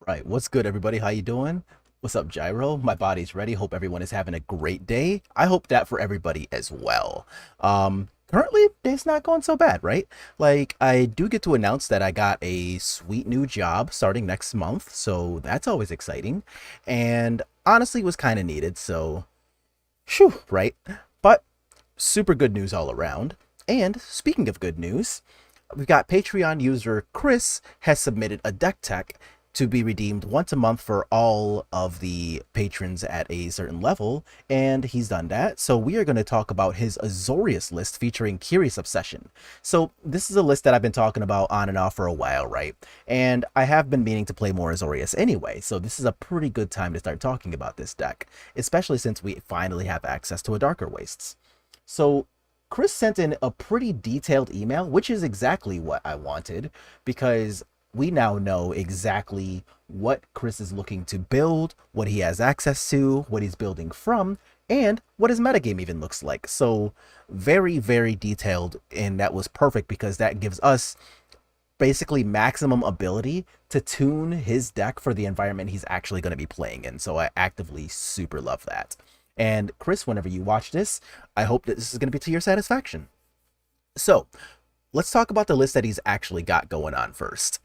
Right, what's good, everybody? How you doing? What's up, Gyro? My body's ready. Hope everyone is having a great day. I hope that for everybody as well. Currently, day's not going so bad, right? Like, I do get to announce that I got a sweet new job starting next month, so that's always exciting. And honestly, was kind of needed, so, phew, right? But super good news all around. And speaking of good news, we've got Patreon user Chris has submitted a deck tech to be redeemed once a month for all of the patrons at a certain level, and he's done that. So we are going to talk about his Azorius list featuring Curious Obsession. So this is a list that I've been talking about on and off for a while, right? And I have been meaning to play more Azorius anyway, so this is a pretty good time to start talking about this deck, especially since we finally have access to a Darker Wastes. So Chris sent in a pretty detailed email, which is exactly what I wanted, because we now know exactly what Chris is looking to build, what he has access to, what he's building from, and what his metagame even looks like. So very, very detailed, and that was perfect because that gives us basically maximum ability to tune his deck for the environment he's actually going to be playing in. So I actively super love that. And Chris, whenever you watch this, I hope that this is going to be to your satisfaction. So let's talk about the list that he's actually got going on first.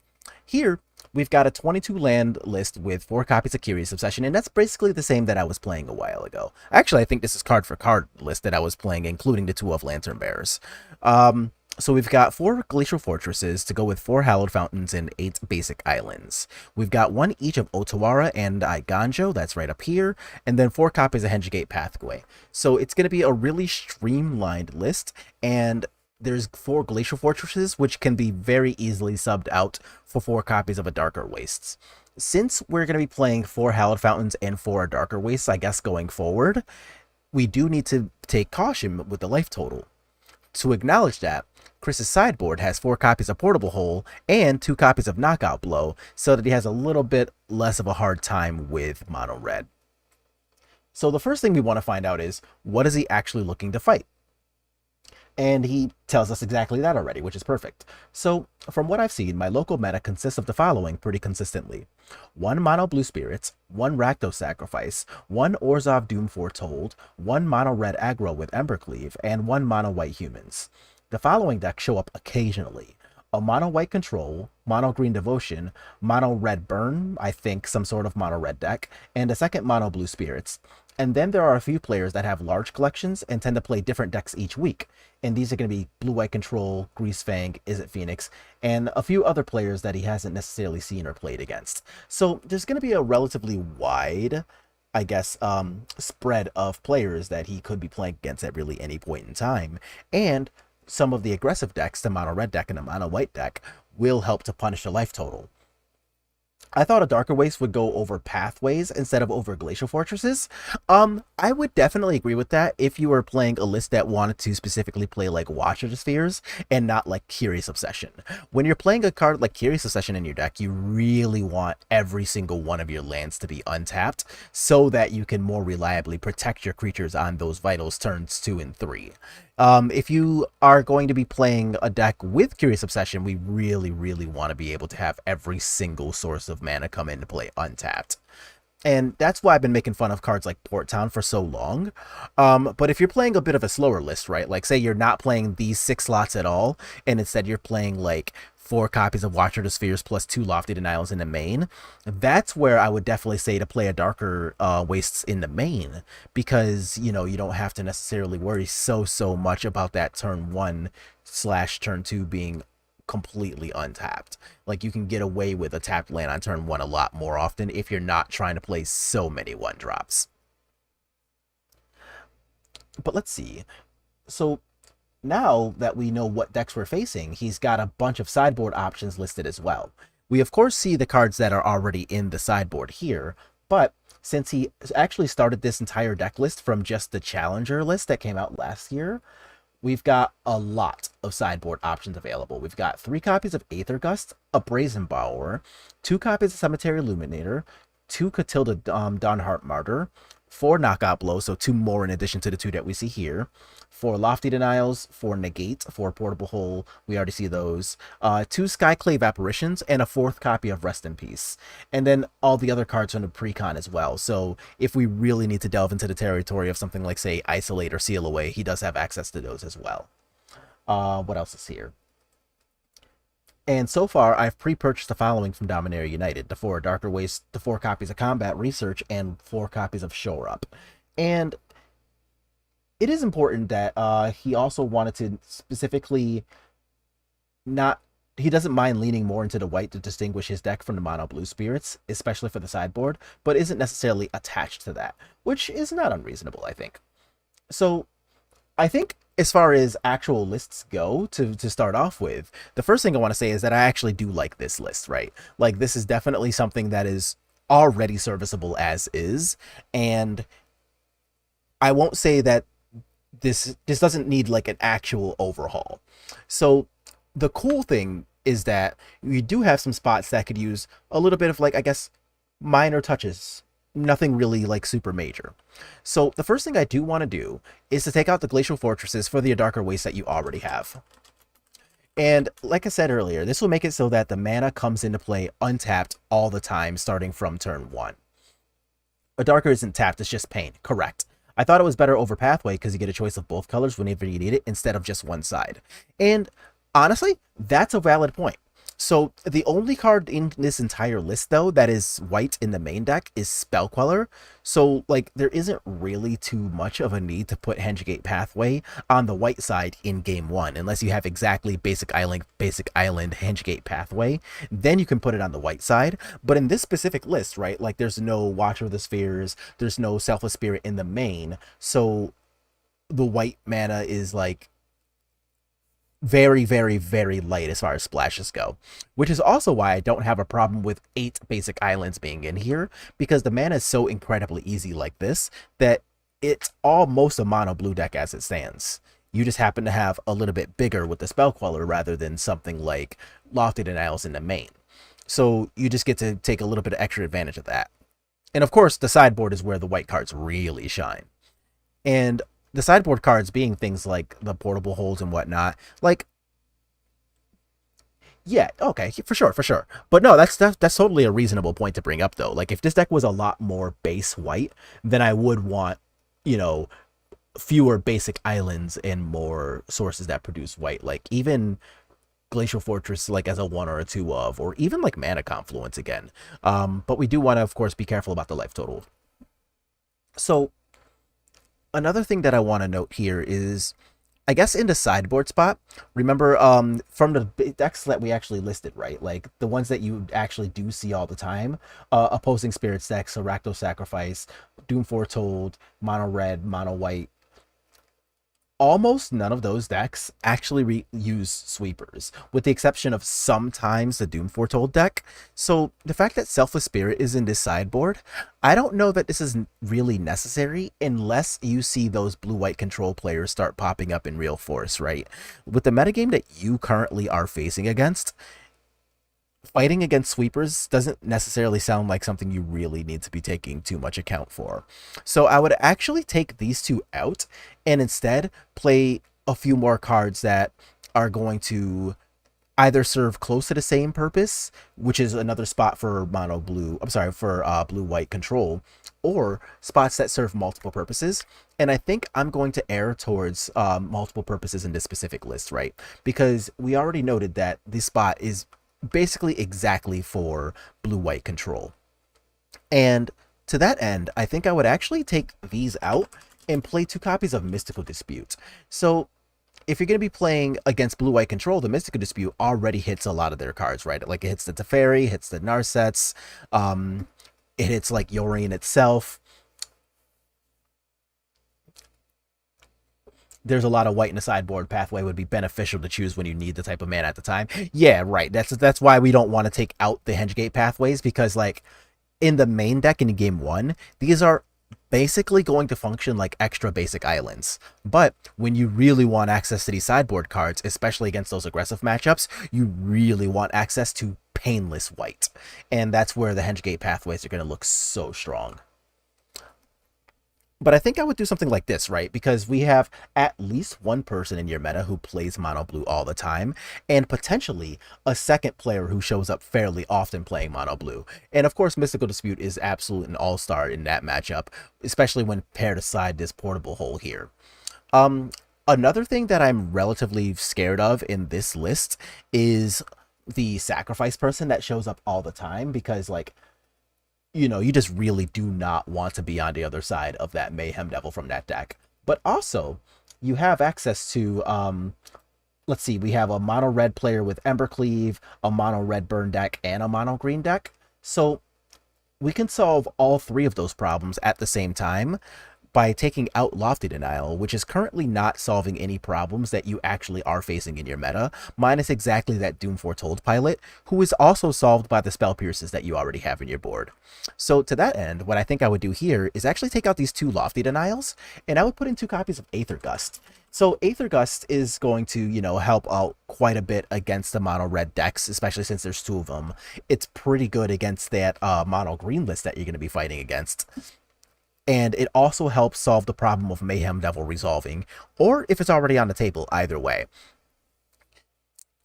Here, we've got a 22 land list with 4 copies of Curious Obsession, and that's basically the same that I was playing a while ago. Actually, I think this is card for card list that I was playing, including the 2 of Lantern Bearers. So we've got 4 Glacial Fortresses to go with 4 Hallowed Fountains and 8 Basic Islands. We've got 1 each of Otawara and Iganjo, that's right up here, and then 4 copies of Hengegate Pathway. So it's going to be a really streamlined list, and there's 4 Glacial Fortresses, which can be very easily subbed out for 4 copies of a Darker Wastes. Since we're going to be playing 4 Hallowed Fountains and 4 Darker Wastes, I guess, going forward, we do need to take caution with the life total. To acknowledge that, Chris's sideboard has 4 copies of Portable Hole and 2 copies of Knockout Blow, so that he has a little bit less of a hard time with Mono Red. So the first thing we want to find out is, what is he actually looking to fight? And he tells us exactly that already, which is perfect. So, from what I've seen, my local meta consists of the following pretty consistently. 1 Mono Blue Spirits, 1 Rakdos Sacrifice, 1 Orzhov Doom Foretold, 1 Mono Red Aggro with Embercleave, and 1 Mono White Humans. The following decks show up occasionally. A Mono White Control, Mono Green Devotion, Mono Red Burn, I think some sort of Mono Red deck, and a second Mono Blue Spirits. And then there are a few players that have large collections and tend to play different decks each week. And these are going to be Blue White Control, Grease Fang, Is It Phoenix, and a few other players that he hasn't necessarily seen or played against. So there's going to be a relatively wide, I guess, spread of players that he could be playing against at really any point in time. And some of the aggressive decks, the Mono Red deck and the Mono White deck, will help to punish the life total. I thought a Darker Waste would go over Pathways instead of over Glacial Fortresses. I would definitely agree with that if you were playing a list that wanted to specifically play like Watcher of the Spheres and not like Curious Obsession. When you're playing a card like Curious Obsession in your deck, you really want every single one of your lands to be untapped so that you can more reliably protect your creatures on those Vitals turns 2 and 3. If you are going to be playing a deck with Curious Obsession, we really, really want to be able to have every single source of mana come into play untapped. And that's why I've been making fun of cards like Port Town for so long. But if you're playing a bit of a slower list, right? Like say you're not playing these 6 slots at all, and instead you're playing like 4 copies of Watcher of the Spheres plus 2 Lofty Denials in the main, that's where I would definitely say to play a Darker Wastes in the main, because, you know, you don't have to necessarily worry so much about that turn 1/turn 2 being completely untapped. Like, you can get away with a tapped land on turn 1 a lot more often if you're not trying to play so many 1-drops. But let's see. So now that we know what decks we're facing, he's got a bunch of sideboard options listed as well. We of course see the cards that are already in the sideboard here, but since he actually started this entire deck list from just the Challenger list that came out last year, we've got a lot of sideboard options available. We've got 3 copies of Aether Gust, a Brazen Borrower, 2 copies of Cemetery Illuminator, 2 Catilda Dawnheart Martyr, 4 knockout blows, so 2 more in addition to the 2 that we see here. 4 lofty denials, 4 negate, 4 portable hole, we already see those. 2 skyclave apparitions, and a 4th copy of Rest in Peace. And then all the other cards from the precon as well. So if we really need to delve into the territory of something like, say, Isolate or Seal Away, he does have access to those as well. What else is here? And so far, I've pre-purchased the following from Dominaria United: the 4 Darker Waste, the 4 copies of Combat Research, and 4 copies of Shore Up. And it is important that he also wanted to specifically not... He doesn't mind leaning more into the white to distinguish his deck from the mono blue spirits, especially for the sideboard, but isn't necessarily attached to that, which is not unreasonable, I think. So I think as far as actual lists go, to start off with, the first thing I want to say is that I actually do like this list, right? Like, this is definitely something that is already serviceable as is, and I won't say that this doesn't need like an actual overhaul. So the cool thing is that you do have some spots that could use a little bit of, like, I guess, minor touches. Nothing really like super major. So the first thing I do want to do is to take out the Glacial Fortresses for the Darker Waste that you already have. And like I said earlier, this will make it so that the mana comes into play untapped all the time starting from turn 1. A Darker isn't tapped, it's just pain. Correct. I thought it was better over Pathway because you get a choice of both colors whenever you need it instead of just one side. And honestly, that's a valid point. So the only card in this entire list, though, that is white in the main deck is Spell Queller. So, like, there isn't really too much of a need to put Hengegate Pathway on the white side in game 1, unless you have exactly Basic Island, Hengegate Pathway. Then you can put it on the white side. But in this specific list, right, like, there's no Watcher of the Spheres, there's no Selfless Spirit in the main, so the white mana is, like, very, very, very light as far as splashes go, which is also why I don't have a problem with 8 basic islands being in here, because the mana is so incredibly easy like this that it's almost a mono blue deck as it stands. You just happen to have a little bit bigger with the Spell Queller rather than something like Lofty Denials in the main. So you just get to take a little bit of extra advantage of that. And of course, the sideboard is where the white cards really shine. And the sideboard cards being things like the portable holes and whatnot, like, yeah, okay, for sure. But no, that's totally a reasonable point to bring up, though. Like, if this deck was a lot more base white, then I would want, you know, fewer basic islands and more sources that produce white. Like, even Glacial Fortress, like, as a 1 or a 2 of, or even like Mana Confluence again. But we do want to, of course, be careful about the life total. So another thing that I want to note here is, I guess in the sideboard spot, remember from the decks that we actually listed, right? Like the ones that you actually do see all the time, Opposing Spirits decks, Rakdos Sacrifice, Doom Foretold, Mono Red, Mono White. Almost none of those decks actually use sweepers, with the exception of sometimes the Doom Foretold deck. So the fact that Selfless Spirit is in this sideboard, I don't know that this is really necessary unless you see those blue-white control players start popping up in real force, right? With the metagame that you currently are facing against, fighting against sweepers doesn't necessarily sound like something you really need to be taking too much account for. So I would actually take these 2 out and instead play a few more cards that are going to either serve close to the same purpose, which is another spot for blue-white control, or spots that serve multiple purposes. And I think I'm going to err towards multiple purposes in this specific list, right? Because we already noted that this spot is basically exactly for blue-white control. And to that end, I think I would actually take these out and play 2 copies of Mystical Dispute. So if you're going to be playing against blue-white control, the Mystical Dispute already hits a lot of their cards, right? Like, it hits the Teferi, hits the Narsets, it hits like Yorion itself. There's a lot of white in the sideboard. Pathway would be beneficial to choose when you need the type of mana at the time. Yeah, right. That's why we don't want to take out the Hengegate Pathways, because, like, in the main deck in game 1, these are basically going to function like extra basic islands. But when you really want access to these sideboard cards, especially against those aggressive matchups, you really want access to painless white. And that's where the Hengegate Pathways are going to look so strong. But I think I would do something like this, right? Because we have at least one person in your meta who plays mono blue all the time, and potentially a second player who shows up fairly often playing mono blue. And of course, Mystical Dispute is absolute an all-star in that matchup, especially when paired aside this portable hole here. Um, Another thing that I'm relatively scared of in this list is the sacrifice person that shows up all the time because, like, you just really do not want to be on the other side of that Mayhem Devil from that deck. But also, you have access to, let's see, we have a mono red player with Embercleave, a mono red burn deck, and a mono green deck. So we can solve all three of those problems at the same time by taking out Lofty Denial, which is currently not solving any problems that you actually are facing in your meta, minus exactly that Doom Foretold pilot, who is also solved by the Spell Pierces that you already have in your board. So to that end, what I think I would do here is actually take out these two Lofty Denials, and I would put in 2 copies of Aether Gust. So Aether Gust is going to, help out quite a bit against the mono red decks, especially since there's 2 of them. It's pretty good against that mono green list that you're going to be fighting against. And it also helps solve the problem of Mayhem Devil resolving, or if it's already on the table, either way.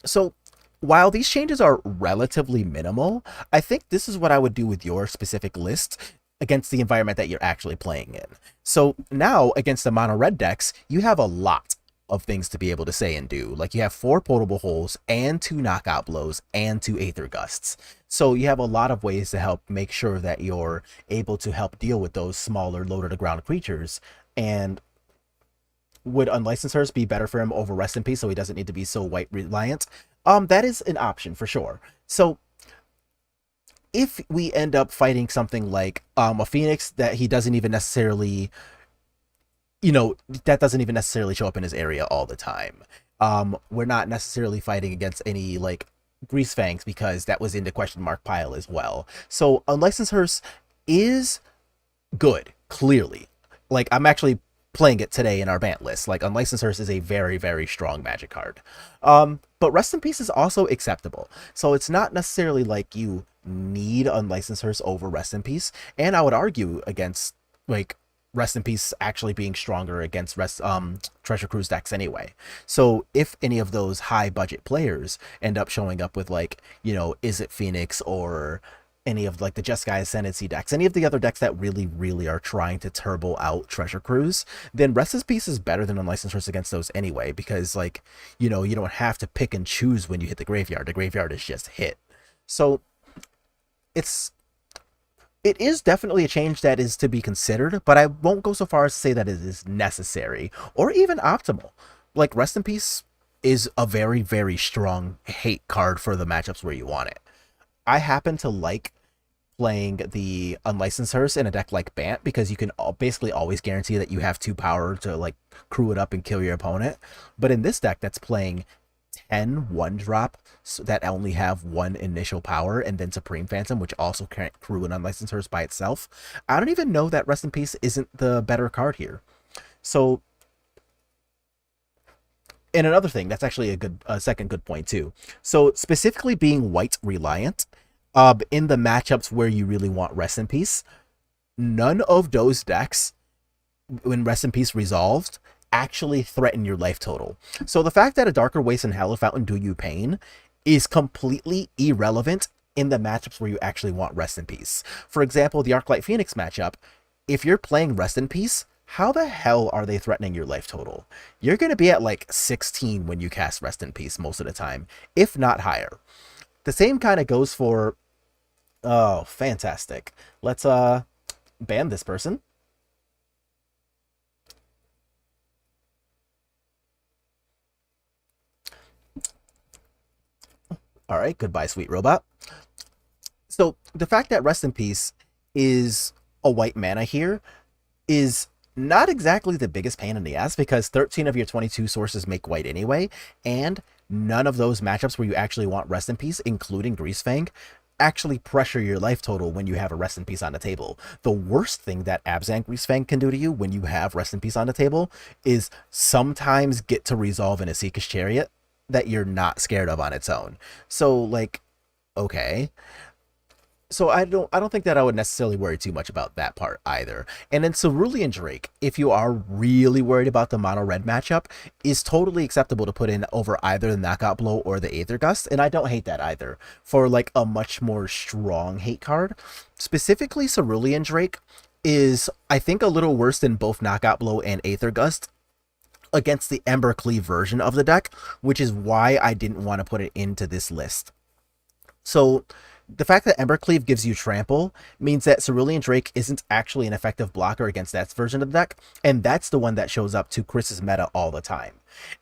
So while these changes are relatively minimal, I think this is what I would do with your specific list against the environment that you're actually playing in. So now, against the mono red decks, you have a lot of things to be able to say and do. Like, you have 4 potable holes and 2 knockout blows and 2 Aether Gusts. So you have a lot of ways to help make sure that you're able to help deal with those smaller, low to the ground creatures. And would Unlicensed Hearse be better for him over Rest in Peace so he doesn't need to be so white reliant? That is an option for sure. So if we end up fighting something like a Phoenix that he doesn't even necessarily, that doesn't even necessarily show up in his area all the time. We're not necessarily fighting against any, like, Grease Fangs because that was in the question mark pile as well. So Unlicensed Hearse is good, clearly. Like, I'm actually playing it today in our Bant list. Like, Unlicensed Hearse is a very, very strong magic card. But Rest in Peace is also acceptable. So it's not necessarily like you need Unlicensed Hearse over Rest in Peace. And I would argue against, like, Rest in Peace actually being stronger against Treasure Cruise decks anyway. So if any of those high budget players end up showing up with, like, Is It Phoenix or any of, like, the Jeskai Ascendancy decks, any of the other decks that really, really are trying to turbo out Treasure Cruise, then Rest in Peace is better than Unlicensed Hearse against those anyway, because, like, you don't have to pick and choose when you hit the graveyard. The graveyard is just hit. So it is definitely a change that is to be considered, but I won't go so far as to say that it is necessary or even optimal. Like, Rest in Peace is a very, very strong hate card for the matchups where you want it. I happen to like playing the Unlicensed Hearse in a deck like Bant because you can basically always guarantee that you have 2 power to, like, crew it up and kill your opponent. But in this deck that's playing 10 1-drop that only have 1 initial power and then Supreme Phantom, which also can't crew an Unlicensed Hearse by itself, I don't even know that Rest in Peace isn't the better card here. So, and another thing, that's actually a second good point too. So specifically being white reliant, in the matchups where you really want Rest in Peace, none of those decks, when Rest in Peace resolved, actually threaten your life total. So the fact that a Darker Waste and Hallowed Fountain do you pain is completely irrelevant in the matchups where you actually want Rest in Peace. For example, the Arclight Phoenix matchup, if you're playing Rest in Peace, how the hell are they threatening your life total? You're going to be at like 16 when you cast Rest in Peace most of the time, if not higher. The same kind of goes for... Oh, fantastic. Let's ban this person. All right, goodbye, sweet robot. So the fact that Rest in Peace is a white mana here is not exactly the biggest pain in the ass, because 13 of your 22 sources make white anyway, and none of those matchups where you actually want Rest in Peace, including Greasefang, actually pressure your life total when you have a Rest in Peace on the table. The worst thing that Abzan Greasefang can do to you when you have Rest in Peace on the table is sometimes get to resolve in a Seeker's Chariot that you're not scared of on its own. So, like, okay. So I don't think that I would necessarily worry too much about that part either. And then Cerulean Drake, if you are really worried about the mono red matchup, is totally acceptable to put in over either the Knockout Blow or the Aether Gust, and I don't hate that either. For like a much more strong hate card, specifically Cerulean Drake is I think a little worse than both Knockout Blow and Aether Gust against the Ember Cleave version of the deck, which is why I didn't want to put it into this list. So the fact that Embercleave gives you trample means that Cerulean Drake isn't actually an effective blocker against that version of the deck, and that's the one that shows up to Chris's meta all the time.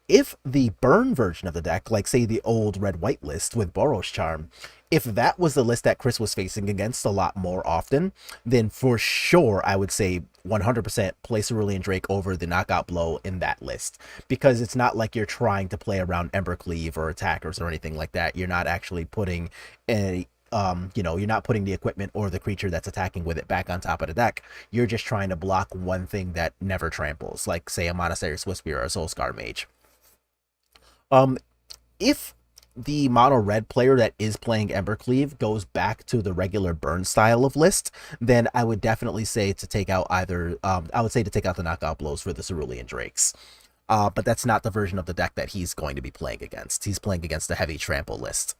If the burn version of the deck, like say the old red-white list with Boros Charm, if that was the list that Chris was facing against a lot more often, then for sure I would say 100% play Cerulean Drake over the Knockout Blow in that list, because it's not like you're trying to play around Embercleave or attackers or anything like that. You're not actually putting a you're not putting the equipment or the creature that's attacking with it back on top of the deck. You're just trying to block one thing that never tramples, like say a Monastery Swiftspear or a Soulscar Mage. If the mono red player that is playing Embercleave goes back to the regular burn style of list, then I would definitely say to take out either I would say to take out the Knockout Blows for the Cerulean Drakes. But that's not the version of the deck that he's going to be playing against. He's playing against a heavy trample list.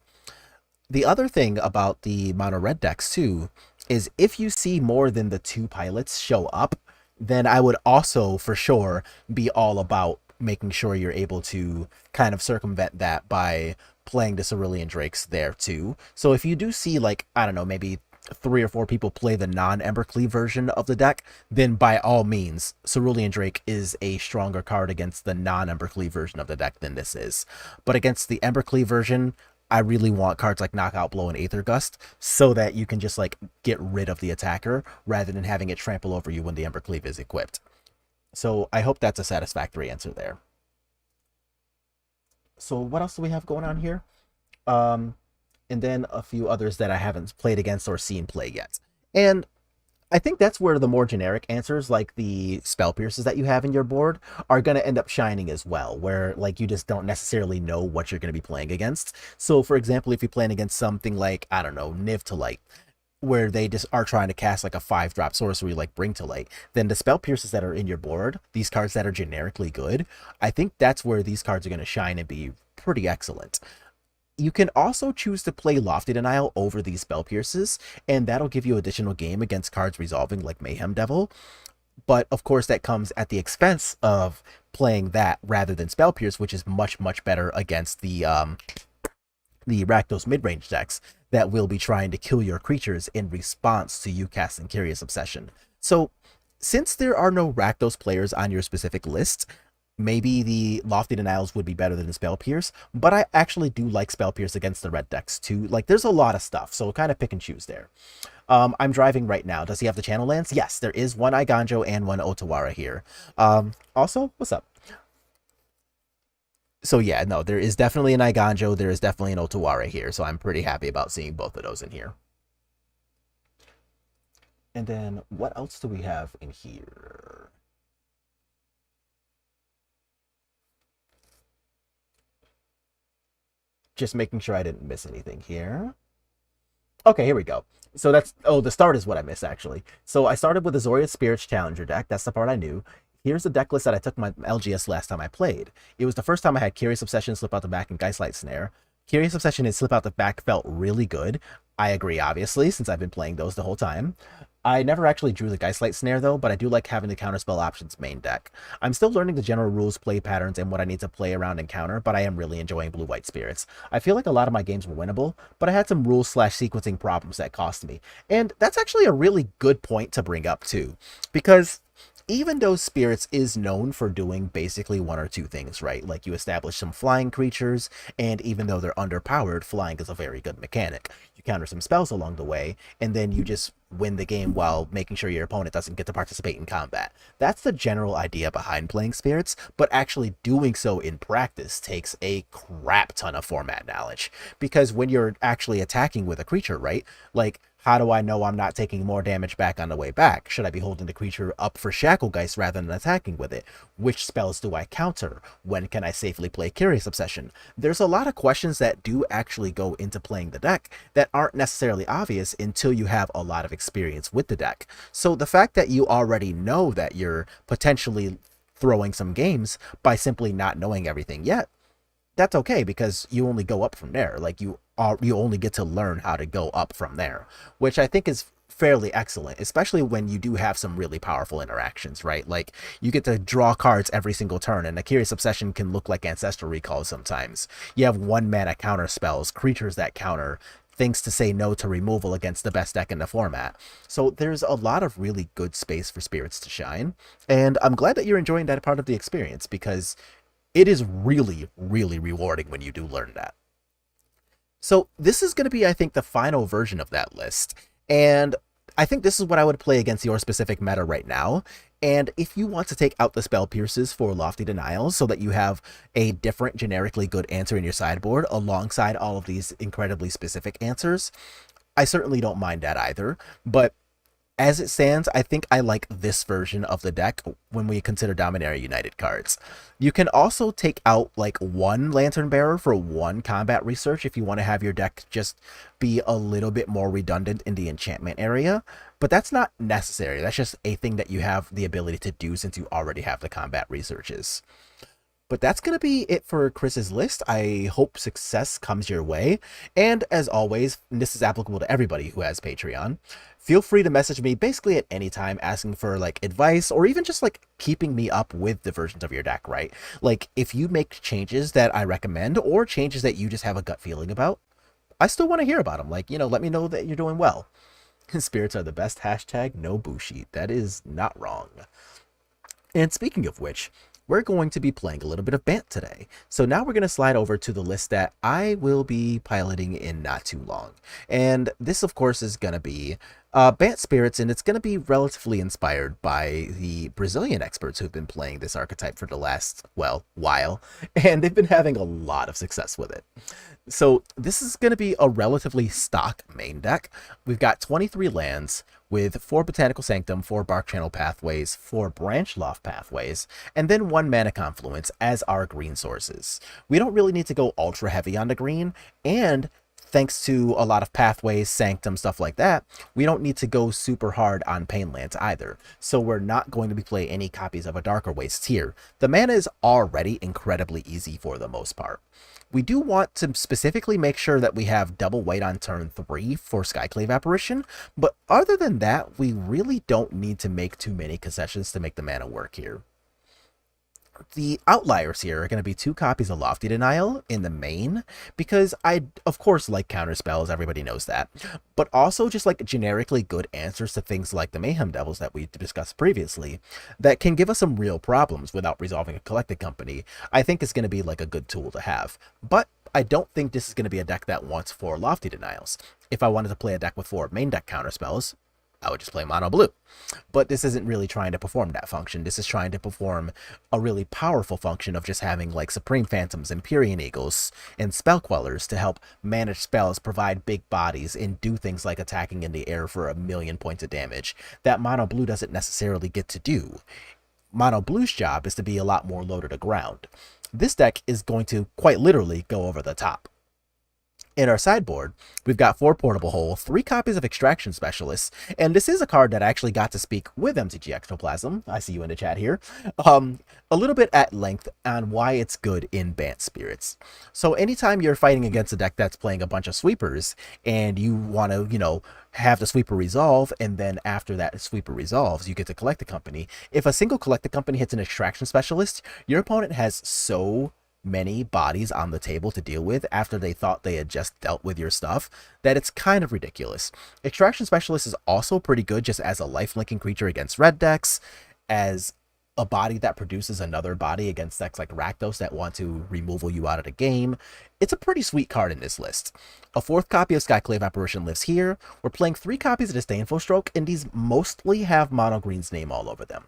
The other thing about the mono red decks too is if you see more than the two pilots show up, then I would also for sure be all about making sure you're able to kind of circumvent that by playing the Cerulean Drakes there too. So if you do see like, I don't know, maybe 3 or 4 people play the non-Embercleave version of the deck, then by all means, Cerulean Drake is a stronger card against the non-Embercleave version of the deck than this is. But against the Embercleave version, I really want cards like Knockout Blow and Aether Gust so that you can just like get rid of the attacker rather than having it trample over you when the Embercleave is equipped. So I hope that's a satisfactory answer there. So what else do we have going on here? And then a few others that I haven't played against or seen play yet. And I think that's where the more generic answers, like the spell pierces that you have in your board, are going to end up shining as well, where like you just don't necessarily know what you're going to be playing against. So for example, if you're playing against something like, I don't know, Niv to Light, where they just are trying to cast like a 5-drop sorcery like Bring to Light, then the spell pierces that are in your board, these cards that are generically good, I think that's where these cards are going to shine and be pretty excellent. You can also choose to play Lofty Denial over these spell pierces, and that'll give you additional game against cards resolving like Mayhem Devil. But of course that comes at the expense of playing that rather than Spell Pierce, which is much, much better against the Rakdos mid-range decks that will be trying to kill your creatures in response to you casting Curious Obsession. So since there are no Rakdos players on your specific list, maybe the Lofty Denials would be better than the Spell Pierce, but I actually do like Spell Pierce against the red decks too. Like, there's a lot of stuff, so kind of pick and choose there. I'm driving right now. Does he have the channel lands? Yes, there is one Iganjo and one Otawara here. Also, what's up? So yeah, no, there is definitely an Iganjo, there is definitely an Otawara here, so I'm pretty happy about seeing both of those in here. And then, what else do we have in here? Just making sure I didn't miss anything here. Okay, here we go. So that's, oh, the start is what I missed, actually. So I started with Azorius Spirits Challenger deck. That's the part I knew. Here's the deck list that I took my LGS last time I played. It was the first time I had Curious Obsession, Slip Out the Back, and Geistlight Snare. Curious Obsession and Slip Out the Back felt really good. I agree, obviously, since I've been playing those the whole time. I never actually drew the Geistlight Snare, though, but I do like having the Counterspell Options main deck. I'm still learning the general rules, play patterns, and what I need to play around and counter, but I am really enjoying Blue-White Spirits. I feel like a lot of my games were winnable, but I had some rules/sequencing problems that cost me. And that's actually a really good point to bring up, too, because even though Spirits is known for doing basically one or two things, right? Like you establish some flying creatures, and even though they're underpowered, flying is a very good mechanic. You counter some spells along the way, and then you just win the game while making sure your opponent doesn't get to participate in combat. That's the general idea behind playing Spirits, but actually doing so in practice takes a crap ton of format knowledge. Because when you're actually attacking with a creature, right? Like, How do I know I'm not taking more damage back on the way back? Should I be holding the creature up for Shacklegeist rather than attacking with it? Which spells do I counter? When can I safely play Curious Obsession? There's a lot of questions that do actually go into playing the deck that aren't necessarily obvious until you have a lot of experience with the deck. So the fact that you already know that you're potentially throwing some games by simply not knowing everything yet, that's okay, because you only go up from there. Like you only get to learn how to go up from there, which I think is fairly excellent, especially when you do have some really powerful interactions, right? Like you get to draw cards every single turn, and a Curious Obsession can look like Ancestral Recall sometimes. You have 1 mana counter spells, creatures that counter, things to say no to removal against the best deck in the format. So there's a lot of really good space for spirits to shine, and I'm glad that you're enjoying that part of the experience, because it is really, really rewarding when you do learn that. So this is going to be, I think, the final version of that list. And I think this is what I would play against your specific meta right now. And if you want to take out the Spell Pierces for Lofty Denials so that you have a different generically good answer in your sideboard alongside all of these incredibly specific answers, I certainly don't mind that either. But as it stands, I think I like this version of the deck when we consider Dominaria United cards. You can also take out like 1 Lantern Bearer for 1 combat research if you want to have your deck just be a little bit more redundant in the enchantment area, but that's not necessary. That's just a thing that you have the ability to do since you already have the combat researches. But that's going to be it for Chris's list. I hope success comes your way. And as always, and this is applicable to everybody who has Patreon, feel free to message me basically at any time asking for like advice, or even just like keeping me up with the versions of your deck, right? Like if you make changes that I recommend or changes that you just have a gut feeling about, I still want to hear about them. Like, let me know that you're doing well. Spirits are the best. Hashtag no bullshit. That is not wrong. And speaking of which, we're going to be playing a little bit of Bant today. So now we're going to slide over to the list that I will be piloting in not too long. And this, of course, is going to be Bant Spirits, and it's going to be relatively inspired by the Brazilian experts who've been playing this archetype for the last, well, while, and they've been having a lot of success with it. So this is going to be a relatively stock main deck. We've got 23 lands with 4 Botanical Sanctum, 4 Bark Channel Pathways, 4 Branch Loft Pathways, and then 1 Mana Confluence as our green sources. We don't really need to go ultra heavy on the green, and thanks to a lot of pathways, sanctum, stuff like that, we don't need to go super hard on Painlands either. So we're not going to be playing any copies of a Darker Wastes here. The mana is already incredibly easy for the most part. We do want to specifically make sure that we have double white on turn 3 for Skyclave Apparition, but other than that, we really don't need to make too many concessions to make the mana work here. The outliers here are going to be 2 copies of Lofty Denial in the main, because I, of course, like counter spells, everybody knows that, but also just like generically good answers to things like the Mayhem Devils that we discussed previously that can give us some real problems without resolving a Collected Company. I think it's going to be like a good tool to have, but I don't think this is going to be a deck that wants 4 Lofty Denials. If I wanted to play a deck with 4 main deck counter spells, I would just play mono blue. But this isn't really trying to perform that function. This is trying to perform a really powerful function of just having like Supreme Phantoms, Empyrean Eagles, and Spell Quellers to help manage spells, provide big bodies, and do things like attacking in the air for 1,000,000 points of damage that mono blue doesn't necessarily get to do. Mono blue's job is to be a lot more low to the ground. This deck is going to quite literally go over the top. In our sideboard, we've got 4 Portable Hole, 3 copies of Extraction Specialists, and this is a card that I actually got to speak with MTG Ectoplasm, I see you in the chat here, a little bit at length on why it's good in Bant Spirits. So anytime you're fighting against a deck that's playing a bunch of sweepers, and you want to, have the sweeper resolve, and then after that sweeper resolves, you get to Collect the Company. If a single Collect the Company hits an Extraction Specialist, your opponent has so many bodies on the table to deal with after they thought they had just dealt with your stuff that it's kind of ridiculous. Extraction Specialist is also pretty good just as a life-linking creature against red decks, as a body that produces another body against decks like Rakdos that want to removal you out of the game. it's a pretty sweet card in this list. A fourth copy of Skyclave Apparition lives here. We're playing 3 copies of Disdainful Stroke, and these mostly have Mono Green's name all over them.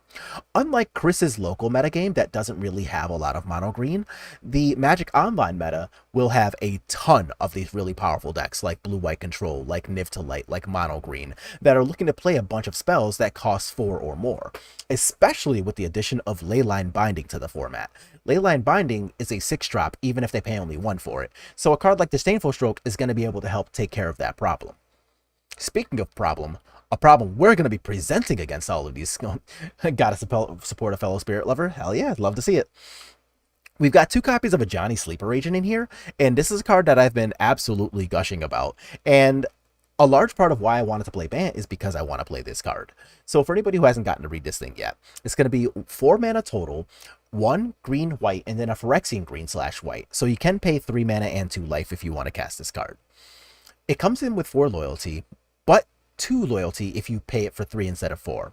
Unlike Chris's local metagame that doesn't really have a lot of Mono Green, the Magic Online meta will have a ton of these really powerful decks like Blue-White Control, like Niv to Light, like Mono Green, that are looking to play a bunch of spells that cost 4 or more, especially with the addition of Leyline Binding to the format. Leyline Binding is a 6-drop even if they pay only 1 for it, so a card like Disdainful Stroke is going to be able to help take care of that problem. Speaking of problem, a problem we're going to be presenting against all of these. Gotta support a fellow spirit lover? Hell yeah, I'd love to see it. We've got 2 copies of Ajani Sleeper Agent in here, and this is a card that I've been absolutely gushing about. And a large part of why I wanted to play Bant is because I want to play this card. So for anybody who hasn't gotten to read this thing yet, it's going to be 4 mana total, 1 green, white, and then a Phyrexian green/white. So you can pay 3 mana and 2 life if you want to cast this card. It comes in with 4 loyalty, but 2 loyalty if you pay it for 3 instead of 4.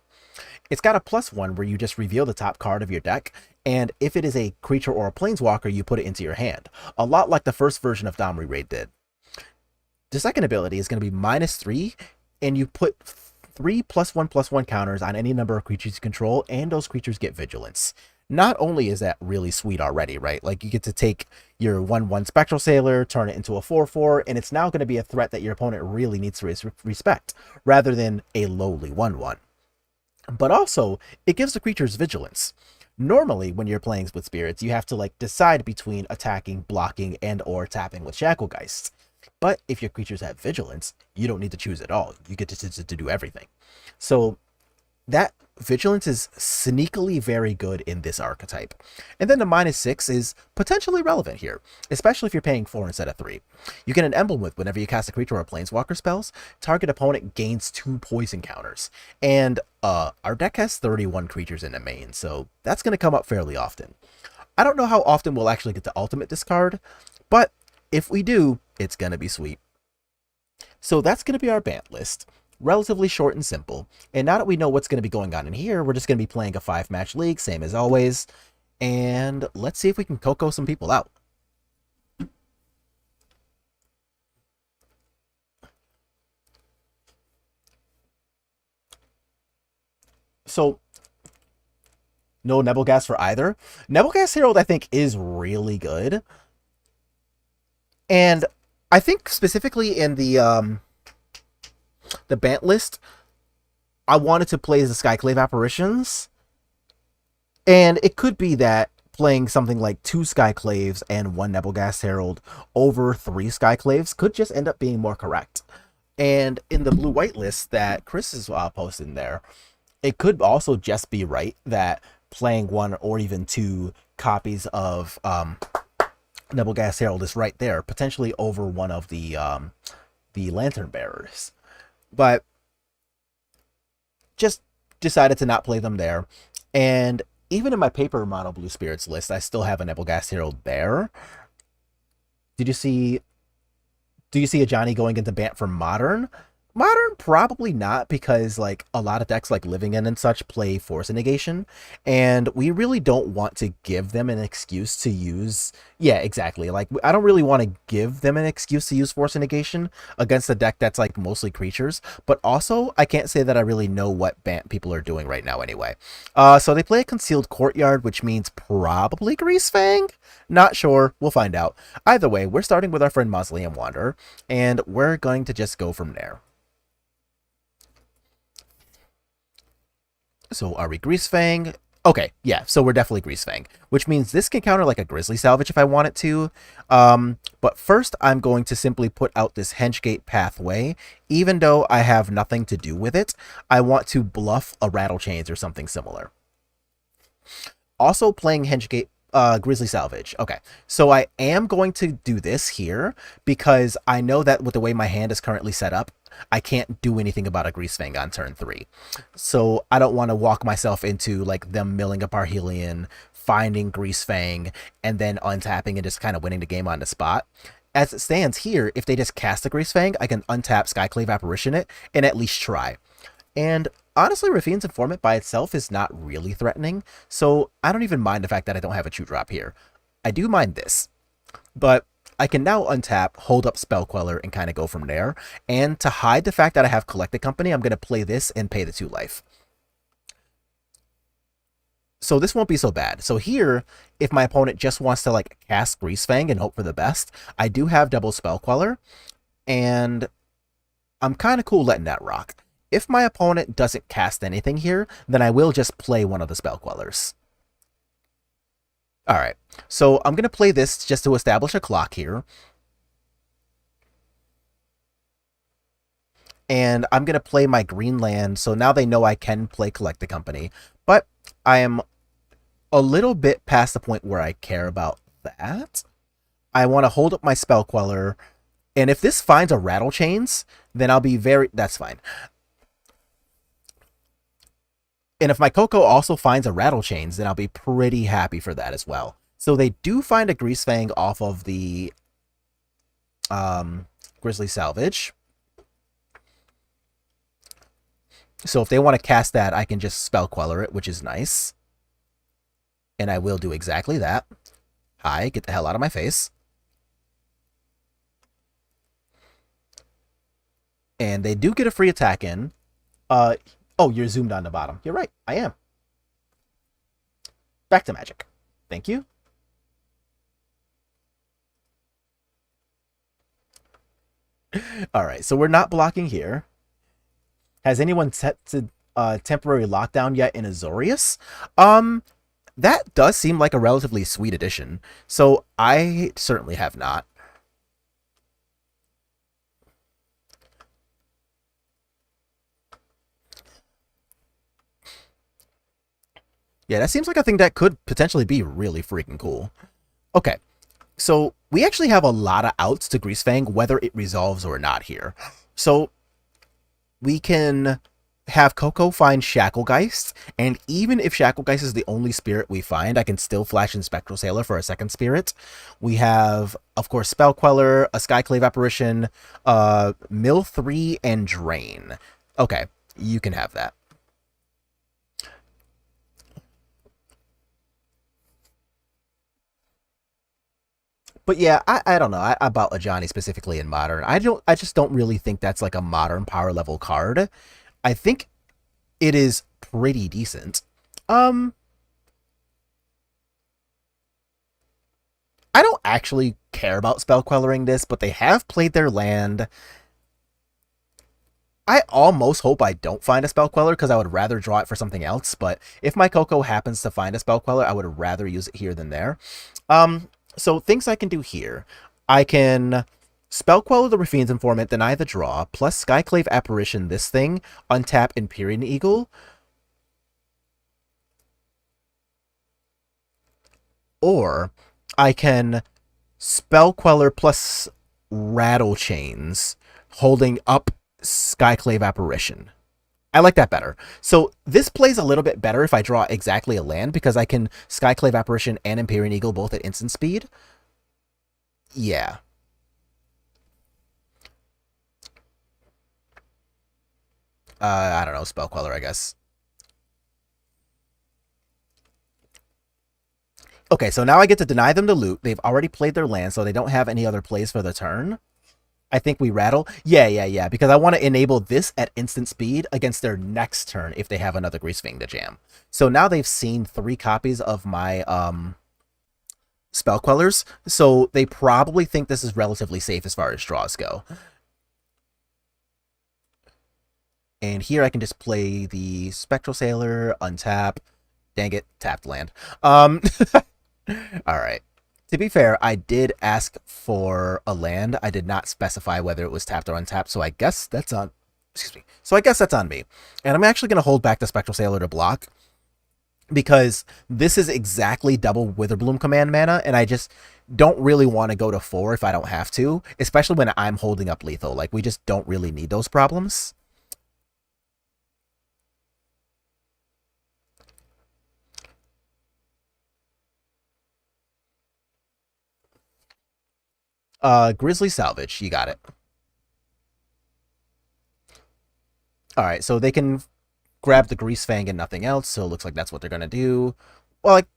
It's got a +1 where you just reveal the top card of your deck, and if it is a creature or a planeswalker, you put it into your hand. A lot like the first version of Domri Raid did. The second ability is going to be -3, and you put 3 +1/+1 counters on any number of creatures you control, and those creatures get vigilance. Not only is that really sweet already, right? Like, you get to take your 1/1 Spectral Sailor, turn it into a 4/4, and it's now going to be a threat that your opponent really needs to respect, rather than a lowly 1/1. But also, it gives the creatures vigilance. Normally, when you're playing with spirits, you have to like decide between attacking, blocking, and or tapping with Shacklegeist. But if your creatures have vigilance, you don't need to choose at all. You get to do everything. So that vigilance is sneakily very good in this archetype. And then the -6 is potentially relevant here, especially if you're paying 4 instead of 3. You get an emblem with whenever you cast a creature or planeswalker spells, target opponent gains 2 poison counters. And our deck has 31 creatures in the main, so that's going to come up fairly often. I don't know how often we'll actually get to ultimate this card, but if we do, it's going to be sweet. So that's going to be our Bant list. Relatively short and simple. And now that we know what's going to be going on in here, we're just going to be playing a 5-match league, same as always. And let's see if we can Coco some people out. So, no Nebelgast for either. Nebelgast Herald, I think, is really good. And I think specifically in the Bant list, I wanted to play the Skyclave Apparitions, and it could be that playing something like 2 Skyclaves and 1 Nebelgast Herald over 3 Skyclaves could just end up being more correct. And in the blue-white list that Chris is posting there, it could also just be right that playing 1 or even 2 copies of Nebelgast Herald is right there, potentially over one of the Lantern Bearers. But just decided to not play them there. And even in my paper mono blue spirits list, I still have a Nebelgast Herald there. Do you see a Johnny going into Bant for Modern? Modern, probably not, because like a lot of decks like Living End and such play Force Negation, and we really don't want to give them an excuse to use. Yeah, exactly. Like, I don't really want to give them an excuse to use Force Negation against a deck that's like mostly creatures. But also, I can't say that I really know what Bant people are doing right now anyway. So they play a Concealed Courtyard, which means probably Greasefang. Not sure. We'll find out. Either way, we're starting with our friend Mausoleum Wanderer, and we're going to just go from there. So are we Greasefang? Okay, yeah, so we're definitely Greasefang, which means this can counter like a Grizzly Salvage if I want it to. But first, I'm going to simply put out this Henchgate Pathway. Even though I have nothing to do with it, I want to bluff a Rattle Chains or something similar. Also playing Henchgate Grizzly Salvage. Okay, so I am going to do this here because I know that with the way my hand is currently set up, I can't do anything about a Greasefang on turn 3. So I don't want to walk myself into like them milling a Parhelion, finding Greasefang, and then untapping and just kind of winning the game on the spot. As it stands here, if they just cast a Greasefang, I can untap Skyclave Apparition it and at least try. And honestly, Rafine's Informant by itself is not really threatening, so I don't even mind the fact that I don't have a 2-drop here. I do mind this. But I can now untap, hold up Spell Queller, and kind of go from there. And to hide the fact that I have Collected Company, I'm going to play this and pay the 2 life. So this won't be so bad. So here, if my opponent just wants to like cast Greasefang and hope for the best, I do have double Spell Queller, and I'm kind of cool letting that rock. If my opponent doesn't cast anything here, then I will just play one of the Spell Quellers. Alright, so I'm going to play this just to establish a clock here. And I'm going to play my green land, so now they know I can play Collected Company. But I am a little bit past the point where I care about that. I want to hold up my Spell Queller, and if this finds a Rattle Chains, then I'll be very... that's fine. And if my Coco also finds a Rattle Chains, then I'll be pretty happy for that as well. So they do find a Greasefang off of the Grizzly Salvage. So if they want to cast that, I can just Spell Queller it, which is nice. And I will do exactly that. Hi, get the hell out of my face. And they do get a free attack in. Oh, you're zoomed on the bottom. You're right. I am. Back to Magic. Thank you. Alright, so we're not blocking here. Has anyone set to temporary lockdown yet in Azorius? That does seem like a relatively sweet addition. So I certainly have not. Yeah, that seems like a thing that could potentially be really freaking cool. Okay, so we actually have a lot of outs to Greasefang, whether it resolves or not here. So we can have Coco find Shacklegeist, and even if Shacklegeist is the only spirit we find, I can still flash in Spectral Sailor for a second spirit. We have, of course, Spell Queller, a Skyclave Apparition, Mill 3, and Drain. Okay, you can have that. But yeah, I don't know about Ajani specifically in Modern. I just don't really think that's like a Modern power level card. I think it is pretty decent. I don't actually care about Spell Quellering this, but they have played their land. I almost hope I don't find a Spell Queller because I would rather draw it for something else, but if my Coco happens to find a Spell Queller, I would rather use it here than there. So things I can do here. I can Spell Queller the Raffine's Informant, deny the draw, plus Skyclave Apparition this thing, untap Empyrean Eagle. Or I can Spell Queller plus Rattle Chains, holding up Skyclave Apparition. I like that better. So this plays a little bit better if I draw exactly a land, because I can Skyclave Apparition and Empyrean Eagle both at instant speed. Yeah. I don't know, Spell Queller, I guess. Okay, so now I get to deny them the loot. They've already played their land, so they don't have any other plays for the turn. I think we rattle. Yeah, because I want to enable this at instant speed against their next turn if they have another Greasefang to jam. So now they've seen 3 copies of my Spell Quellers, so they probably think this is relatively safe as far as draws go. And here I can just play the Spectral Sailor, untap. Dang it, tapped land. Alright. To be fair, I did ask for a land. I did not specify whether it was tapped or untapped, so I guess that's on... excuse me. So I guess that's on me. And I'm actually going to hold back the Spectral Sailor to block, because this is exactly double Witherbloom command mana, and I just don't really want to go to 4 if I don't have to, especially when I'm holding up lethal. Like, we just don't really need those problems. Grizzly Salvage, you got it. Alright, so they can grab the Greasefang and nothing else, so it looks like that's what they're gonna do. Well, like...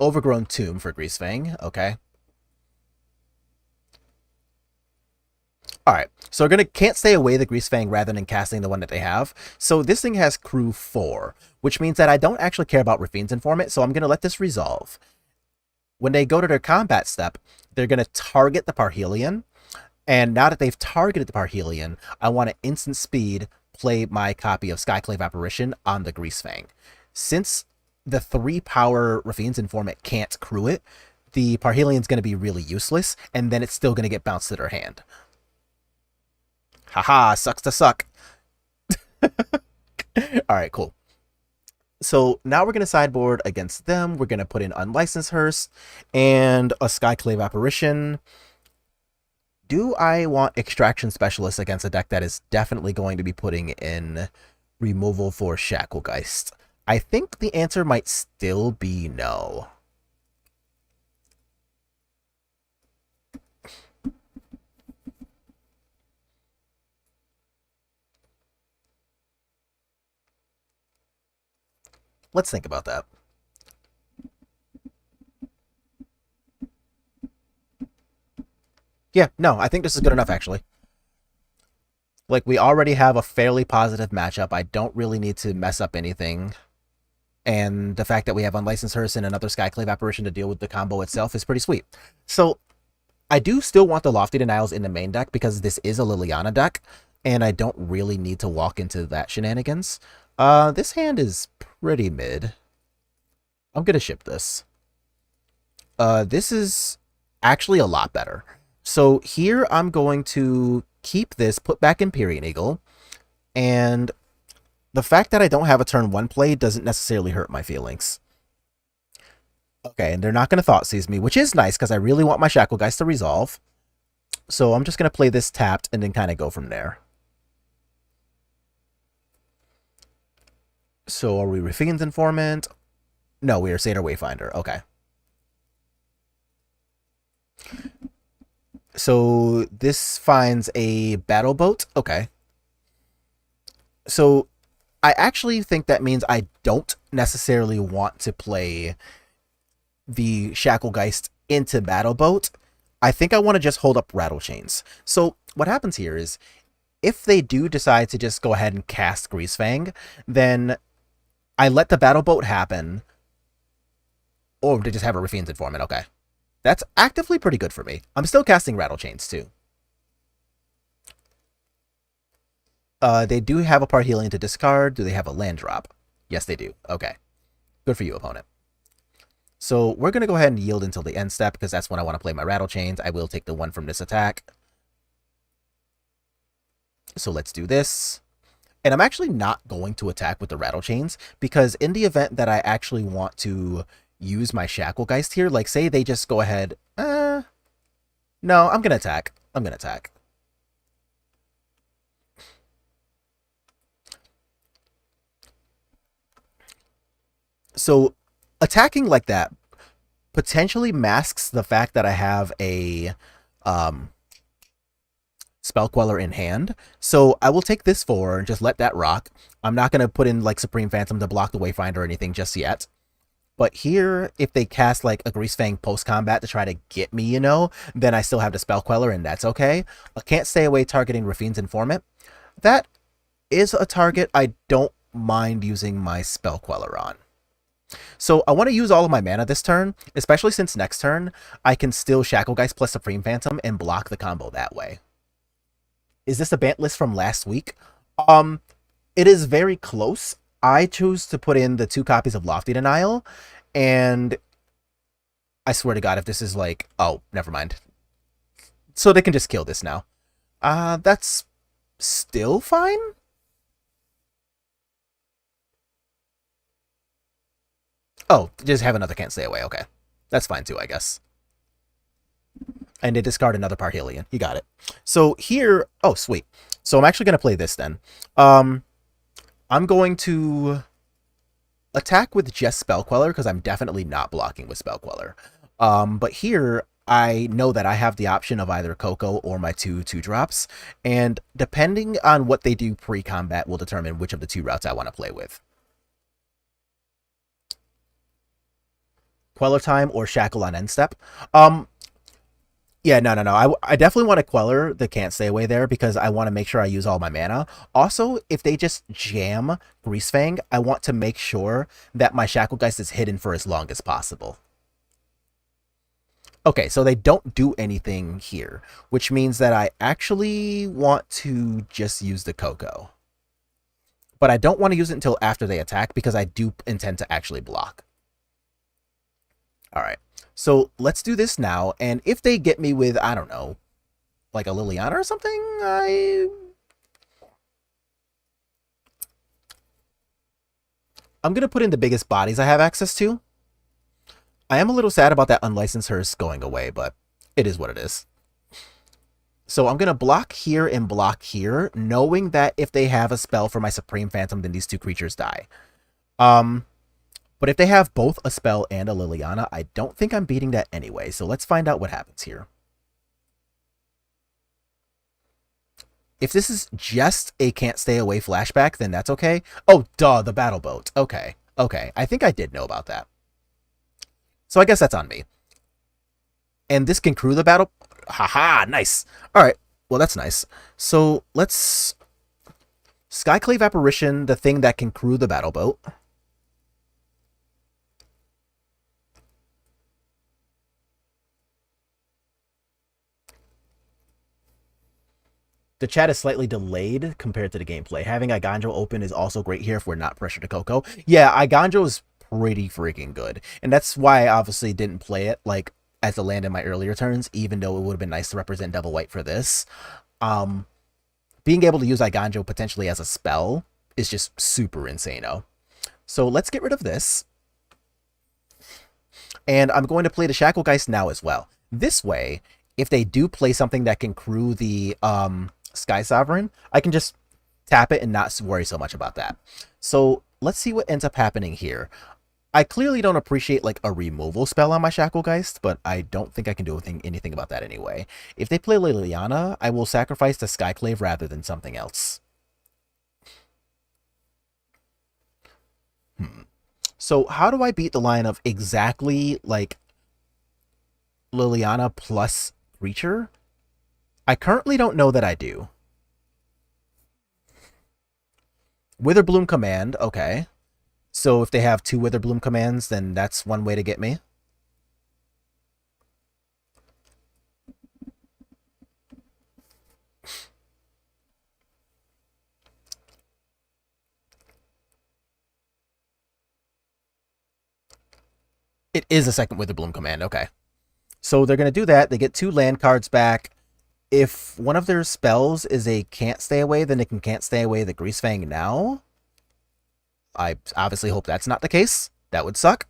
Overgrown Tomb for Greasefang. Okay. Alright, so we're gonna can't stay away the Greasefang rather than casting the one that they have. So this thing has crew 4, which means that I don't actually care about Rafine's Informant, so I'm gonna let this resolve. When they go to their combat step, they're gonna target the Parhelion, and now that they've targeted the Parhelion, I want to instant speed play my copy of Skyclave Apparition on the Greasefang. Since the 3-power Rafine's Informant can't crew it, the Parhelion's going to be really useless, and then it's still going to get bounced to their hand. Haha, sucks to suck. Alright, cool. So now we're going to sideboard against them. We're going to put in Unlicensed Hearse and a Skyclave Apparition. Do I want Extraction Specialist against a deck that is definitely going to be putting in removal for Shacklegeist? I think the answer might still be no. Let's think about that. Yeah, no, I think this is good enough, actually. Like, we already have a fairly positive matchup. I don't really need to mess up anything. And the fact that we have Unlicensed Hearse and another Skyclave Apparition to deal with the combo itself is pretty sweet. So, I do still want the Lofty Denials in the main deck because this is a Liliana deck, and I don't really need to walk into that shenanigans. This hand is pretty mid. I'm gonna ship this. This is actually a lot better. So here I'm going to keep this, put back Empyrean Eagle, and the fact that I don't have a turn 1 play doesn't necessarily hurt my feelings. Okay, and they're not going to Thoughtseize me, which is nice because I really want my Shacklegeist to resolve. So I'm just going to play this tapped and then kind of go from there. So are we Rafine's Informant? No, we are Satyr Wayfinder. Okay. So this finds a battle boat. Okay. So I actually think that means I don't necessarily want to play the Shacklegeist into battle boat. I think I want to just hold up Rattle Chains. So what happens here is if they do decide to just go ahead and cast Greasefang, then I let the battle boat happen. Or they just have a Rafine's Informant. Okay. That's actively pretty good for me. I'm still casting Rattle Chains, too. They do have a Parhelion to discard. Do they have a land drop? Yes, they do. Okay. Good for you, opponent. So we're going to go ahead and yield until the end step, because that's when I want to play my Rattle Chains. I will take the 1 from this attack. So let's do this. And I'm actually not going to attack with the Rattle Chains, because in the event that I actually want to use my Shacklegeist here, like say they just go ahead, no, I'm gonna attack. So attacking like that potentially masks the fact that I have a Spell Queller in hand. So I will take this 4 and just let that rock. I'm not going to put in like Supreme Phantom to block the Wayfinder or anything just yet. But here, if they cast like a Greasefang post-combat to try to get me, you know, then I still have the Spell Queller, and that's okay. I can't stay away targeting Rafine's Informant. That is a target I don't mind using my Spell Queller on. So I want to use all of my mana this turn, especially since next turn I can still Shacklegeist plus Supreme Phantom and block the combo that way. Is this a Bant list from last week? It is very close. I choose to put in the 2 copies of Lofty Denial, and I swear to God, if this is like... Oh, never mind. So they can just kill this now. That's still fine? Oh, just have another Can't Stay Away. Okay. That's fine too, I guess. And they discard another Parhelion. You got it. So here... Oh, sweet. So I'm actually going to play this then. I'm going to attack with just Spell Queller because I'm definitely not blocking with Spell Queller. But here, I know that I have the option of either Coco or my 2/2-drops. And depending on what they do pre-combat will determine which of the 2 routes I want to play with. Queller time or Shackle on end step. Yeah, no. I definitely want to Queller the Can't Stay Away there because I want to make sure I use all my mana. Also, if they just jam Greasefang, I want to make sure that my Shacklegeist is hidden for as long as possible. Okay, so they don't do anything here, which means that I actually want to just use the Coco. But I don't want to use it until after they attack because I do intend to actually block. All right, so let's do this now. And if they get me with, I don't know, like a Liliana or something, I'm going to put in the biggest bodies I have access to. I am a little sad about that unlicensed hearse going away, but it is what it is. So I'm going to block here and block here, knowing that if they have a spell for my Supreme Phantom, then these two creatures die. But if they have both a spell and a Liliana, I don't think I'm beating that anyway. So let's find out what happens here. If this is just a Can't Stay Away flashback, then that's okay. Oh, duh, the Battle Boat. Okay. I think I did know about that. So I guess that's on me. And this can crew the battle. Haha, nice. All right, well, that's nice. So let's Skyclave Apparition, the thing that can crew the battle boat. The chat is slightly delayed compared to the gameplay. Having Iganjo open is also great here if we're not pressured to Coco. Yeah, Iganjo is pretty freaking good. And that's why I obviously didn't play it like as a land in my earlier turns, even though it would have been nice to represent Devil White for this. Being able to use Iganjo potentially as a spell is just super insane-o. So let's get rid of this. And I'm going to play the Shacklegeist now as well. This way, if they do play something that can crew the Sky Sovereign, I can just tap it and not worry so much about that. So let's see what ends up happening here. I clearly don't appreciate like a removal spell on my Shacklegeist, but I don't think I can do anything about that anyway. If they play Liliana, I will sacrifice the Skyclave rather than something else. So how do I beat the line of exactly like Liliana plus creature? I currently don't know that I do. Witherbloom command, okay. So if they have two Witherbloom commands, then that's one way to get me. It is a second Witherbloom command, okay. So they're going to do that. They get two land cards back. If one of their spells is a Can't Stay Away, then they can Can't Stay Away the Greasefang now. I obviously hope that's not the case. That would suck.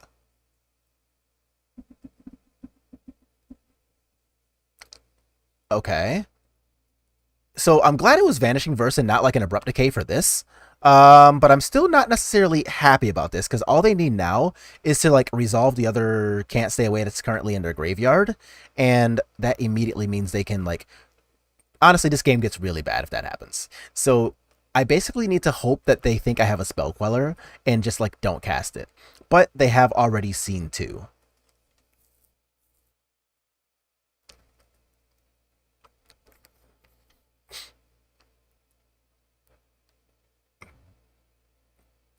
Okay. So I'm glad it was Vanishing Verse and not like an Abrupt Decay for this. But I'm still not necessarily happy about this because all they need now is to like resolve the other Can't Stay Away that's currently in their graveyard. And that immediately means they can like... Honestly, this game gets really bad if that happens. So I basically need to hope that they think I have a Spell Queller and just like don't cast it. But they have already seen two.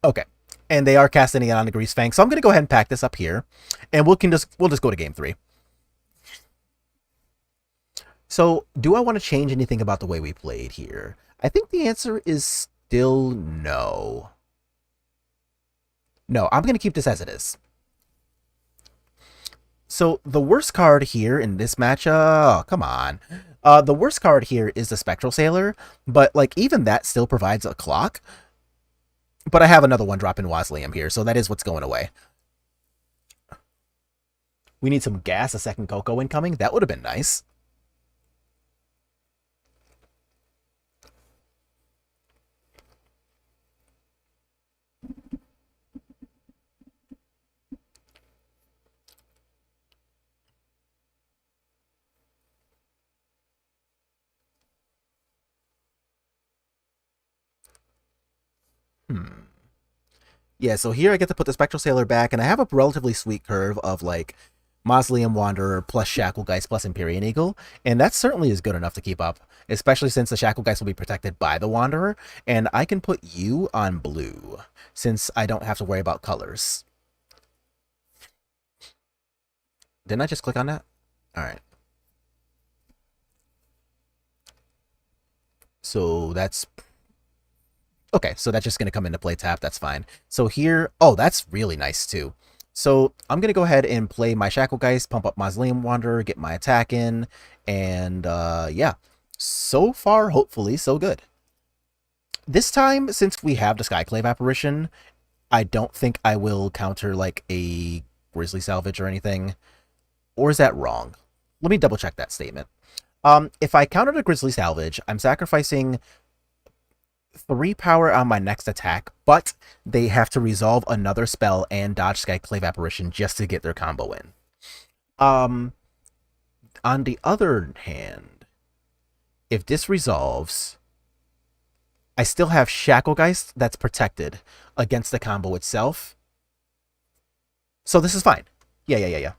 Okay. And they are casting it on the Greasefang. So I'm gonna go ahead and pack this up here. And we'll just go to game 3. So, do I want to change anything about the way we played here? I think the answer is still no. No, I'm going to keep this as it is. So, the worst card here in this matchup... Oh, come on. The worst card here is the Spectral Sailor, but, like, even that still provides a clock. But I have another one drop in Wazlium here, so that is what's going away. We need some gas, a second Coco incoming. That would have been nice. Yeah, so here I get to put the Spectral Sailor back, and I have a relatively sweet curve of like Mausoleum Wanderer plus Shacklegeist plus Empyrean Eagle, and that certainly is good enough to keep up, especially since the Shacklegeist will be protected by the Wanderer, and I can put you on blue, since I don't have to worry about colors. Didn't I just click on that? Alright. So that's... Okay, so that's just going to come into play tap. That's fine. So here... Oh, that's really nice, too. So I'm going to go ahead and play my Shacklegeist, pump up Mausoleum Wanderer, get my attack in, and yeah. So far, hopefully, so good. This time, since we have the Skyclave Apparition, I don't think I will counter, like, a Grizzly Salvage or anything. Or is that wrong? Let me double check that statement. If I counter the Grizzly Salvage, I'm sacrificing 3 power on my next attack, but they have to resolve another spell and dodge Skyclave Apparition just to get their combo in. On the other hand, if this resolves, I still have Shacklegeist that's protected against the combo itself. So this is fine. Yeah.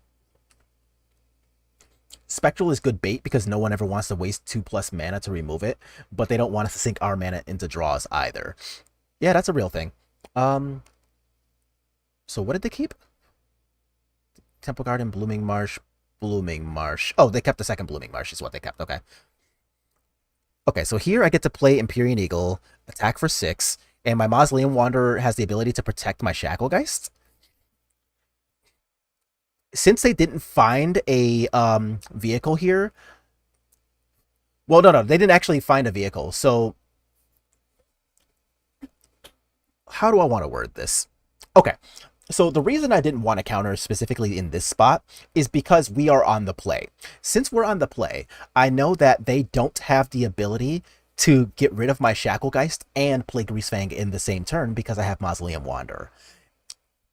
Spectral is good bait because no one ever wants to waste 2+ mana to remove it, but they don't want us to sink our mana into draws either. Yeah, that's a real thing. So what did they keep? Temple Garden, Blooming Marsh, Blooming Marsh. Oh, they kept the second Blooming Marsh is what they kept. Okay. Okay, so here I get to play Empyrean Eagle, attack for 6, and my Mausoleum Wanderer has the ability to protect my Shacklegeist. Since they didn't find a vehicle here, well, no, they didn't actually find a vehicle. So how do I want to word this? Okay, so the reason I didn't want to counter specifically in this spot is because we are on the play. Since we're on the play, I know that they don't have the ability to get rid of my Shacklegeist and play Greasefang in the same turn because I have Mausoleum Wanderer.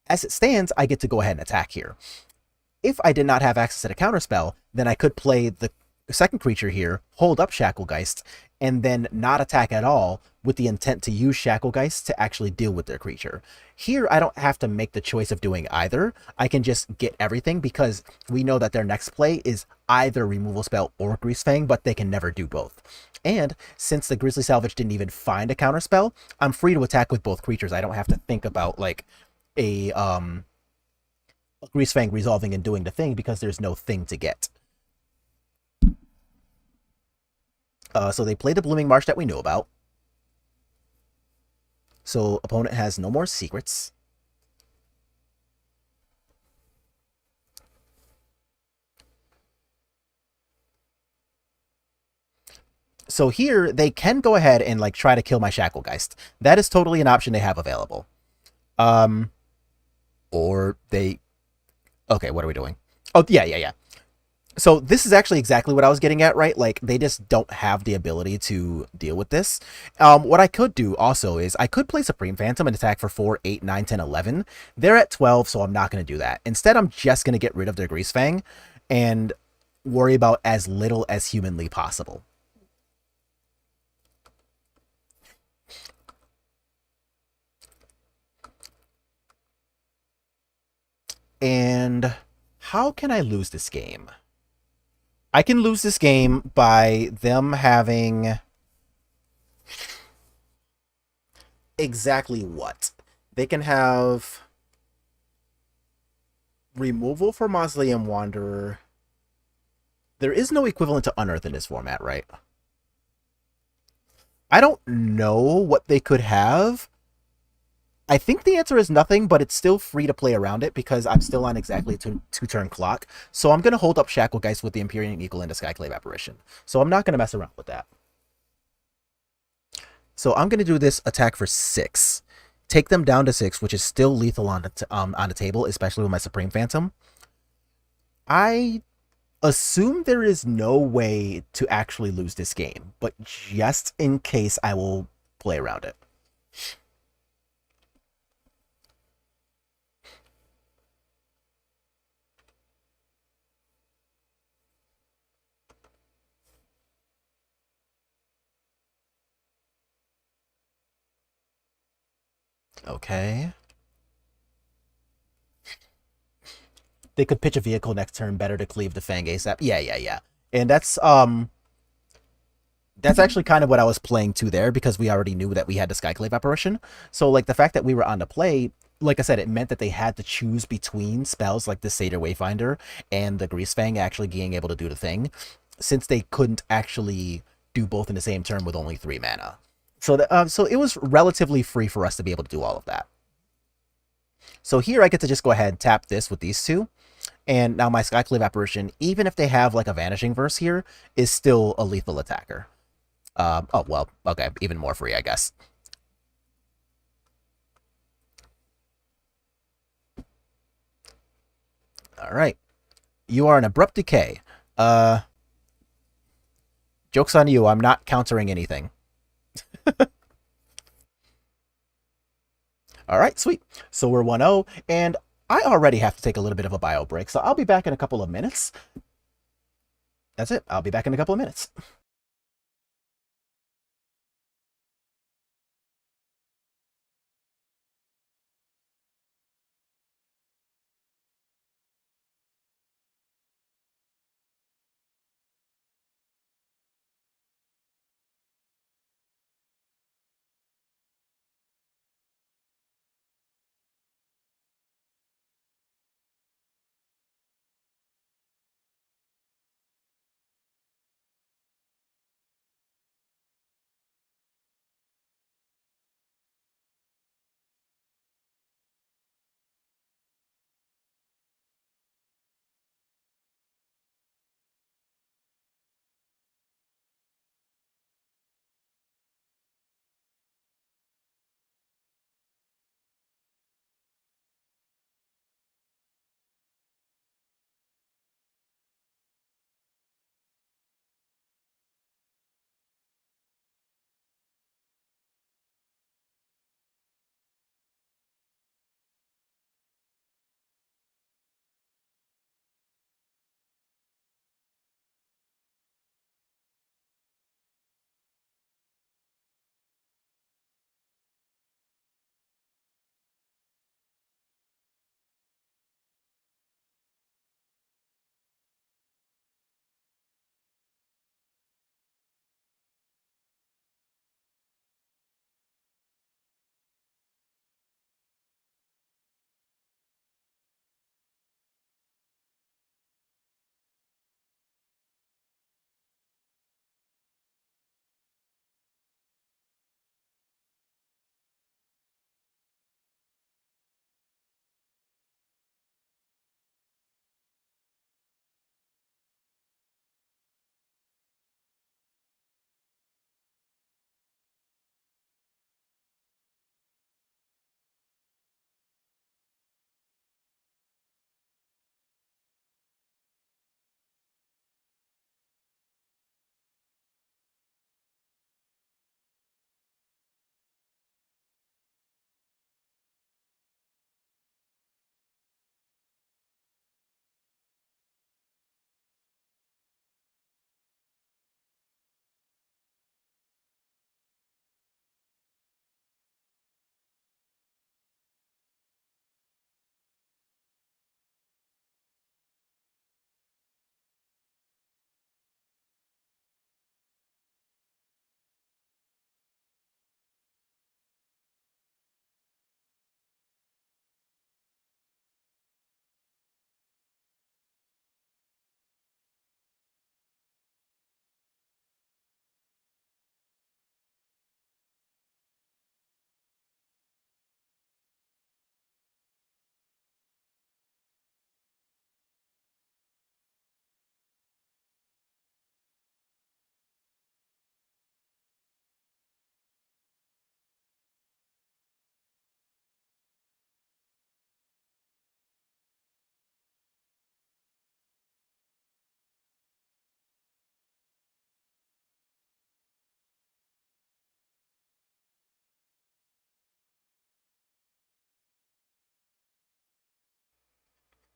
As it stands, I get to go ahead and attack here. If I did not have access to the counterspell, then I could play the second creature here, hold up Shacklegeist, and then not attack at all with the intent to use Shacklegeist to actually deal with their creature. Here, I don't have to make the choice of doing either. I can just get everything because we know that their next play is either Removal Spell or Greasefang, but they can never do both. And since the Grizzly Salvage didn't even find a counterspell, I'm free to attack with both creatures. I don't have to think about, like, a Greasefang resolving and doing the thing because there's no thing to get. So they played the Blooming Marsh that we knew about. So opponent has no more secrets. So here, they can go ahead and like try to kill my Shacklegeist. That is totally an option they have available. Or they... Okay, what are we doing? Oh, yeah. So this is actually exactly what I was getting at, right? Like, they just don't have the ability to deal with this. What I could do also is I could play Supreme Phantom and attack for 4, 8, 9, 10, 11. They're at 12, so I'm not going to do that. Instead, I'm just going to get rid of their Greasefang and worry about as little as humanly possible. And how can I lose this game? I can lose this game by them having exactly what? They can have removal for Mausoleum Wanderer. There is no equivalent to Unearth in this format, right? I don't know what they could have. I think the answer is nothing, but it's still free to play around it because I'm still on exactly a two-turn clock. So I'm going to hold up Shacklegeist with the Empyrean Eagle and the Skyclave Apparition. So I'm not going to mess around with that. So I'm going to do this attack for 6. Take them down to 6, which is still lethal on the table, especially with my Supreme Phantom. I assume there is no way to actually lose this game, but just in case, I will play around it. Okay. They could pitch a vehicle next turn, better to cleave the Fang ASAP. Yeah, yeah, yeah. And that's actually kind of what I was playing to there because we already knew that we had the Skyclave apparition. So like the fact that we were on the play, like I said, it meant that they had to choose between spells like the Satyr Wayfinder and the Grease Fang actually being able to do the thing, since they couldn't actually do both in the same turn with only 3 mana. So it was relatively free for us to be able to do all of that. So here I get to just go ahead and tap this with these two. And now my Skyclave apparition, even if they have like a Vanishing Verse here, is still a lethal attacker. Oh, well, okay, even more free, I guess. All right. You are an Abrupt Decay. Joke's on you, I'm not countering anything. All right, sweet. So we're 1-0, and I already have to take a little bit of a bio break, so I'll be back in a couple of minutes. That's it. I'll be back in a couple of minutes.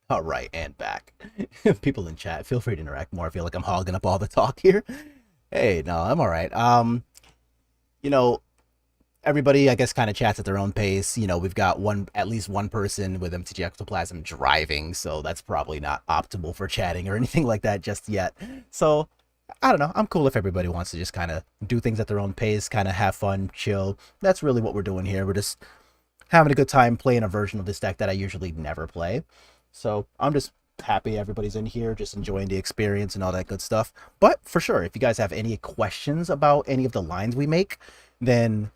All right, and back. People in chat, feel free to interact more. I feel like I'm hogging up all the talk here. Hey, no, I'm all right. You know, everybody, I guess, kind of chats at their own pace. You know, we've got at least one person with MTG Ectoplasm driving, so that's probably not optimal for chatting or anything like that just yet. So I don't know. I'm cool if everybody wants to just kind of do things at their own pace, kind of have fun, chill. That's really what we're doing here. We're just having a good time playing a version of this deck that I usually never play. So I'm just happy everybody's in here, just enjoying the experience and all that good stuff. But for sure, if you guys have any questions about any of the lines we make, then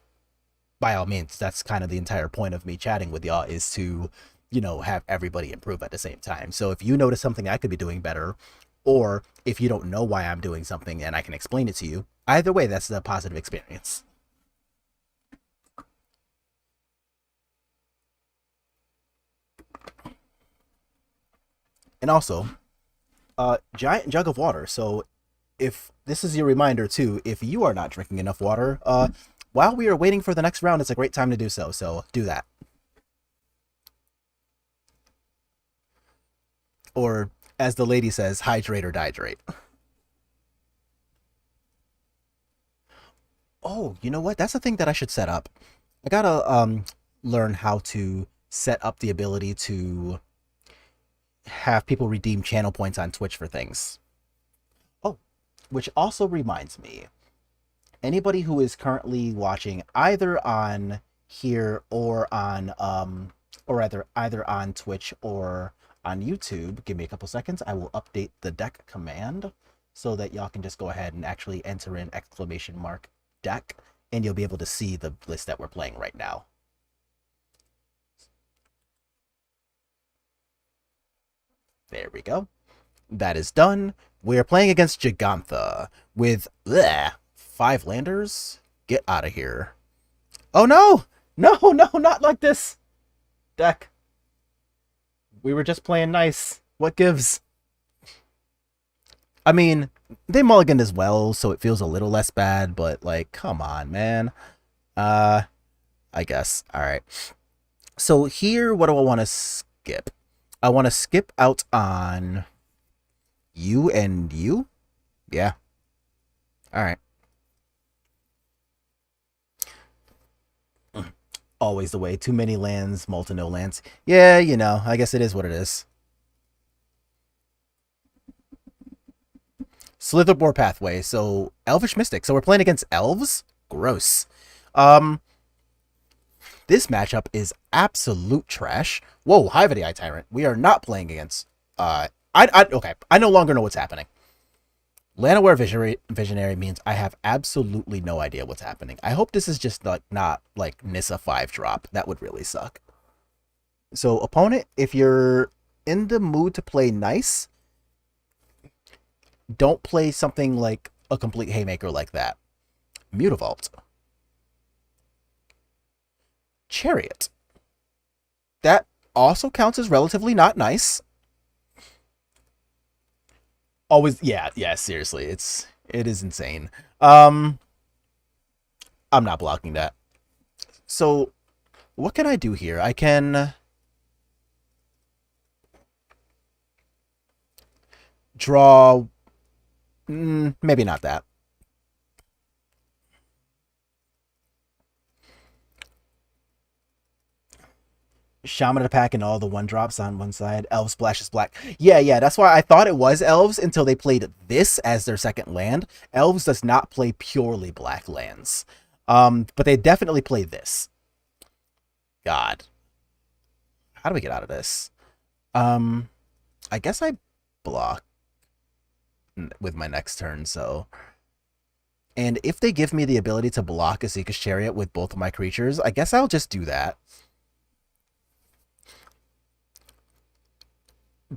by all means, that's kind of the entire point of me chatting with y'all, is to, you know, have everybody improve at the same time. So if you notice something I could be doing better, or if you don't know why I'm doing something and I can explain it to you, either way, that's a positive experience. And also, giant jug of water. So if this is your reminder too, if you are not drinking enough water, while we are waiting for the next round, it's a great time to do so. So do that. Or as the lady says, hydrate or dihydrate. Oh, you know what? That's a thing that I should set up. I gotta learn how to set up the ability to have people redeem channel points on Twitch for things. Oh, which also reminds me, anybody who is currently watching either on here or on or either on Twitch or on YouTube, give me a couple seconds. I will update the deck command so that y'all can just go ahead and actually enter in !deck, and you'll be able to see the list that we're playing right now. There we go. That is done. We're playing against Gigantha with 5 landers. Get out of here. Oh no! No, no, not like this! Deck. We were just playing nice. What gives? I mean, they mulliganed as well, so it feels a little less bad, but like, come on, man. I guess. Alright. So here, what do I want to skip? I want to skip out on you and you. Yeah. Alright. Always the way. Too many lands, Molten no lands. Yeah, you know, I guess it is what it is. Slitherboar Pathway. So, Elvish Mystic. So we're playing against elves? Gross. This matchup is absolute trash. Whoa, Hive of the Eye Tyrant. We are not playing against... okay, I no longer know what's happening. Llanowar Visionary means I have absolutely no idea what's happening. I hope this is just like not like Nissa 5 drop. That would really suck. So, opponent, if you're in the mood to play nice, don't play something like a complete haymaker like that. Mutavault. Chariot. That also counts as relatively not nice. Always, yeah, seriously, it is insane. I'm not blocking that. So, what can I do here? I can draw, maybe not that. Shaman attack and all the 1-drops on one side. Elves splashes black. Yeah, that's why I thought it was elves until they played this as their second land. Elves does not play purely black lands. But they definitely play this. God. How do we get out of this? I guess I block with my next turn, so... And if they give me the ability to block Azorius Chariot with both of my creatures, I guess I'll just do that.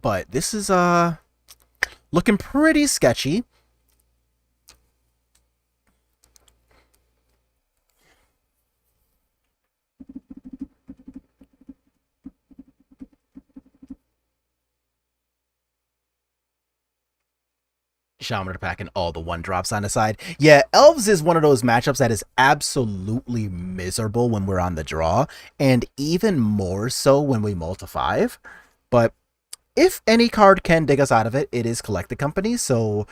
But this is looking pretty sketchy. Shaman attack and all the 1-drops on the side. Yeah, Elves is one of those matchups that is absolutely miserable when we're on the draw, and even more so when we multi-5. But if any card can dig us out of it, it is Collected Company, so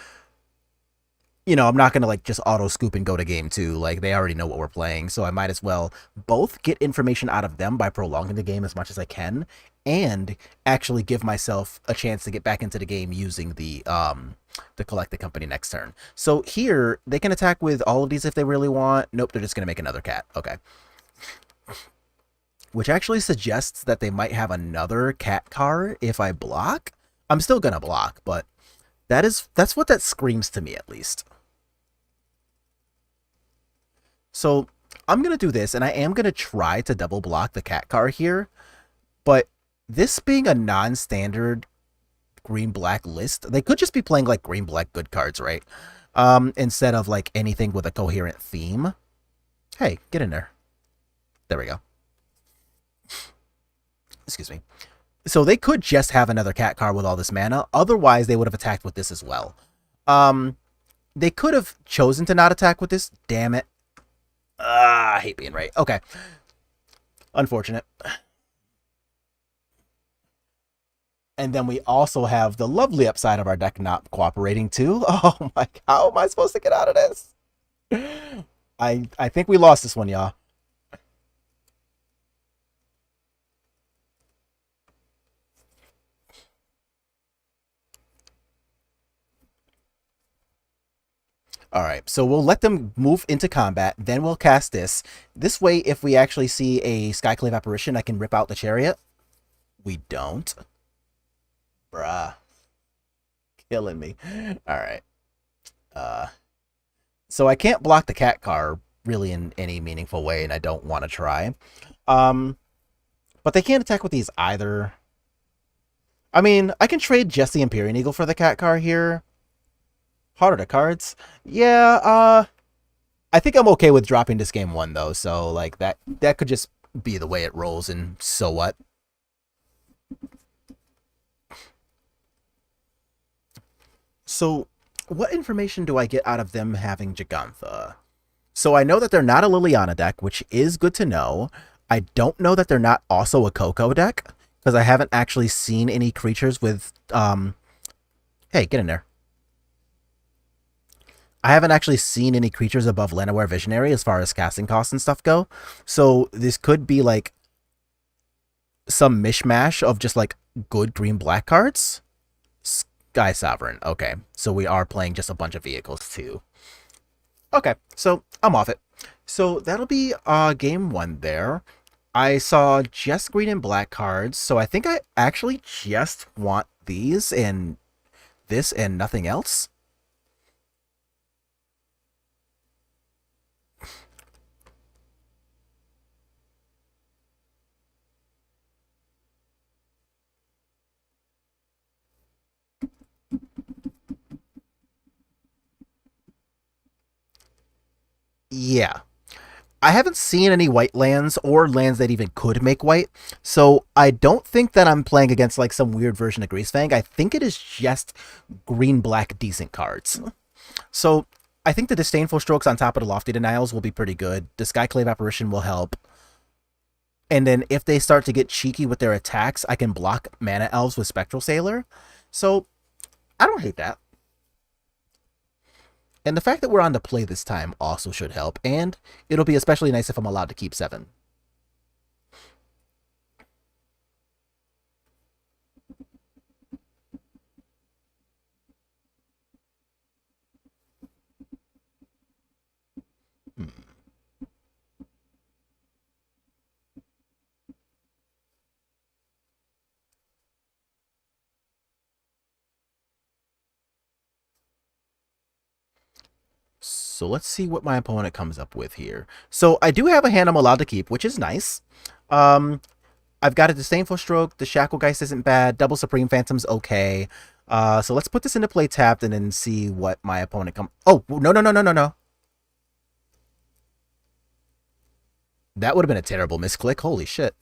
I'm not gonna like just auto scoop and go to game two. Like they already know what we're playing, so I might as well both get information out of them by prolonging the game as much as I can, and actually give myself a chance to get back into the game using the collect the company next turn. So here they can attack with all of these if they really want. Nope, they're just gonna make another cat. Okay. Which actually suggests that they might have another cat car if I block. I'm still gonna block, but that's what that screams to me at least. So I'm going to do this, and I am going to try to double block the cat car here, but this being a non-standard green-black list, they could just be playing like green-black good cards, right? Instead of like anything with a coherent theme. Hey, get in there. There we go. Excuse me. So they could just have another cat car with all this mana. Otherwise, they would have attacked with this as well. They could have chosen to not attack with this. Damn it. I hate being right. Okay. Unfortunate. And then we also have the lovely upside of our deck not cooperating too. Oh my god, how am I supposed to get out of this? I think we lost this one, y'all. Alright, so we'll let them move into combat, then we'll cast this. This way, if we actually see a Skyclave Apparition, I can rip out the Chariot. We don't. Bruh. Killing me. Alright. So I can't block the cat car really in any meaningful way, and I don't want to try. But they can't attack with these either. I mean, I can trade just the Empyrean Eagle for the cat car here. Harder to cards. Yeah, I think I'm okay with dropping this game one though, so like that could just be the way it rolls, and so what? So what information do I get out of them having Gigantha? So I know that they're not a Liliana deck, which is good to know. I don't know that they're not also a Coco deck, because I haven't actually seen any creatures with hey, get in there. I haven't actually seen any creatures above Llanowar Visionary as far as casting costs and stuff go. So this could be like some mishmash of just like good green-black cards. Sky Sovereign. Okay, so we are playing just a bunch of vehicles too. Okay, so I'm off it. So that'll be game one there. I saw just green and black cards, so I think I actually just want these and this and nothing else. Yeah. I haven't seen any white lands or lands that even could make white, so I don't think that I'm playing against like some weird version of Greasefang. I think it is just green-black decent cards. So I think the Disdainful Strokes on top of the Lofty Denials will be pretty good. The Skyclave Apparition will help. And then if they start to get cheeky with their attacks, I can block Mana Elves with Spectral Sailor. So I don't hate that. And the fact that we're on to play this time also should help, and it'll be especially nice if I'm allowed to keep 7. Hmm. So let's see what my opponent comes up with here. So I do have a hand I'm allowed to keep, which is nice. I've got a Disdainful Stroke. The Shacklegeist isn't bad. Double Supreme Phantom's okay. So let's put this into play tapped and then see what my opponent comes... Oh, no, no, no, no, no, no. That would have been a terrible misclick. Holy shit.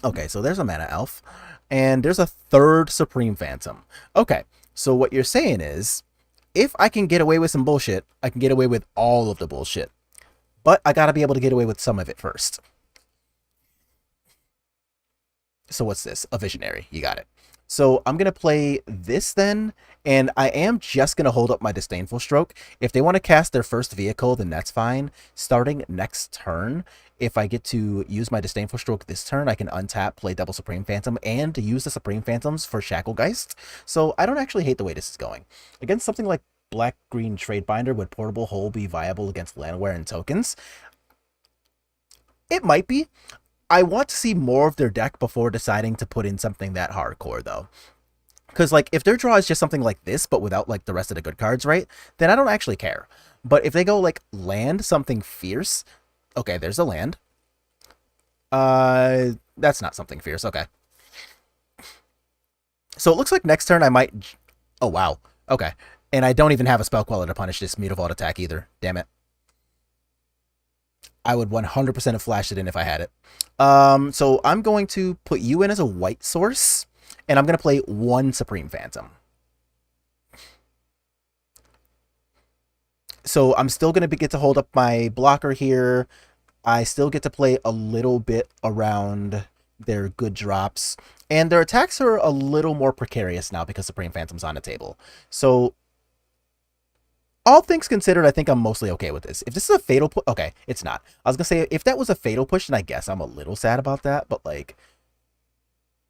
Okay, so there's a Mana Elf. And there's a third Supreme Phantom. Okay, so what you're saying is, if I can get away with some bullshit, I can get away with all of the bullshit. But I gotta be able to get away with some of it first. So what's this? A Visionary. You got it. So I'm going to play this then, and I am just going to hold up my Disdainful Stroke. If they want to cast their first vehicle, then that's fine. Starting next turn, if I get to use my Disdainful Stroke this turn, I can untap, play double Supreme Phantom, and use the Supreme Phantoms for Shacklegeist. So I don't actually hate the way this is going. Against something like Black-Green Tradebinder, would Portable Hole be viable against Landware and tokens? It might be. I want to see more of their deck before deciding to put in something that hardcore, though. Because, like, if their draw is just something like this, but without, like, the rest of the good cards, right, then I don't actually care. But if they go, like, land something fierce... Okay, there's a land. That's not something fierce. Okay. So it looks like next turn I might... Oh, wow. Okay. And I don't even have a Spell Queller to punish this Mutavault attack either. Damn it. I would 100% have flashed it in if I had it. So I'm going to put you in as a white source, and I'm going to play one Supreme Phantom. So I'm still going to get to hold up my blocker here. I still get to play a little bit around their good drops. And their attacks are a little more precarious now because Supreme Phantom's on the table. So all things considered, I think I'm mostly okay with this. If this is a fatal push... Okay, it's not. I was going to say, if that was a fatal push, then I guess I'm a little sad about that. But, like,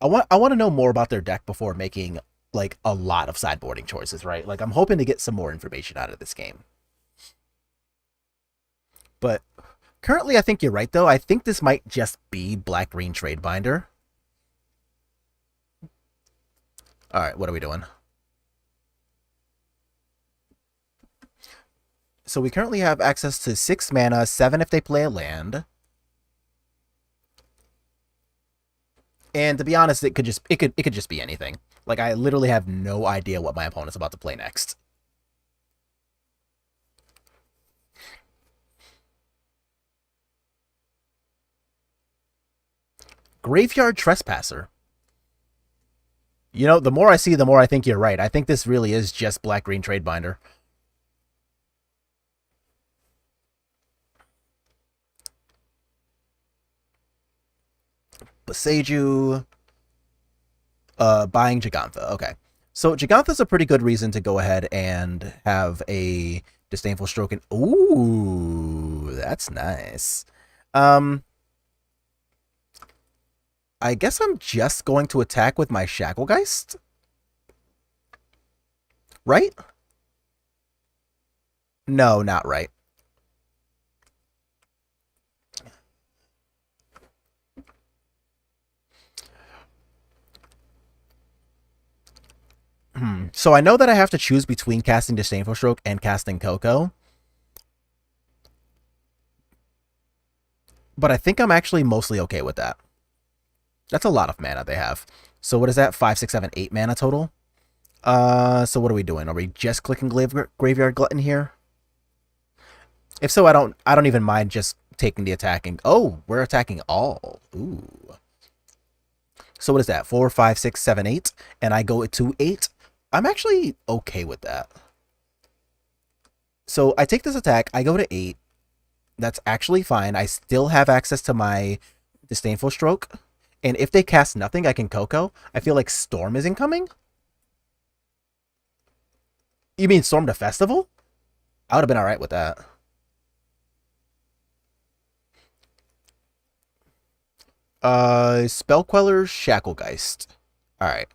I want to know more about their deck before making, like, a lot of sideboarding choices, right? Like, I'm hoping to get some more information out of this game. But currently, I think you're right, though. I think this might just be Black-Green Tradebinder. All right, what are we doing? So we currently have access to 6 mana, 7 if they play a land. And to be honest, it could just be anything. Like, I literally have no idea what my opponent's about to play next. Graveyard Trespasser. You know, the more I see, the more I think you're right. I think this really is just Black-Green Tradebinder. Boseiju, buying Jegantha. Okay. So Jegantha's a pretty good reason to go ahead and have a Disdainful Stroke. And ooh, that's nice. I guess I'm just going to attack with my Shacklegeist. Right? No, not right. So I know that I have to choose between casting Disdainful Stroke and casting Coco. But I think I'm actually mostly okay with that. That's a lot of mana they have. So what is that? 5, 6, 7, 8 mana total? So what are we doing? Are we just clicking Graveyard Glutton here? If so, I don't even mind just taking the attacking. Oh, we're attacking all. Ooh. So what is that? 4, 5, 6, 7, 8. And I go to 8. I'm actually okay with that. So I take this attack. I go to 8. That's actually fine. I still have access to my Disdainful Stroke. And if they cast nothing, I can Coco. I feel like Storm is incoming. You mean Storm the Festival? I would have been alright with that. Spell Queller, Shacklegeist. Alright.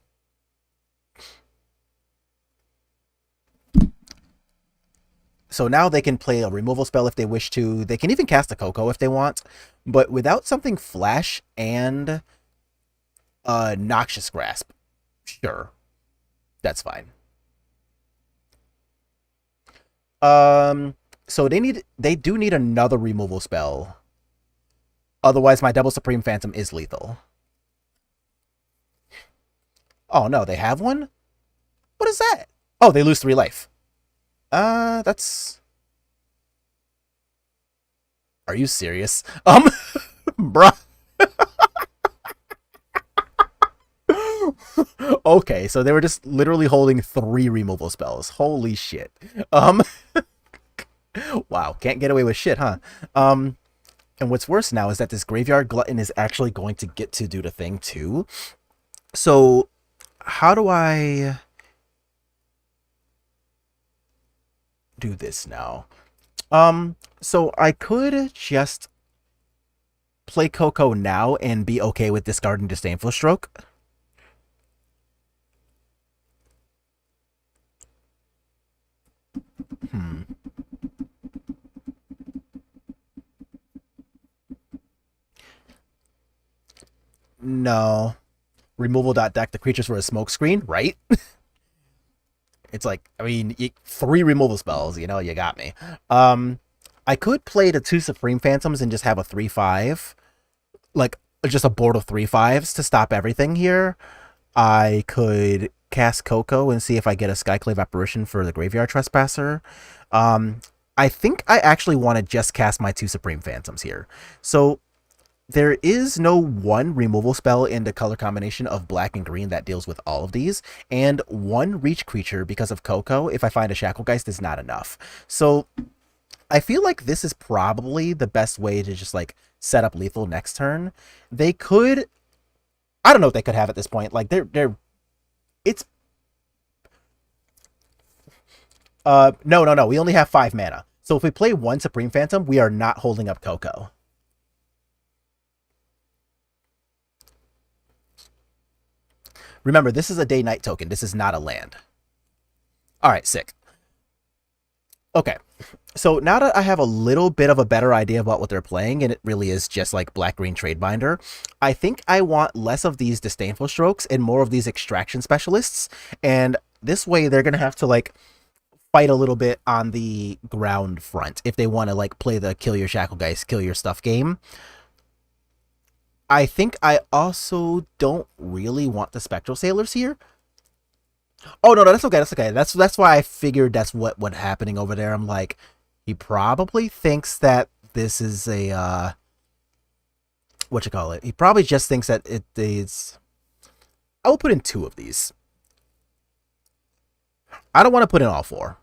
So now they can play a removal spell if they wish to. They can even cast a Coco if they want. But without something Flash and Noxious Grasp, sure. That's fine. So they do need another removal spell. Otherwise, my double Supreme Phantom is lethal. Oh, no, they have one? What is that? Oh, they lose 3 life. That's... Are you serious? Bruh. Okay, so they were just literally holding 3 removal spells. Holy shit. Wow, can't get away with shit, huh? And what's worse now is that this Graveyard Glutton is actually going to get to do the thing, too. So, how do I do this now? So I could just play Coco now and be okay with discarding Disdainful Stroke. Hmm. No. Removal dot deck the creatures for a smoke screen, right? It's like, I mean, three removal spells, you got me. I could play the two Supreme Phantoms and just have a 3/5, like just a board of 3/5s to stop everything here. I could cast Coco and see if I get a Skyclave Apparition for the Graveyard Trespasser. Um, I think I actually want to just cast my two Supreme Phantoms here. So there is no one removal spell in the color combination of black and green that deals with all of these, and one reach creature because of Coco, if I find a Shacklegeist, is not enough. So I feel like this is probably the best way to just like set up lethal next turn. They could, I don't know what they could have at this point. Like it's no. We only have 5 mana. So if we play one Supreme Phantom, we are not holding up Coco. Remember, this is a day-night token. This is not a land. All right, sick. Okay, so now that I have a little bit of a better idea about what they're playing, and it really is just like black-green trade binder, I think I want less of these Disdainful Strokes and more of these extraction specialists. And this way, they're going to have to like fight a little bit on the ground front if they want to like play the kill your Shacklegeist, kill your stuff game. I think I also don't really want the Spectral Sailors here. Oh no, that's okay. That's okay. That's why I figured that's what happening over there. I'm like, he probably thinks that this is a what you call it. He probably just thinks that it is. I will put in 2 of these. I don't want to put in all 4.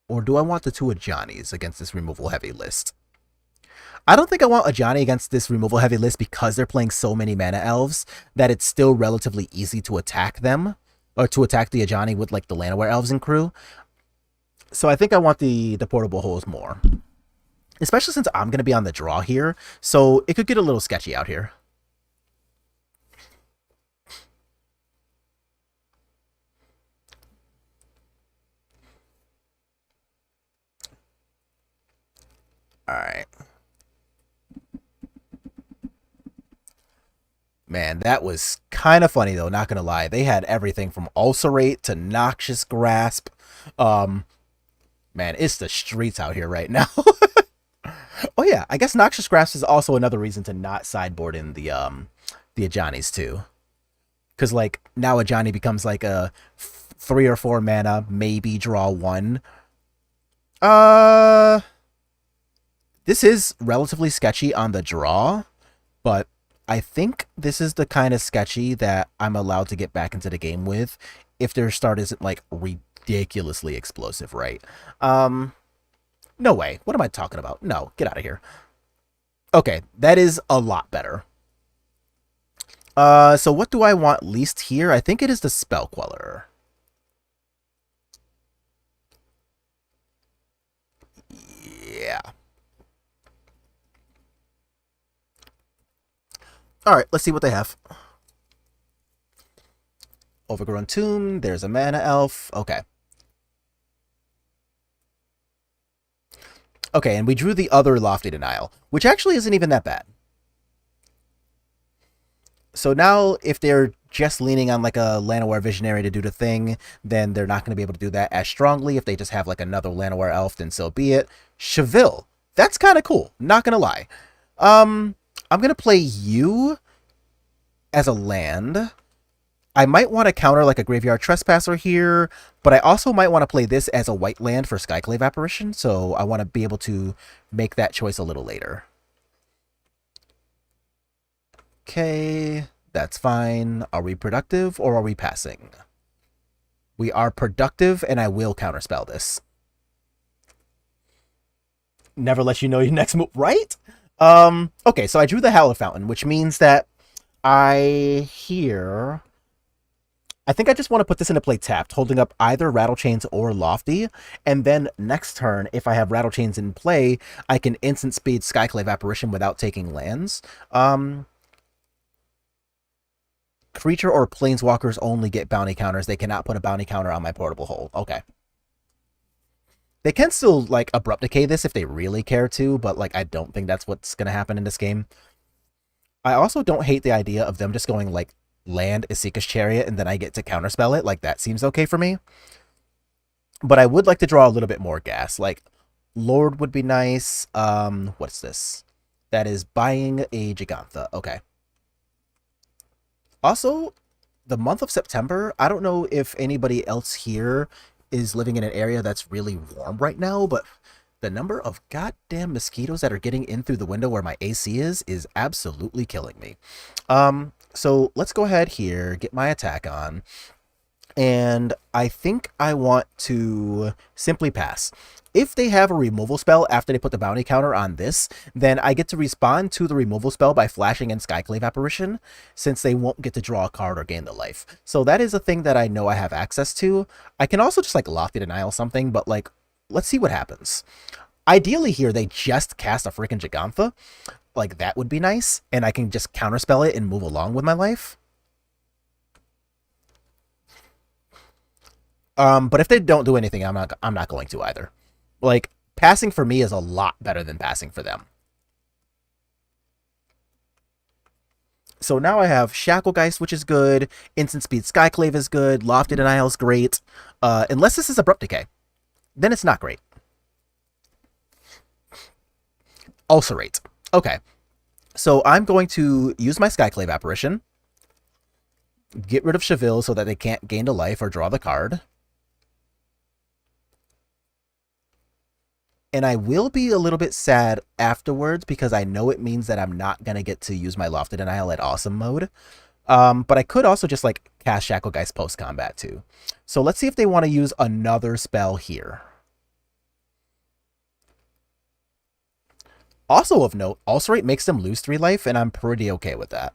Or do I want the 2 Ajani's against this removal heavy list? I don't think I want Ajani against this removal heavy list because they're playing so many mana elves that it's still relatively easy to attack them, or to attack the Ajani with like the Llanowar elves and crew. So I think I want the portable holes more, especially since I'm going to be on the draw here. So it could get a little sketchy out here. All right. Man, that was kind of funny though, not gonna lie. They had everything from Ulcerate to Noxious Grasp. Um, man, it's the streets out here right now. Oh yeah, I guess Noxious Grasp is also another reason to not sideboard in the Ajani's too. Cause like now Ajani becomes like a 3 or 4 mana, maybe draw 1. Uh this is relatively sketchy on the draw, but I think this is the kind of sketchy that I'm allowed to get back into the game with if their start isn't like ridiculously explosive, right? No way. What am I talking about? No, get out of here. Okay, that is a lot better. So what do I want least here? I think it is the Spell Queller. Yeah. Alright, let's see what they have. Overgrown Tomb, there's a Mana Elf. Okay. Okay, and we drew the other Lofty Denial, which actually isn't even that bad. So now, if they're just leaning on like a Llanowar Visionary to do the thing, then they're not going to be able to do that as strongly. If they just have like another Llanowar Elf, then so be it. Cheville, that's kind of cool, not going to lie. I'm going to play you as a land. I might want to counter like a Graveyard Trespasser here, but I also might want to play this as a white land for Skyclave Apparition, so I want to be able to make that choice a little later. Okay, that's fine. Are we productive or are we passing? We are productive, and I will counterspell this. Never let you know your next move, right? Okay, so I drew the Howler Fountain, which means that I hear. I think I just want to put this into play tapped, holding up either Rattle Chains or Lofty, and then next turn, if I have Rattle Chains in play, I can instant speed Skyclave Apparition without taking lands. Creature or planeswalkers only get bounty counters. They cannot put a bounty counter on my portable hold. Okay. They can still, like, Abrupt Decay this if they really care to, but, like, I don't think that's what's going to happen in this game. I also don't hate the idea of them just going, like, land Isika's Chariot and then I get to counterspell it. Like, that seems okay for me. But I would like to draw a little bit more gas. Like, Lord would be nice. What's this? That is buying a Gigantha. Okay. Also, the month of September, I don't know if anybody else here is living in an area that's really warm right now, but the number of goddamn mosquitoes that are getting in through the window where my AC is absolutely killing me. So let's go ahead here, get my attack on, and I think I want to simply pass. If they have a removal spell after they put the bounty counter on this, then I get to respond to the removal spell by flashing in Skyclave Apparition, since they won't get to draw a card or gain the life. So that is a thing that I know I have access to. I can also just, like, Lofty Denial something, but, like, let's see what happens. Ideally here, they just cast a freaking Gigantha. Like, that would be nice, and I can just counterspell it and move along with my life. But if they don't do anything, I'm not going to either. Like, passing for me is a lot better than passing for them. So now I have Shacklegeist, which is good. Instant Speed Skyclave is good. Lofty Denial is great. Unless this is Abrupt Decay. Then it's not great. Ulcerate. Okay. So I'm going to use my Skyclave Apparition. Get rid of Cheville so that they can't gain a life or draw the card. And I will be a little bit sad afterwards because I know it means that I'm not going to get to use my Lofty Denial at awesome mode. But I could also just, like, cast Shacklegeist post-combat too. So let's see if they want to use another spell here. Also of note, Ulcerate makes them lose 3 life, and I'm pretty okay with that.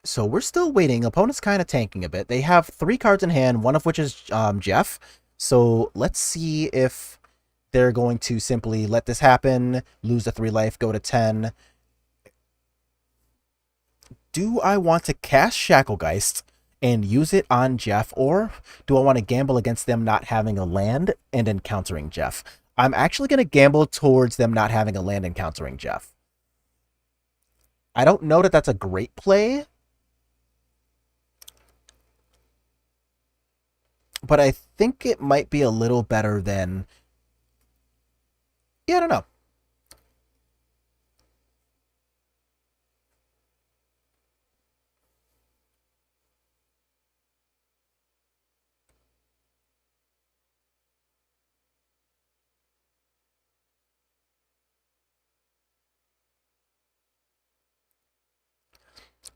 So we're still waiting. Opponent's kind of tanking a bit. They have 3 cards in hand, one of which is Jeff. So let's see if they're going to simply let this happen, lose the 3 life, go to 10. Do I want to cast Shacklegeist and use it on Jeff, or do I want to gamble against them not having a land and encountering Jeff? I'm actually going to gamble towards them not having a land encountering Jeff. I don't know that that's a great play, but I think it might be a little better than... Yeah, I don't know.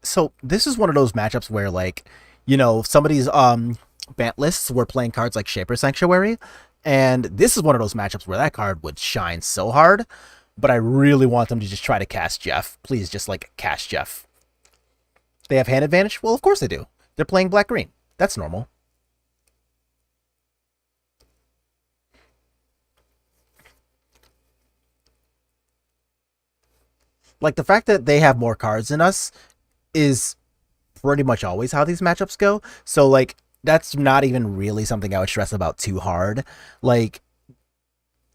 So this is one of those matchups where, like, you know, somebody's Bant lists were playing cards like Shaper Sanctuary, and this is one of those matchups where that card would shine so hard, but I really want them to just try to cast Jeff. Please just, like, cast Jeff. They have hand advantage? Well, of course they do. They're playing black-green. That's normal. Like, the fact that they have more cards than us is pretty much always how these matchups go. So, like, that's not even really something I would stress about too hard. Like,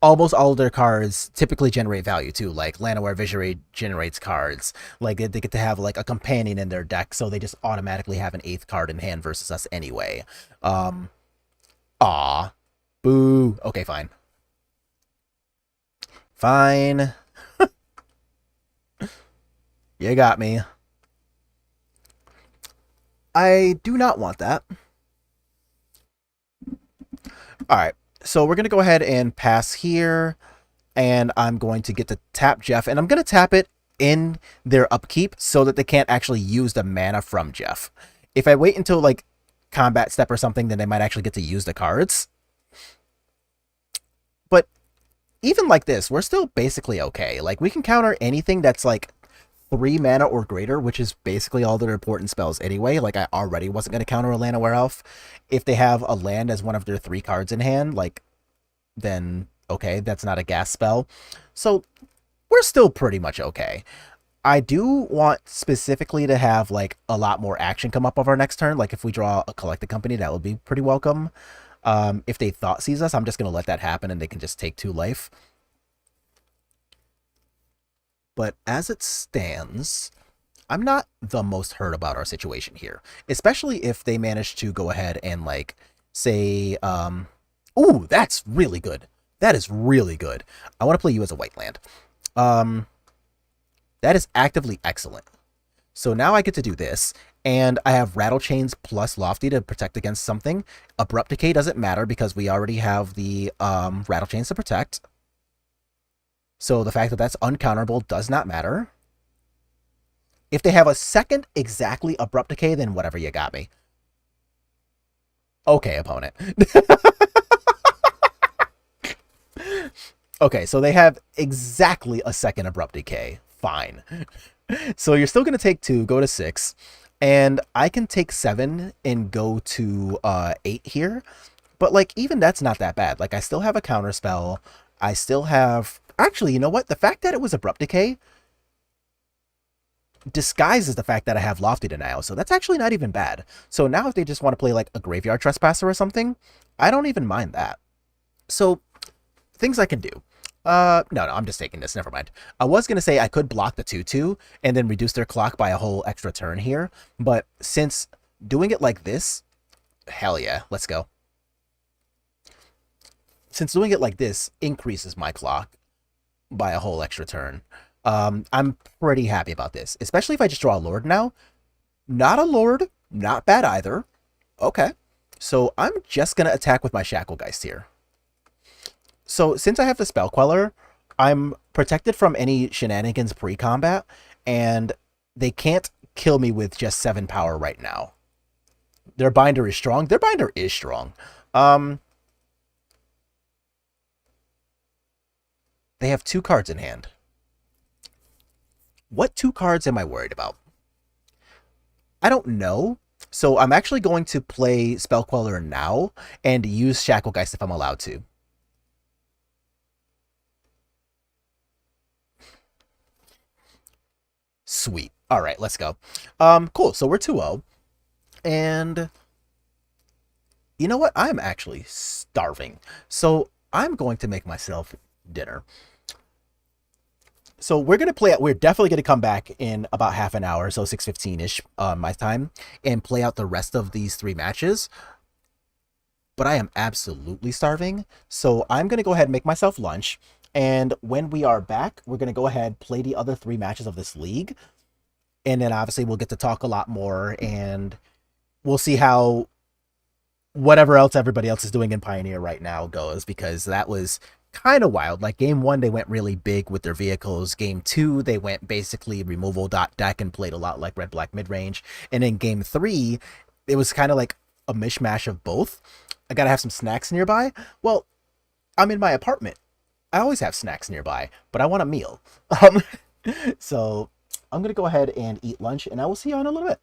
almost all of their cards typically generate value too. Like, Llanowar Visionary generates cards. Like, they get to have, like, a companion in their deck, so they just automatically have an 8th card in hand versus us anyway. Aw. Boo. Okay, fine. Fine. You got me. I do not want that. Alright, so we're going to go ahead and pass here, and I'm going to get to tap Jeff, and I'm going to tap it in their upkeep so that they can't actually use the mana from Jeff. If I wait until like combat step or something, then they might actually get to use the cards. But even like this, we're still basically okay. Like, we can counter anything that's like 3 mana or greater, which is basically all their important spells anyway. Like, I already wasn't going to counter a land aware elf. If they have a land as one of their 3 cards in hand, like, then okay, that's not a gas spell. So we're still pretty much okay. I do want specifically to have like a lot more action come up of our next turn. Like, if we draw a collected company, that would be pretty welcome. If they thought seize us, I'm just going to let that happen and they can just take 2 life. But as it stands, I'm not the most hurt about our situation here, especially if they manage to go ahead and like say, ooh, that's really good. That is really good. I want to play you as a white land. That is actively excellent. So now I get to do this, and I have Rattle Chains plus Lofty to protect against something. Abrupt Decay doesn't matter because we already have the Rattle Chains to protect. So the fact that that's uncounterable does not matter. If they have a second exactly Abrupt Decay, then whatever, you got me. Okay, opponent. Okay, so they have exactly a second Abrupt Decay. Fine. So you're still going to take 2, go to 6, and I can take 7 and go to 8 here. But like, even that's not that bad. Like, I still have a counter spell. I still have... Actually, you know what? The fact that it was Abrupt Decay disguises the fact that I have Lofty Denial, so that's actually not even bad. So now if they just want to play like a Graveyard Trespasser or something, I don't even mind that. So, things I can do. No, I'm just taking this. Never mind. I was going to say I could block the 2/2 and then reduce their clock by a whole extra turn here. But since doing it like this, hell yeah, let's go. Since doing it like this increases my clock by a whole extra turn, I'm pretty happy about this. Especially if I just draw a Lord now. Not a Lord, not bad either. Okay. So I'm just going to attack with my Shacklegeist here. So since I have the Spell Queller, I'm protected from any shenanigans pre-combat, and they can't kill me with just 7 power right now. Their binder is strong. Their binder is strong. They have 2 cards in hand. What 2 cards am I worried about? I don't know. So I'm actually going to play Spell Queller now and use Shacklegeist if I'm allowed to. Sweet. All right, let's go. Cool. So we're 2-0. And you know what? I'm actually starving. So I'm going to make myself dinner. So we're definitely going to come back in about half an hour, so 6:15-ish my time, and play out the rest of these 3 matches. But I am absolutely starving, so I'm going to go ahead and make myself lunch. And when we are back, we're going to go ahead, play the other 3 matches of this league. And then obviously we'll get to talk a lot more, and we'll see how whatever else everybody else is doing in Pioneer right now goes, because that was kind of wild. Like, game 1, they went really big with their vehicles. Game 2, they went basically removal deck and played a lot like red black mid range. And in game 3, it was kind of like a mishmash of both. I gotta have some snacks nearby. Well, I'm in my apartment. I always have snacks nearby, but I want a meal. So I'm gonna go ahead and eat lunch, and I will see you in a little bit.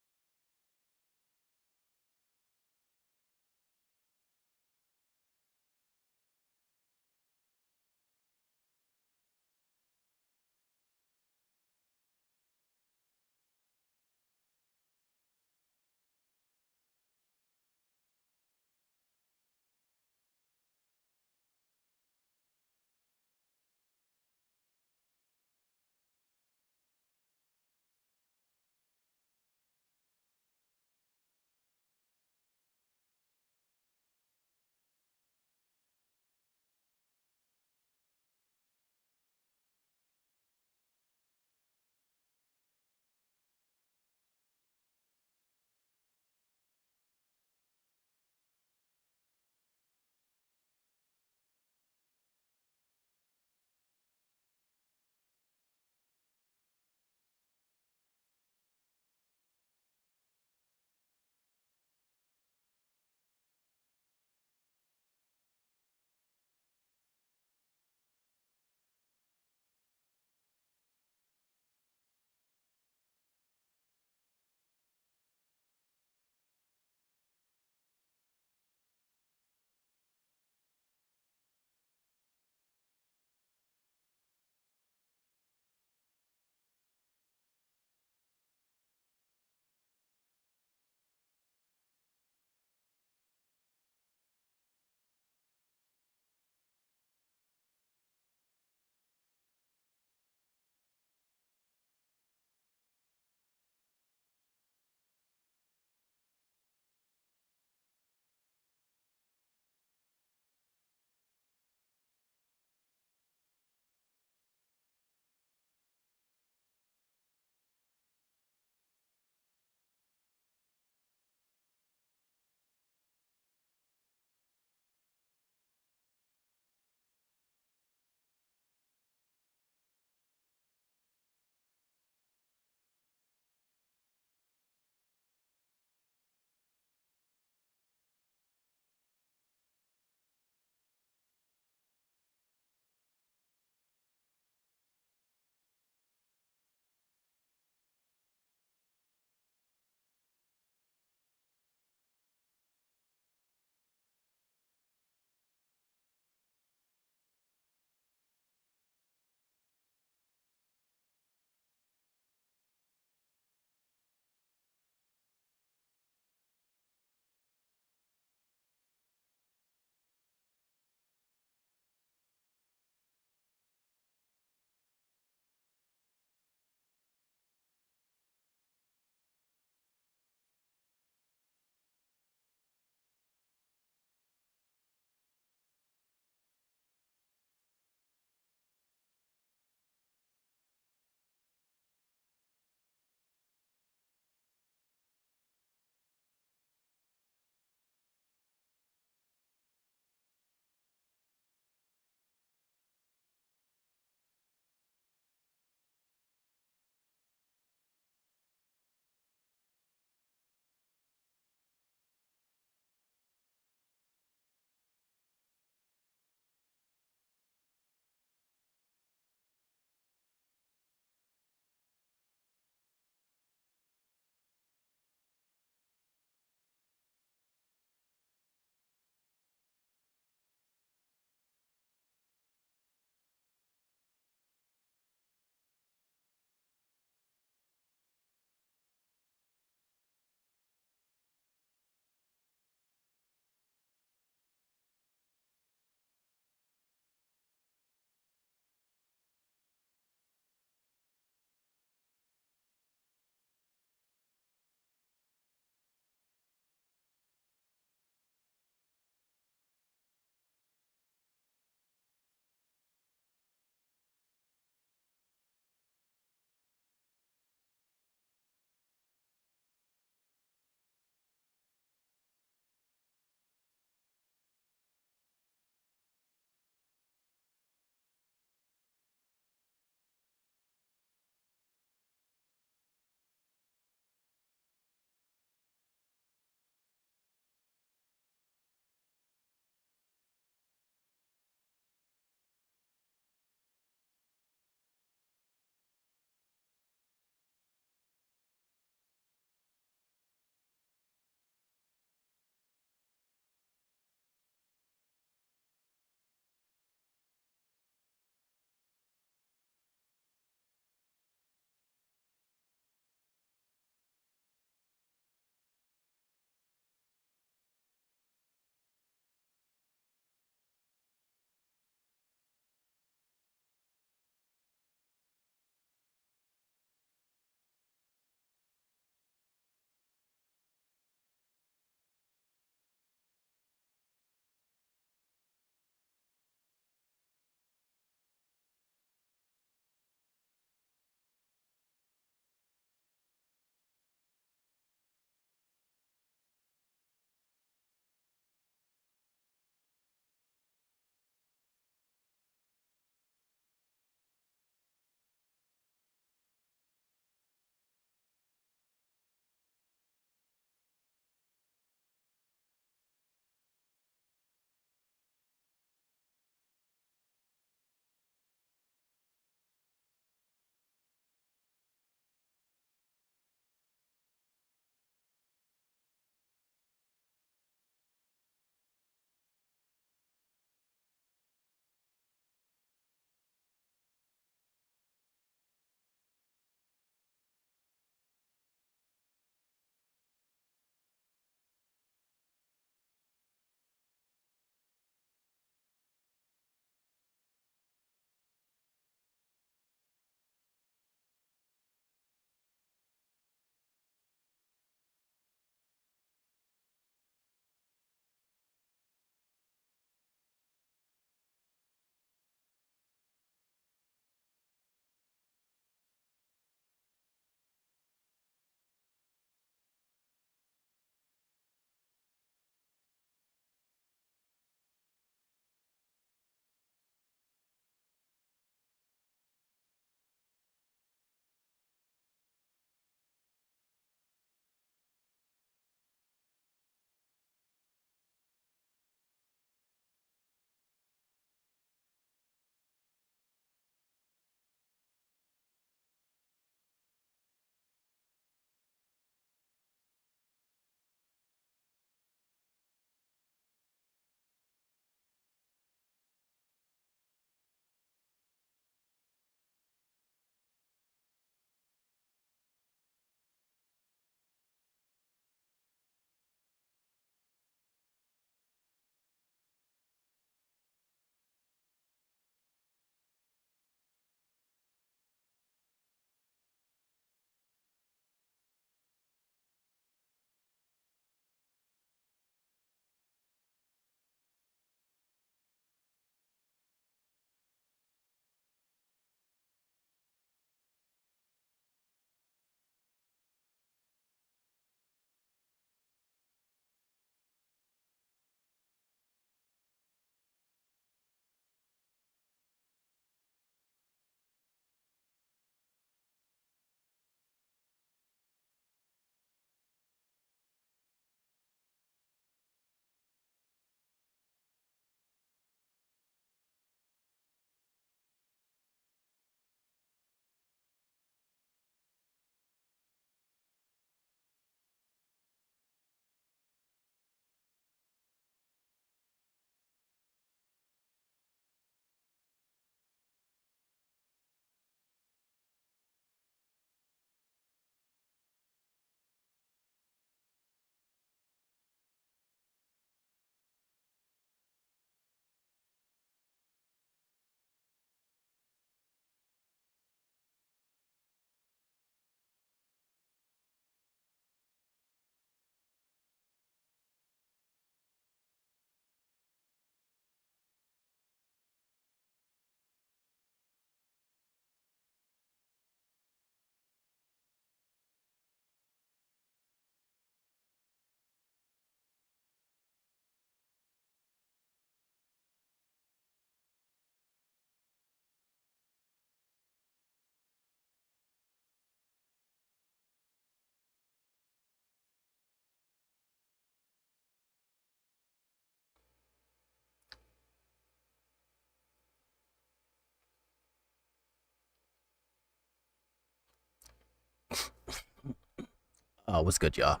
What's good, y'all?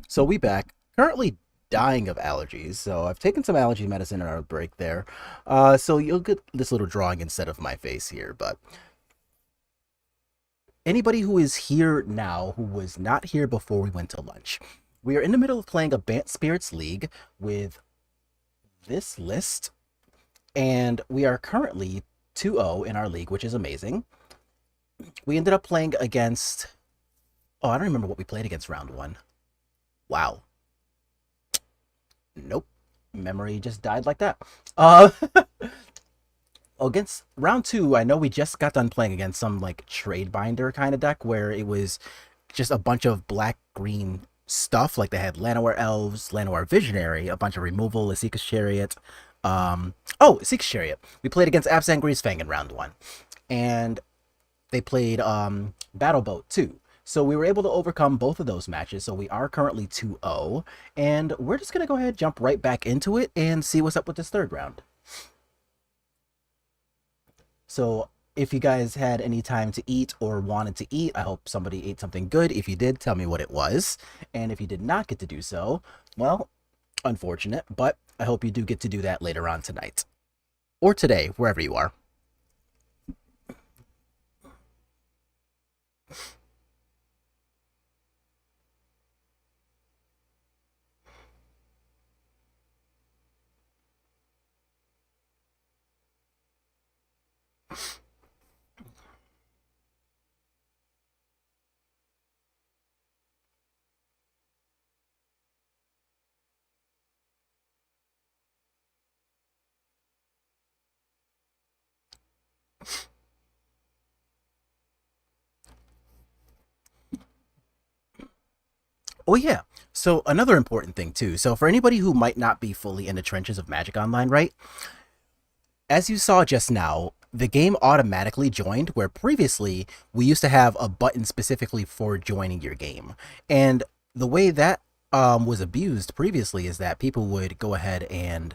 So we back. Currently dying of allergies, so I've taken some allergy medicine in our break there. So you'll get this little drawing instead of my face here, but anybody who is here now who was not here before we went to lunch, we are in the middle of playing a Bant Spirits League with this list, and we are currently 2-0 in our league, which is amazing. We ended up playing against... Oh, I don't remember what we played against round one. Wow. Nope. Memory just died like that. Against round two, I know we just got done playing against some like trade binder kind of deck where it was just a bunch of black-green stuff. Like they had Llanowar Elves, Llanowar Visionary, a bunch of removal, Esika's Chariot. Esika's Chariot. We played against Absent Greasefang in round one. And they played Battle Boat too. So we were able to overcome both of those matches. So we are currently 2-0. And we're just going to go ahead, jump right back into it, and see what's up with this third round. So if you guys had any time to eat or wanted to eat, I hope somebody ate something good. If you did, tell me what it was. And if you did not get to do so, well, unfortunate. But I hope you do get to do that later on tonight. Or today, wherever you are. Oh yeah. So another important thing too. So for anybody who might not be fully in the trenches of Magic Online, right? As you saw just now, the game automatically joined where previously we used to have a button specifically for joining your game. And the way that was abused previously is that people would go ahead and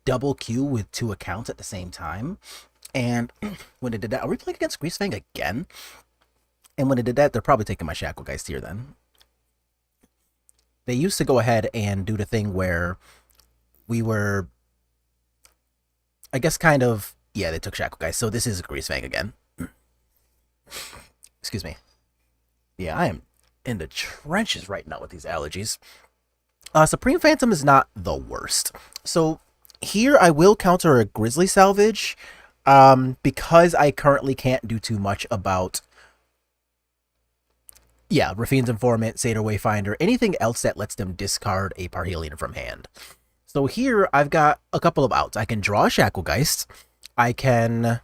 double queue with two accounts at the same time. And when it did that, are we playing against Greasefang again? And when it did that, they're probably taking my Shacklegeist here then. They used to go ahead and do the thing where we were, I guess, kind of, yeah, they took Shacklegeist. So this is a Greasefang again. Excuse me. Yeah, I am in the trenches right now with these allergies. Supreme Phantom is not the worst. So here I will counter a Grizzly Salvage because I currently can't do too much about... Yeah, Rafine's Informant, Satyr Wayfinder, anything else that lets them discard a Parhelion from hand. So here, I've got a couple of outs. I can draw a Shacklegeist. I can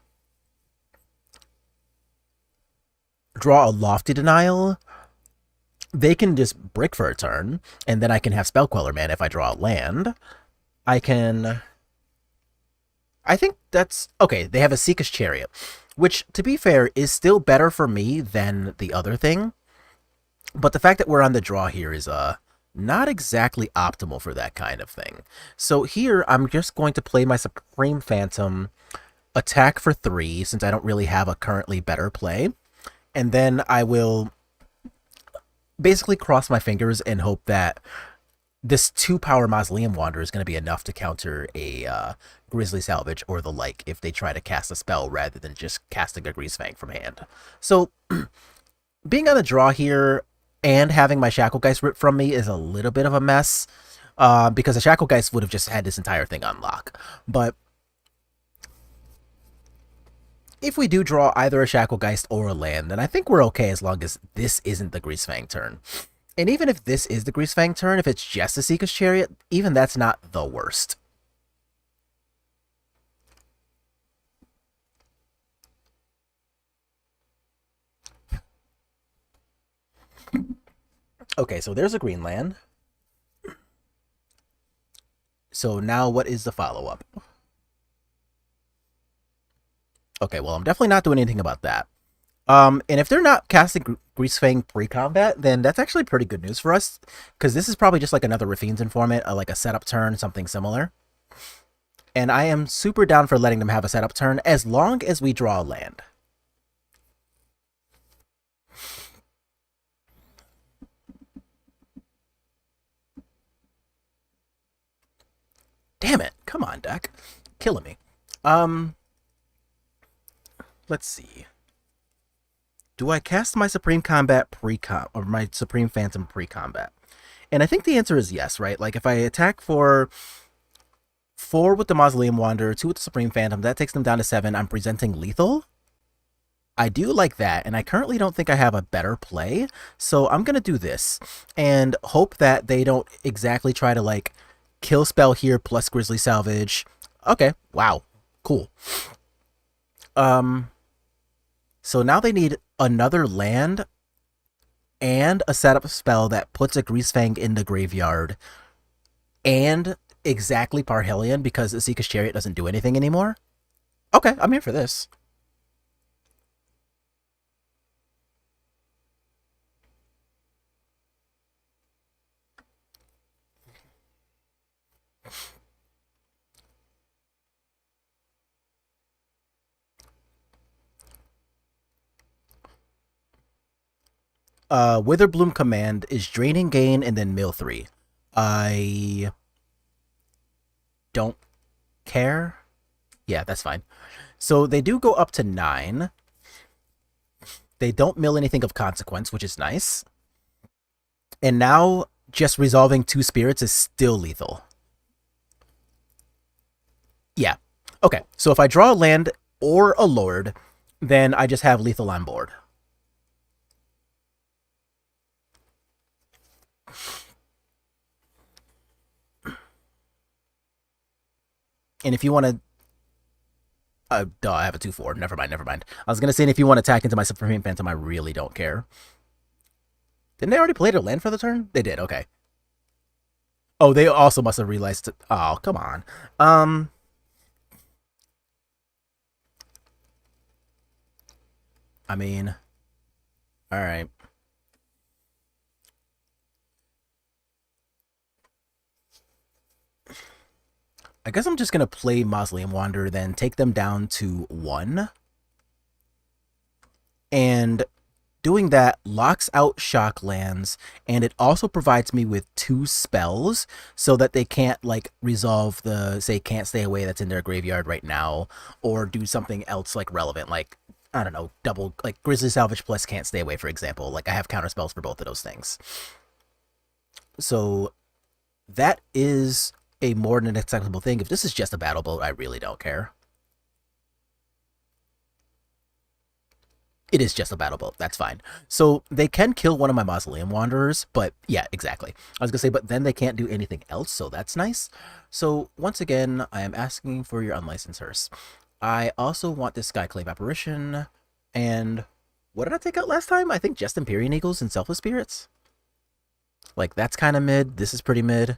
draw a Lofty Denial. They can just brick for a turn, and then I can have Spellqueller Man if I draw a land. I can... I think that's... Okay, they have a Esika's Chariot, which, to be fair, is still better for me than the other thing. But the fact that we're on the draw here is not exactly optimal for that kind of thing. So here, I'm just going to play my Supreme Phantom, attack for 3, since I don't really have a currently better play. And then I will basically cross my fingers and hope that this 2-power Mausoleum Wanderer is going to be enough to counter a Grizzly Salvage or the like if they try to cast a spell rather than just casting a Greasefang from hand. So, being on the draw here... and having my Shacklegeist ripped from me is a little bit of a mess, because the Shacklegeist would have just had this entire thing on lock. But if we do draw either a Shacklegeist or a land, then I think we're okay as long as this isn't the Greasefang turn. And even if this is the Greasefang turn, if it's just a Esika's Chariot, even that's not the worst. Okay, so there's a green land. So now what is the follow-up? Okay, well, I'm definitely not doing anything about that. And if they're not casting Greasefang pre-combat, then that's actually pretty good news for us, because this is probably just like another Rafine's Informant, like a setup turn, something similar. And I am super down for letting them have a setup turn as long as we draw a land. Damn it. Come on, deck. Killing me. Um, let's see. Do I cast my Supreme Combat pre-com or my Supreme Phantom pre-combat? And I think the answer is yes, right? Like if I attack for 4 with the Mausoleum Wanderer, 2 with the Supreme Phantom, that takes them down to 7. I'm presenting lethal. I do like that, and I currently don't think I have a better play, so I'm going to do this and hope that they don't exactly try to, like, kill spell here plus Grizzly Salvage. Okay, wow, cool. So now they need another land and a setup spell that puts a Greasefang in the graveyard and exactly Parhelion because the Seeker's Chariot doesn't do anything anymore. Okay, I'm here for this. Witherbloom command is Draining Gain and then mill 3. I don't care. Yeah, that's fine. So they do go up to 9. They don't mill anything of consequence, which is nice. And now just resolving 2 spirits is still lethal. Yeah. Okay, so if I draw a land or a lord, then I just have lethal on board. And if you want to... duh, I have a 2/4. Never mind. I was going to say, if you want to attack into my Supreme Phantom, I really don't care. Didn't they already play their land for the turn? They did, okay. Oh, they also must have realized... Oh, come on. I mean... Alright. I guess I'm just going to play Mausoleum Wanderer, then take them down to 1. And doing that locks out shock lands, and it also provides me with 2 spells so that they can't, like, resolve the, say, Can't Stay Away that's in their graveyard right now, or do something else, like, relevant, like, I don't know, double, like, Grizzly Salvage plus Can't Stay Away, for example. Like, I have counter spells for both of those things. So that is a more than acceptable thing. If this is just a battle boat, I really don't care. It is just a battle boat. That's fine. So they can kill one of my Mausoleum Wanderers, but yeah, exactly. I was going to say, but then they can't do anything else, so that's nice. So once again, I am asking for your unlicensed hearse. I also want this Skyclave Apparition, and what did I take out last time? I think just Empyrean Eagles and Selfless Spirits. Like, that's kind of mid. This is pretty mid.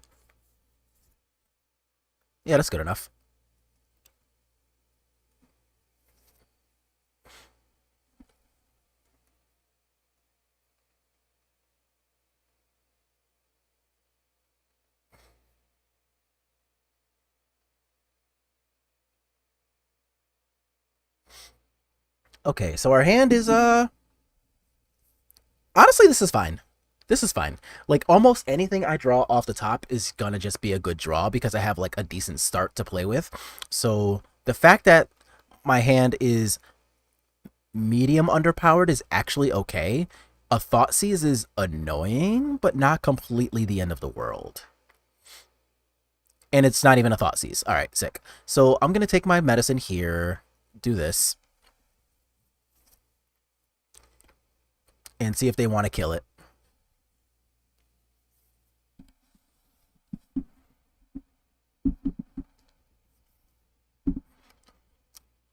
Yeah, that's good enough. Okay, so our hand is, honestly, this is fine. This is fine. Like, almost anything I draw off the top is gonna just be a good draw because I have, like, a decent start to play with. So, the fact that my hand is medium underpowered is actually okay. A Thoughtseize is annoying, but not completely the end of the world. And it's not even a Thoughtseize. Alright, sick. So, I'm gonna take my medicine here, do this, and see if they want to kill it.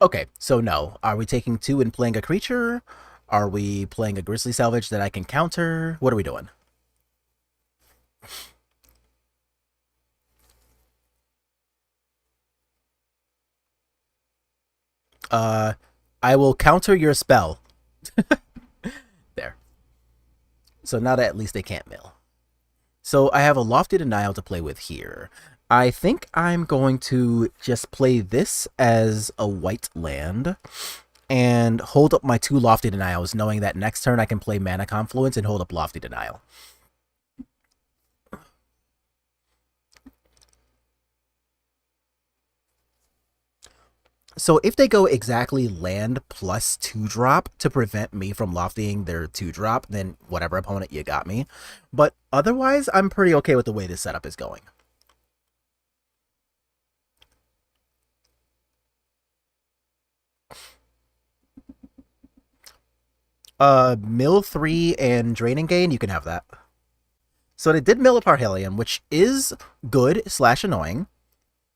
Okay, so no. Are we taking 2 and playing a creature? Are we playing a Grizzly Salvage that I can counter? What are we doing? I will counter your spell. There. So now that at least they can't mill. So I have a Lofty Denial to play with here. I think I'm going to just play this as a white land and hold up my 2 Lofty Denials, knowing that next turn I can play Mana Confluence and hold up Lofty Denial. So if they go exactly land plus 2-drop to prevent me from loftying their 2-drop, then whatever opponent, you got me. But otherwise, I'm pretty okay with the way this setup is going. Mill 3 and Draining Gain, you can have that. So they did mill a Parhelion, which is good / annoying,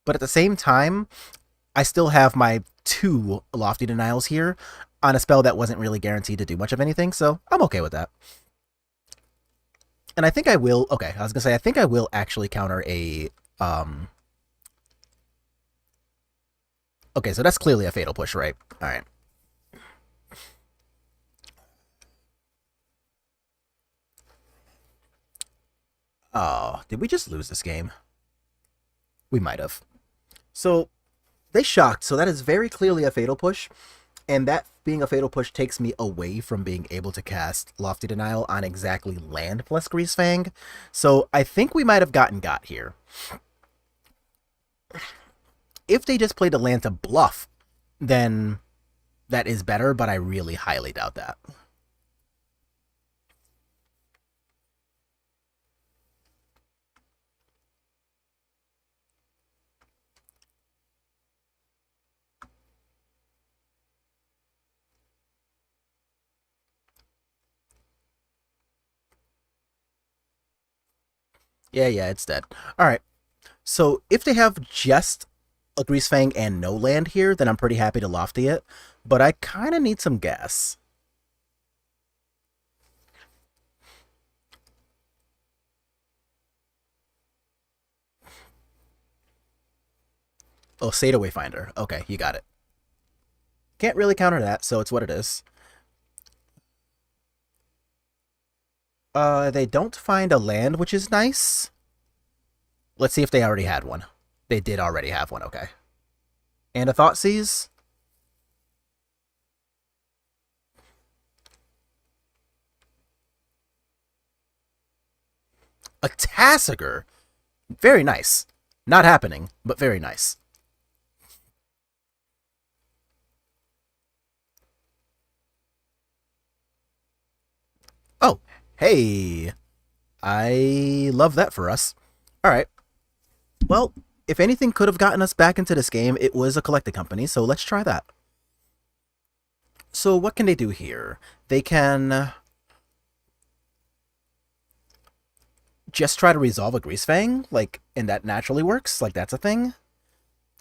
but at the same time, I still have my 2 Lofty Denials here on a spell that wasn't really guaranteed to do much of anything, so I'm okay with that. And I think I will, okay, I was gonna say, I think I will actually counter a, okay, so that's clearly a Fatal Push, right? Alright. Oh, did we just lose this game? We might have. So, they shocked, so that is very clearly a Fatal Push, and that being a Fatal Push takes me away from being able to cast Lofty Denial on exactly land plus Greasefang, so I think we might have gotten got here. If they just played a land to bluff, then that is better, but I really highly doubt that. Yeah, it's dead. Alright, so if they have just a Greasefang and no land here, then I'm pretty happy to Lofty it, but I kind of need some gas. Oh, Seda Wayfinder. Okay, you got it. Can't really counter that, so it's what it is. They don't find a land, which is nice. Let's see if they already had one. They did already have one, okay. And a Thoughtseize? A Tassiger? Very nice. Not happening, but very nice. Oh, hey. I love that for us. Alright. Well, if anything could have gotten us back into this game, it was a collecting company, so let's try that. So what can they do here? They can just try to resolve a Greasefang, like, and that naturally works, like that's a thing.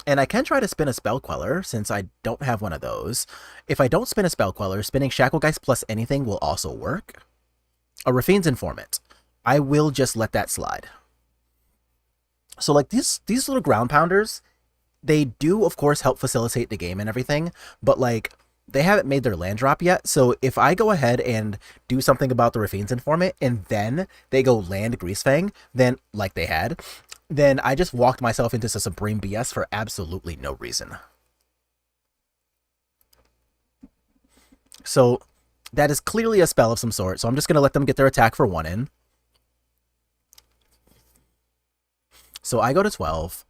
And I can try to spin a Spell Queller, since I don't have one of those. If I don't spin a Spell Queller, spinning Shacklegeist plus anything will also work. A Rafine's Informant. I will just let that slide. So, like, these little ground pounders, they do, of course, help facilitate the game and everything, but, like, they haven't made their land drop yet, so if I go ahead and do something about the Rafine's Informant, and then they go land Greasefang, then, like they had, then I just walked myself into some supreme BS for absolutely no reason. So, that is clearly a spell of some sort, so I'm just going to let them get their attack for 1 in. So I go to 12.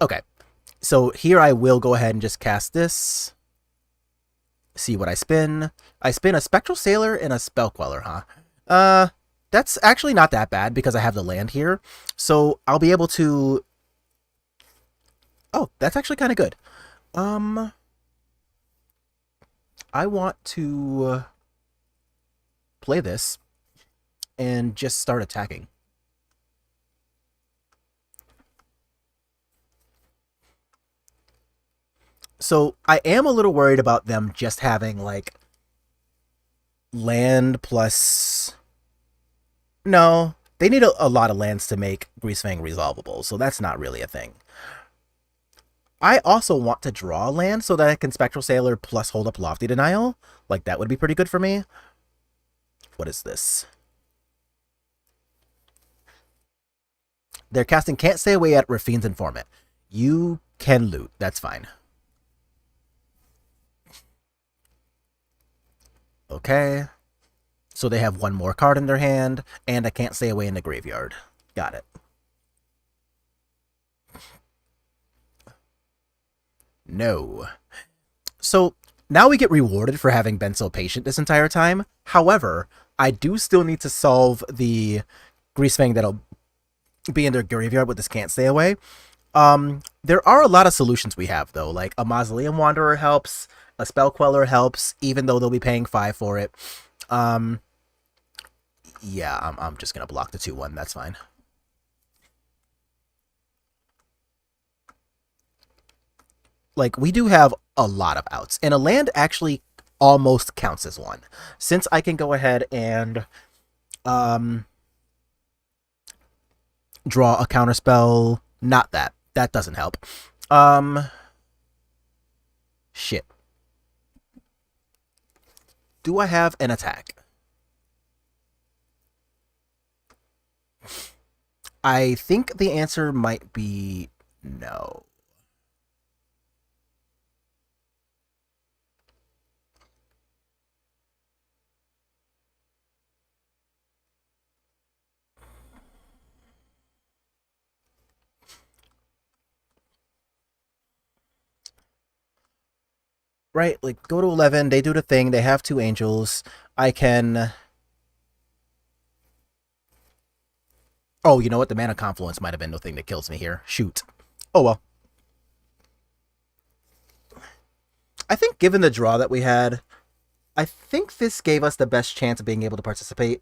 Okay, so here I will go ahead and just cast this. See what I spin. I spin a Spectral Sailor and a Spell Queller, huh? That's actually not that bad because I have the land here. So I'll be able to... Oh, that's actually kind of good. I want to play this and just start attacking. So I am a little worried about them just having, like, land plus... No, they need a lot of lands to make Greasefang resolvable, so that's not really a thing. I also want to draw land so that I can Spectral Sailor plus hold up Lofty Denial. Like, that would be pretty good for me. What is this? They're casting Can't Stay Away at Rafine's Informant. You can loot, that's fine. Okay. So they have one more card in their hand, and I can't stay away in the graveyard. Got it. No. So now we get rewarded for having been so patient this entire time. However, I do still need to solve the Greasefang that'll be in their graveyard with this can't stay away. There are a lot of solutions we have though, like a Mausoleum Wanderer helps, a Spell Queller helps, even though they'll be paying 5 for it. Um, yeah, I'm just gonna block the 2/1. That's fine. Like we do have a lot of outs, and a land actually almost counts as one, since I can go ahead and um draw a counterspell. Not that. That doesn't help. Um, shit. Do I have an attack? I think the answer might be no. Right, like go to 11, they do the thing, they have 2 angels. I can. Oh, you know what? The mana confluence might have been the thing that kills me here. Shoot. Oh well. I think given the draw that we had, I think this gave us the best chance of being able to participate.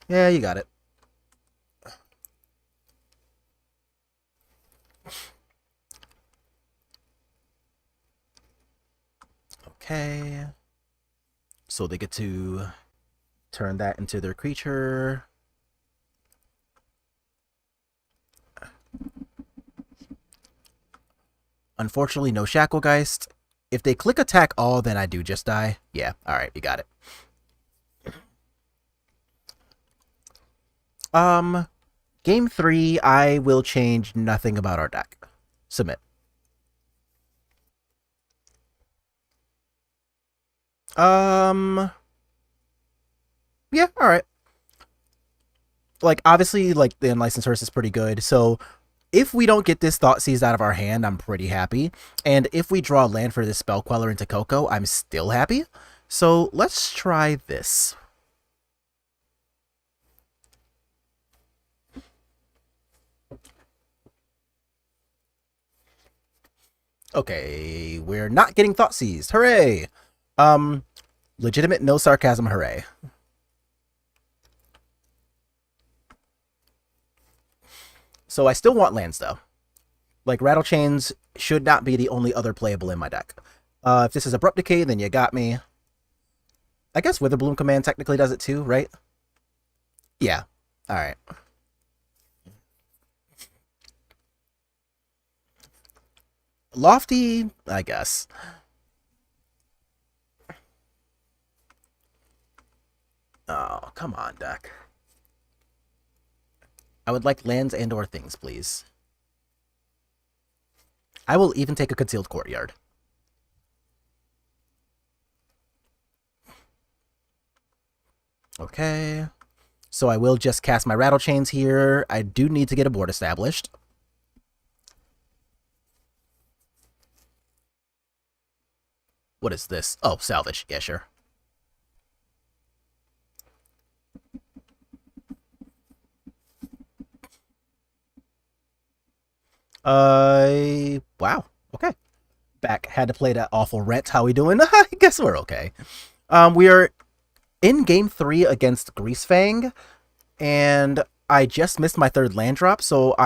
Yeah, you got it. Okay. So they get to turn that into their creature. Unfortunately, no Shacklegeist. If they click attack all, then I do just die. Yeah, alright, you got it. Game 3, I will change nothing about our deck. Submit. Yeah, alright. Like, obviously, like, the Unlicensed Hearse is pretty good, so if we don't get this Thoughtseize out of our hand, I'm pretty happy. And if we draw land for this Spell Queller into Coco, I'm still happy. So let's try this. Okay, we're not getting Thoughtseized. Hooray! Legitimate, no sarcasm, hooray. So I still want lands, though. Like, Rattle Chains should not be the only other playable in my deck. If this is Abrupt Decay, then you got me. I guess Witherbloom Command technically does it too, right? Yeah. Alright. Lofty, I guess. Oh, come on, deck. I would like lands and or things, please. I will even take a Concealed Courtyard. Okay. So I will just cast my Rattle Chains here. I do need to get a board established. What is this? Oh, salvage. Yeah, sure. Wow. Okay. Back. Had to play that awful rent. How we doing? I guess we're okay. We are in game 3 against Greasefang, and I just missed my 3rd land drop, so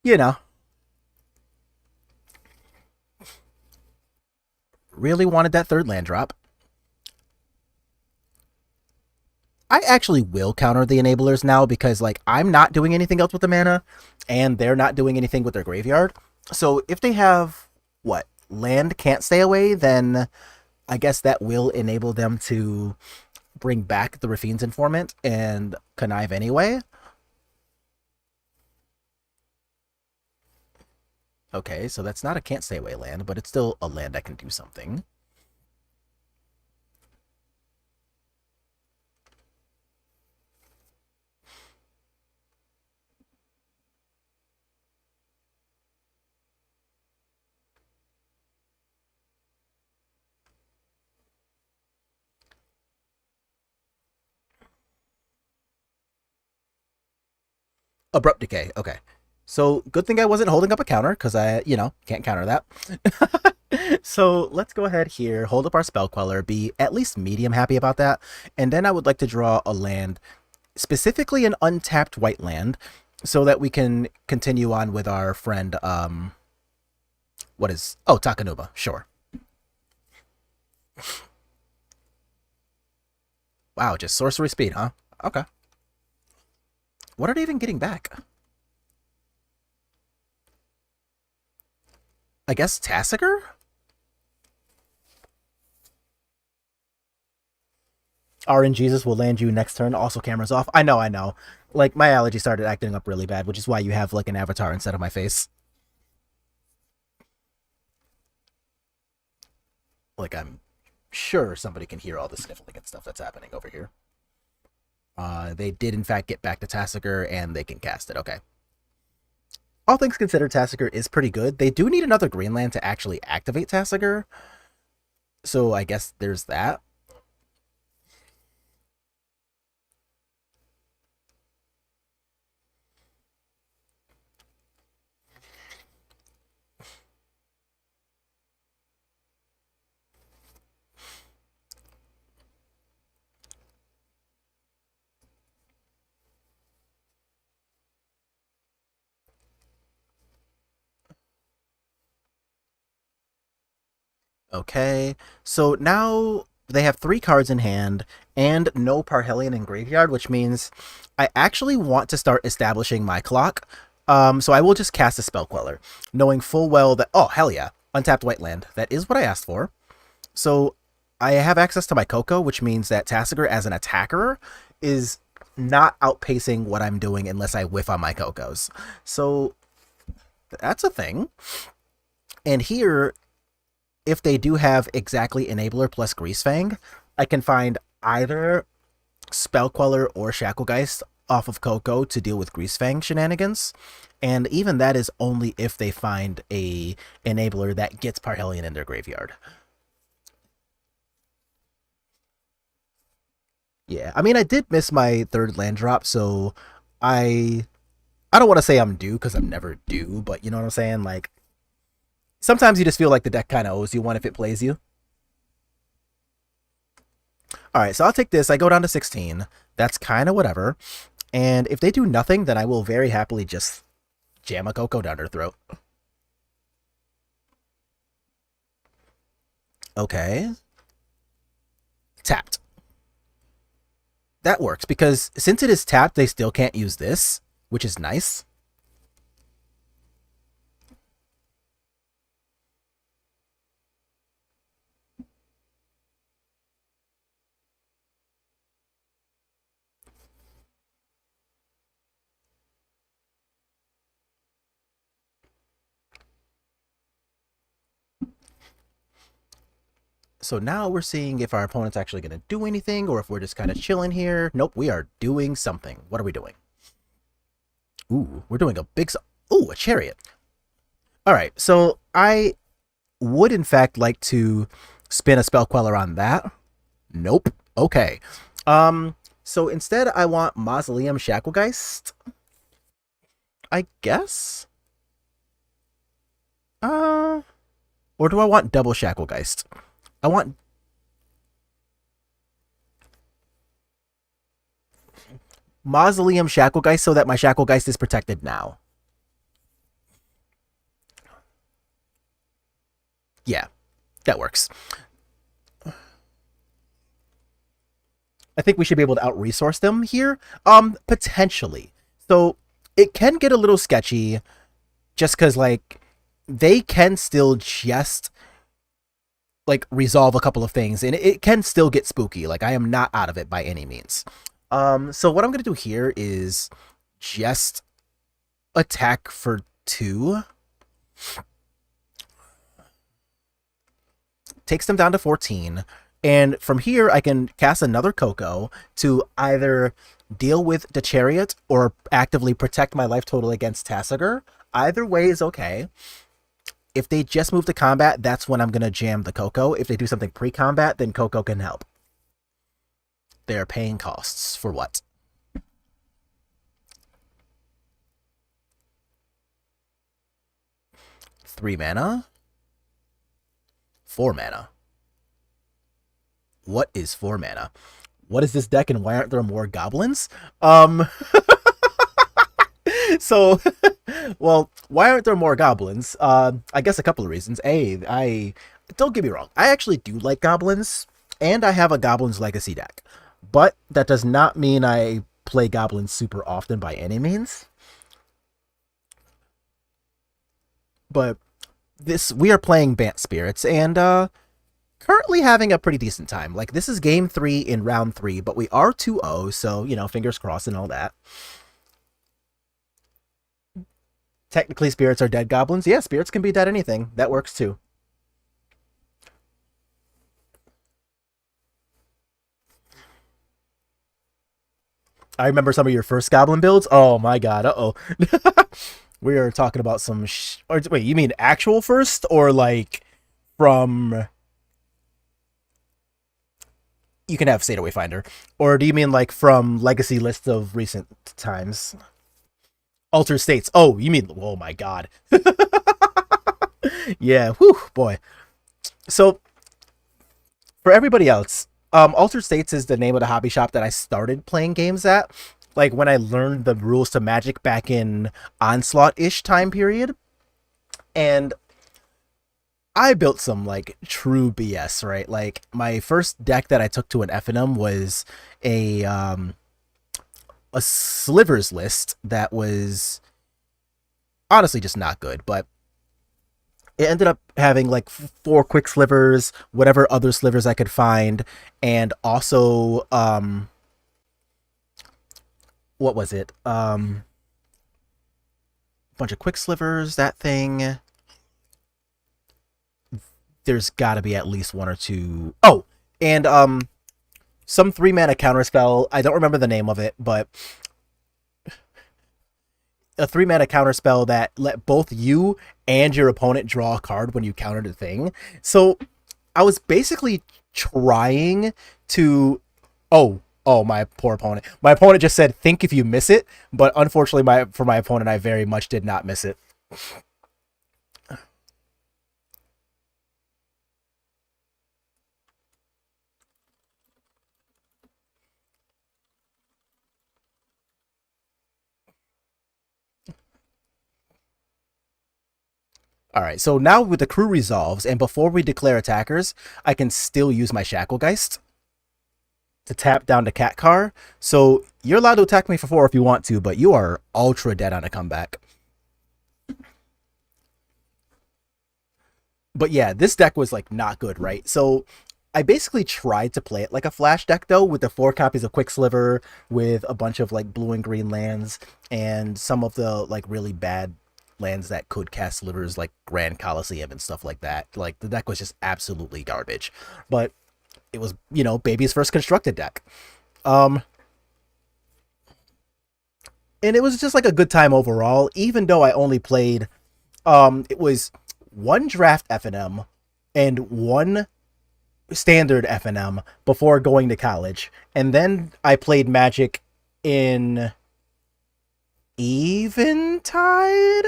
you know, really wanted that 3rd land drop. I actually will counter the enablers now because, like, I'm not doing anything else with the mana, and they're not doing anything with their graveyard. So if they have, what, land can't stay away, then I guess that will enable them to bring back the Rafine's Informant and connive anyway. Okay, so that's not a can't stay away land, but it's still a land that can do something. Abrupt decay. Okay. So good thing I wasn't holding up a counter because can't counter that. So let's go ahead here, hold up our Spell Queller, be at least medium happy about that. And then I would like to draw a land, specifically an untapped white land, so that we can continue on with our friend, Takanuma, sure. Wow, just sorcery speed, huh? Okay. What are they even getting back? I guess Tassiger? RNGesus will land you next turn. Also, camera's off. I know. Like, my allergy started acting up really bad, which is why you have, like, an avatar instead of my face. Like, I'm sure somebody can hear all the sniffling and stuff that's happening over here. They did, in fact, get back to Tassiger, and they can cast it. Okay. All things considered, Tassiger is pretty good. They do need another green land to actually activate Tassiger. So I guess there's that. Okay, so now they have 3 cards in hand and no Parhelion in graveyard, which means I actually want to start establishing my clock. So I will just cast a Spell Queller, knowing full well that, oh, hell yeah, untapped white land. That is what I asked for. So I have access to my Coco, which means that Tassiger as an attacker is not outpacing what I'm doing unless I whiff on my Cocos. So that's a thing. And here, if they do have exactly Enabler plus Greasefang, I can find either Spell Queller or Shacklegeist off of Coco to deal with Greasefang shenanigans. And even that is only if they find a Enabler that gets Parhelion in their graveyard. Yeah, I mean, I did miss my 3rd land drop, so I don't want to say I'm due because I'm never due, but you know what I'm saying? Like, sometimes you just feel like the deck kind of owes you one if it plays you. Alright, so I'll take this. I go down to 16. That's kind of whatever. And if they do nothing, then I will very happily just jam a Coco down their throat. Okay. Tapped. That works, because since it is tapped, they still can't use this, which is nice. So now we're seeing if our opponent's actually going to do anything or if we're just kind of chilling here. Nope, we are doing something. What are we doing? Ooh, we're doing a big... Ooh, a chariot. All right, so I would in fact like to spin a Spell Queller on that. Nope. Okay. So instead I want Mausoleum Shacklegeist. I guess? Or do I want double Shacklegeist? I want... Mausoleum Shacklegeist so that my Shacklegeist is protected now. Yeah, that works. I think we should be able to out-resource them here. Potentially. So, it can get a little sketchy just because, like, they can still just, like, resolve a couple of things, and it can still get spooky. Like, I am not out of it by any means. So what I'm going to do here is just attack for 2. Takes them down to 14. And from here, I can cast another Coco to either deal with the Chariot or actively protect my life total against Tassiger. Either way is okay. If they just move to combat, that's when I'm going to jam the Coco. If they do something pre-combat, then Coco can help. They're paying costs for what? 3 mana? 4 mana. What is 4 mana? What is this deck and why aren't there more goblins? Um, so, well, why aren't there more goblins? I guess a couple of reasons. I don't get me wrong. I actually do like goblins, and I have a Goblins Legacy deck. But that does not mean I play goblins super often by any means. But we are playing Bant Spirits, and currently having a pretty decent time. Like, this is game 3 in round 3, but we are 2-0, so, you know, fingers crossed and all that. Technically, spirits are dead goblins. Yeah, spirits can be dead anything. That works too. I remember some of your first goblin builds. Oh my god, uh-oh. We are talking about some or wait, you mean actual first or like from you can have State Wayfinder, or do you mean like from legacy lists of recent times? Alter states. Oh, you mean oh my god. Yeah, whew, boy. So for everybody else, Altered States is the name of the hobby shop that I started playing games at. Like when I learned the rules to Magic back in Onslaught-ish time period. And I built some like true BS, right? Like my first deck that I took to an FNM was a slivers list that was honestly just not good, but it ended up having like 4 quick slivers, whatever other slivers I could find, and also what was it? Bunch of quick slivers, that thing. There's got to be at least 1 or 2. Oh, and some 3 mana counterspell. I don't remember the name of it, but a 3 mana counterspell that let both you and your opponent draw a card when you countered a thing. So I was basically trying to. Oh, my poor opponent. My opponent just said, "Think if you miss it," but unfortunately, for my opponent, I very much did not miss it. All right, so now with the crew resolves, and before we declare attackers, I can still use my Shacklegeist to tap down the cat car. So you're allowed to attack me for 4 if you want to, but you are ultra dead on a comeback. But yeah, this deck was like not good, right? So I basically tried to play it like a flash deck though, with the 4 copies of Quicksliver, with a bunch of like blue and green lands, and some of the like really bad lands that could cast slivers like Grand Coliseum and stuff like that. Like the deck was just absolutely garbage. But it was, you know, baby's first constructed deck. Um and it was just like a good time overall, even though I only played it was 1 draft FNM and 1 standard FNM before going to college. And then I played Magic in Eventide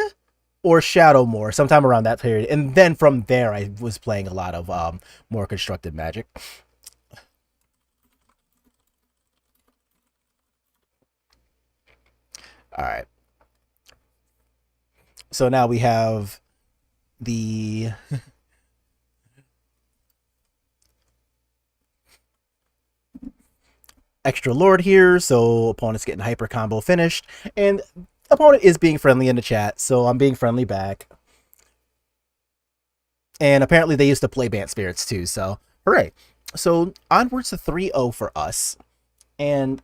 or Shadowmoor, sometime around that period. And then from there, I was playing a lot of more constructed Magic. All right. So now we have the extra lord here, so opponent's getting hyper combo finished, and opponent is being friendly in the chat, so I'm being friendly back. And apparently they used to play Bant Spirits too, so hooray. So onwards to 3-0 for us. And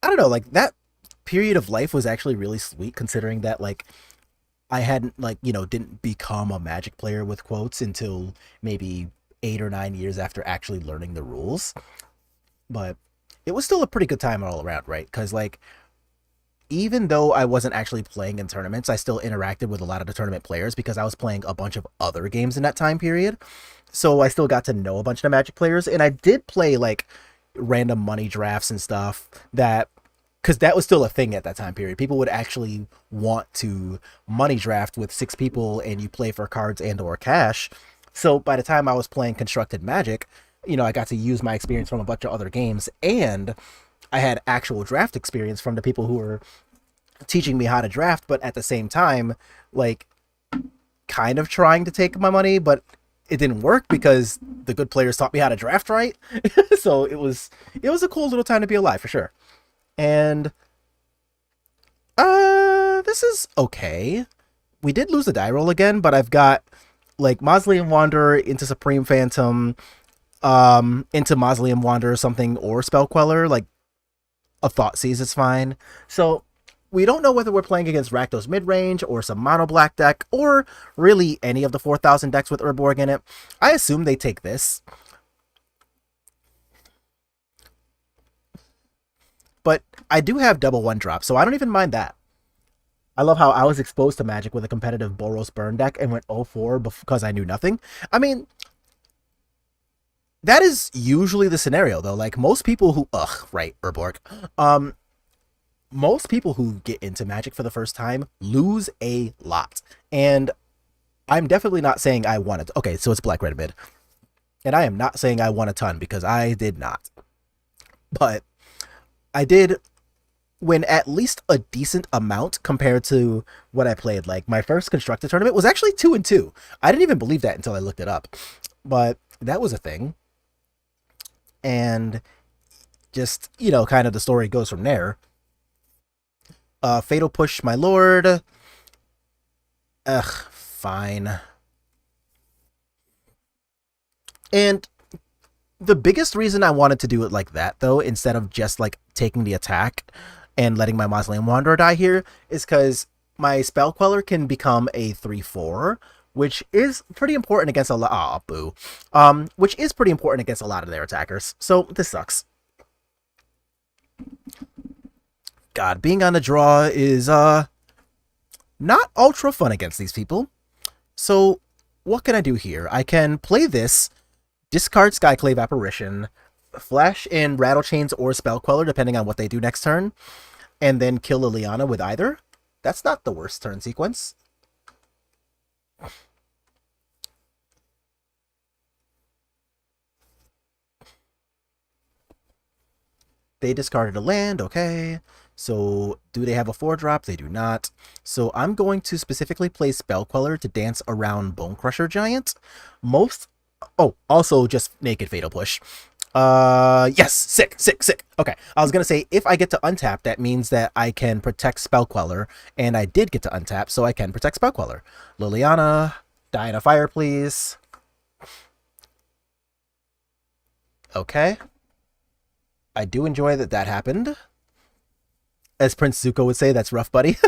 I don't know, like that period of life was actually really sweet, considering that like I hadn't like, you know, didn't become a Magic player with quotes until maybe 8 or 9 years after actually learning the rules. But it was still a pretty good time all around, right? Because like even though I wasn't actually playing in tournaments, I still interacted with a lot of the tournament players because I was playing a bunch of other games in that time period. So I still got to know a bunch of the Magic players, and I did play like random money drafts and stuff that because that was still a thing at that time period. People would actually want to money draft with 6 people, and you play for cards and or cash. So by the time I was playing Constructed Magic, I got to use my experience from a bunch of other games, and I had actual draft experience from the people who were teaching me how to draft, but at the same time, like, kind of trying to take my money, but it didn't work because the good players taught me how to draft right. So it was a cool little time to be alive for sure. And this is okay. We did lose the die roll again, but I've got like Mausoleum Wanderer into Supreme Phantom, into Mausoleum Wanderer something, or Spell Queller. Like, a Thoughtseize is fine. So we don't know whether we're playing against Rakdos mid-range or some mono black deck, or really any of the 4,000 decks with Urborg in it. I assume they take this. But I do have double 1-drop, so I don't even mind that. I love how I was exposed to Magic with a competitive Boros Burn deck and went 0-4 because I knew nothing. I mean, that is usually the scenario, though. Like, most people who... right, Urborg. Most people who get into Magic for the first time lose a lot. And I'm definitely not saying I won it. Okay, so it's Black Red Mid. And I am not saying I won a ton, because I did not. But I did win at least a decent amount compared to what I played. Like, my first Constructed tournament was actually 2-2. I didn't even believe that until I looked it up. But that was a thing. And just, kind of the story goes from there. Fatal Push, my lord. Ugh, fine. And the biggest reason I wanted to do it like that, though, instead of just, like, taking the attack and letting my Mausoleum Wanderer die here, is because my Spell Queller can become a 3-4, which is pretty important against a lot... Aw, boo. Which is pretty important against a lot of their attackers. So, this sucks. God, being on the draw is, not ultra fun against these people. So, what can I do here? I can play this, discard Skyclave Apparition, flash in Rattle Chains or Spell Queller, depending on what they do next turn, and then kill Liliana with either. That's not the worst turn sequence. They discarded a land, okay. So, do they have a 4-drop? They do not. So, I'm going to specifically play Spell Queller to dance around Bone Crusher Giant. Oh, also just Naked Fatal Push. Yes, sick. Okay, I was gonna say, if I get to untap, that means that I can protect Spell Queller, and I did get to untap, so I can protect Spell Queller. Liliana, die in a fire, please. Okay. I do enjoy that happened. As Prince Zuko would say, that's rough, buddy.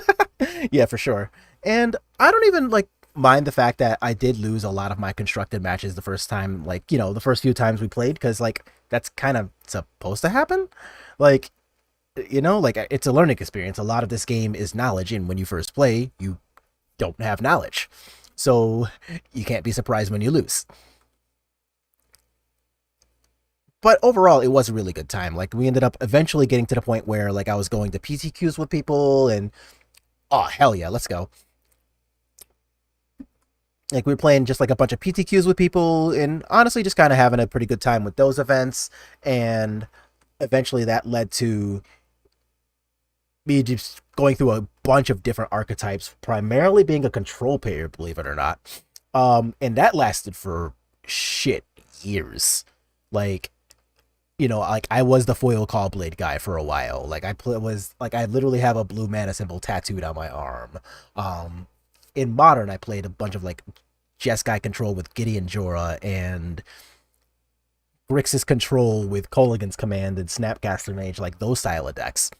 Yeah, for sure. And I don't even, like, mind the fact that I did lose a lot of my Constructed matches the first time, like, the first few times we played, because, like, that's kind of supposed to happen. Like, like, it's a learning experience. A lot of this game is knowledge, and when you first play, you don't have knowledge. So, you can't be surprised when you lose. But overall, it was a really good time. Like, we ended up eventually getting to the point where, like, I was going to PTQs with people, and oh, hell yeah, let's go. Like, we were playing just like a bunch of PTQs with people, and honestly just kind of having a pretty good time with those events. And eventually that led to me just going through a bunch of different archetypes, primarily being a control player, believe it or not. And that lasted for years. Like, like, I was the foil Call Blade guy for a while. Like, I literally have a blue mana symbol tattooed on my arm. In Modern, I played a bunch of, like, Jeskai control with Gideon Jorah, and Grixis control with Kolaghan's Command and Snapcaster Mage, like those style of decks.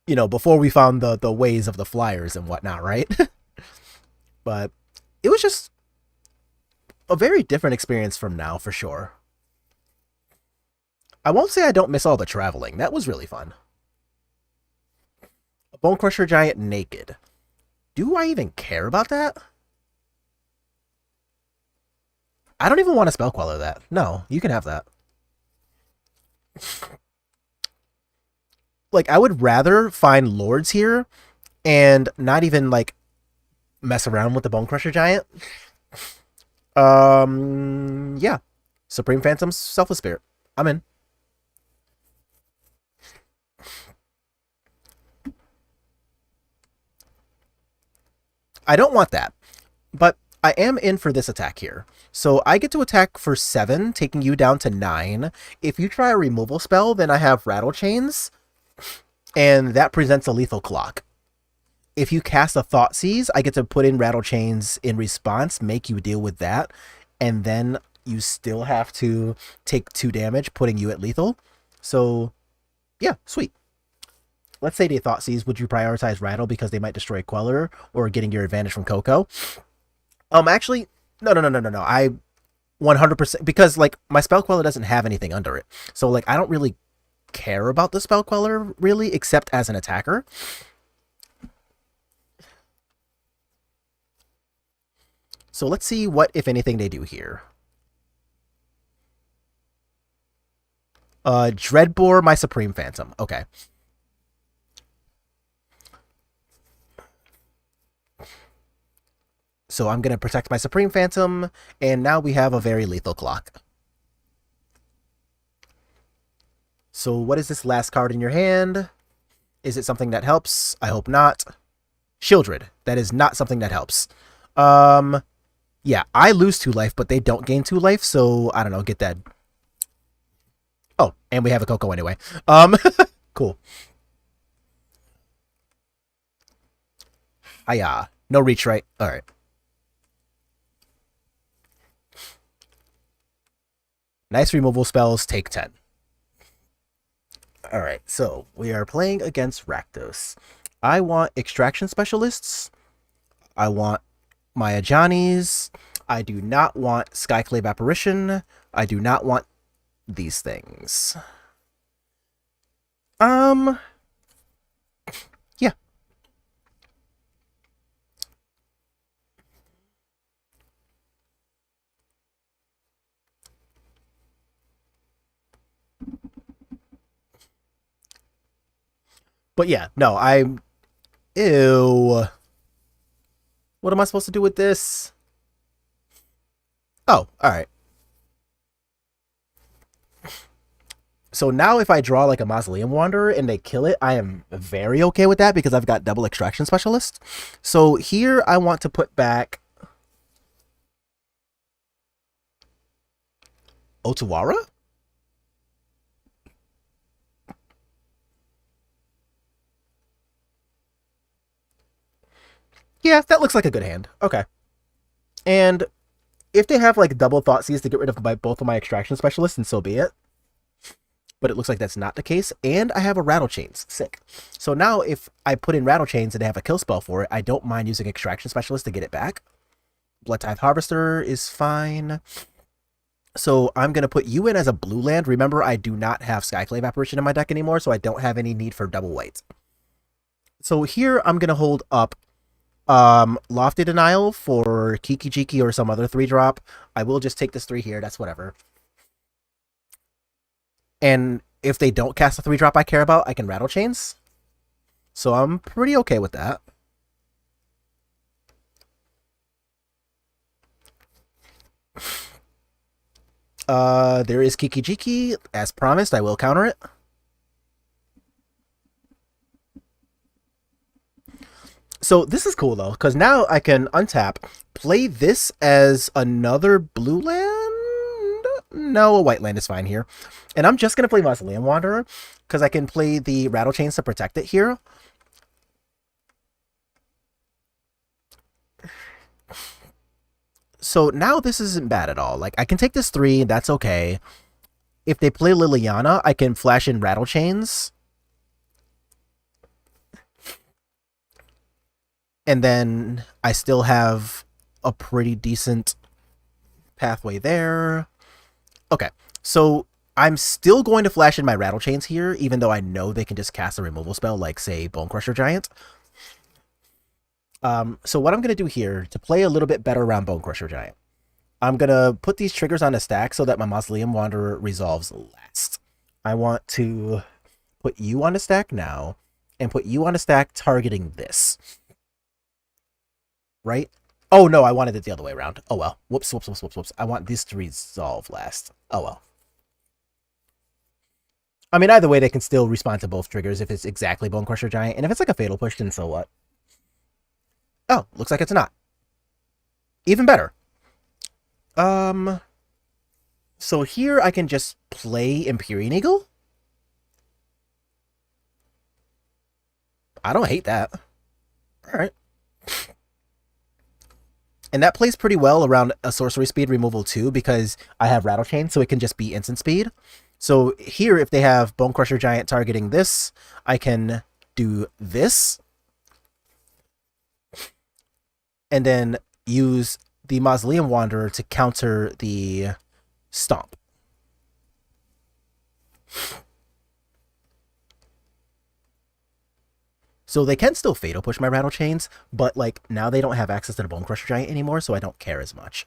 Before we found the ways of the flyers and whatnot, right? But it was just a very different experience from now, for sure. I won't say I don't miss all the traveling. That was really fun. A Bone Crusher Giant naked. Do I even care about that? I don't even want to Spell Queller that. No, you can have that. Like, I would rather find lords here and not even, like, mess around with the Bone Crusher Giant. Yeah. Supreme Phantom's Selfless Spirit. I'm in. I don't want that, but I am in for this attack here. So I get to attack for 7, taking you down to 9. If you try a removal spell, then I have Rattle Chains, and that presents a lethal clock. If you cast a Thought Seize, I get to put in Rattle Chains in response, make you deal with that, and then you still have to take 2 damage, putting you at lethal. So, yeah, sweet. Let's say they Thought Seize. Would you prioritize Rattle because they might destroy Queller or getting your advantage from Coco? Actually, no. I 100%, because, like, my Spell Queller doesn't have anything under it. So, like, I don't really care about the Spell Queller, really, except as an attacker. So let's see what, if anything, they do here. Dreadbore, my Supreme Phantom. Okay. So I'm going to protect my Supreme Phantom, and now we have a very lethal clock. So what is this last card in your hand? Is it something that helps? I hope not. Shieldred. That is not something that helps. Yeah, I lose 2 life, but they don't gain 2 life, so I don't know, get that. Oh, and we have a Coco anyway. Cool. Hiya. No reach, right? Alright. Nice removal spells, take 10. Alright, so we are playing against Rakdos. I want Extraction Specialists. I want Maya Johnnies. I do not want Skyclave Apparition. I do not want these things. Yeah. But yeah, no, I'm... Ew. What am I supposed to do with this? Oh, alright. So now if I draw like a Mausoleum Wanderer and they kill it, I am very okay with that because I've got double Extraction Specialist. So here I want to put back Otawara? Yeah, that looks like a good hand. Okay. And if they have like double Thoughtseize to get rid of both of my Extraction Specialists, then so be it. But it looks like that's not the case. And I have a Rattle Chains. Sick. So now if I put in Rattle Chains and they have a kill spell for it, I don't mind using Extraction Specialist to get it back. Blood Tithe Harvester is fine. So I'm going to put you in as a blue land. Remember, I do not have Skyclave Apparition in my deck anymore, so I don't have any need for double white. So here I'm going to hold up Lofty Denial for Kiki Jiki or some other 3-drop. I will just take this 3 here. That's whatever. And if they don't cast a 3-drop I care about, I can Rattle Chains. So I'm pretty okay with that. There is Kiki Jiki. As promised, I will counter it. So this is cool, though, because now I can untap, play this as another blue land? No, a white land is fine here. And I'm just going to play Mausoleum Wanderer, because I can play the Rattle Chains to protect it here. So now this isn't bad at all. Like, I can take this 3, that's okay. If they play Liliana, I can flash in Rattle Chains. And then I still have a pretty decent pathway there. Okay, so I'm still going to flash in my Rattle Chains here, even though I know they can just cast a removal spell, like, say, Bone Crusher Giant. So what I'm going to do here, to play a little bit better around Bone Crusher Giant, I'm going to put these triggers on a stack so that my Mausoleum Wanderer resolves last. I want to put you on a stack now, and put you on a stack targeting this. Right? Oh no, I wanted it the other way around. Oh well. Whoops, whoops, whoops, whoops, whoops. I want this to resolve last. Oh well. I mean, either way, they can still respond to both triggers if it's exactly Bone Crusher Giant. And if it's like a Fatal Push, then so what? Oh, looks like it's not. Even better. So here I can just play Empyrean Eagle. I don't hate that. Alright. And that plays pretty well around a sorcery speed removal too, because I have Rattle Chain, so it can just be instant speed. So here, if they have Bone Crusher Giant targeting this, I can do this. And then use the Mausoleum Wanderer to counter the Stomp. So they can still Fatal Push my Rattle Chains, but like now they don't have access to the Bone Crusher Giant anymore, so I don't care as much.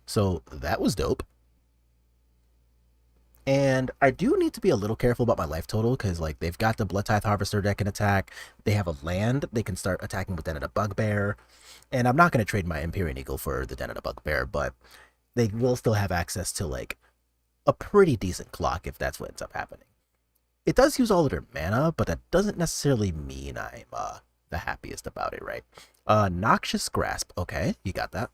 So that was dope. And I do need to be a little careful about my life total, because like they've got the Blood Tithe Harvester that can attack. They have a land. They can start attacking with Den of the Bugbear. And I'm not going to trade my Empyrean Eagle for the Den of the Bugbear, but they will still have access to like a pretty decent clock if that's what ends up happening. It does use all of their mana, but that doesn't necessarily mean I'm the happiest about it, right? Noxious Grasp. Okay, you got that.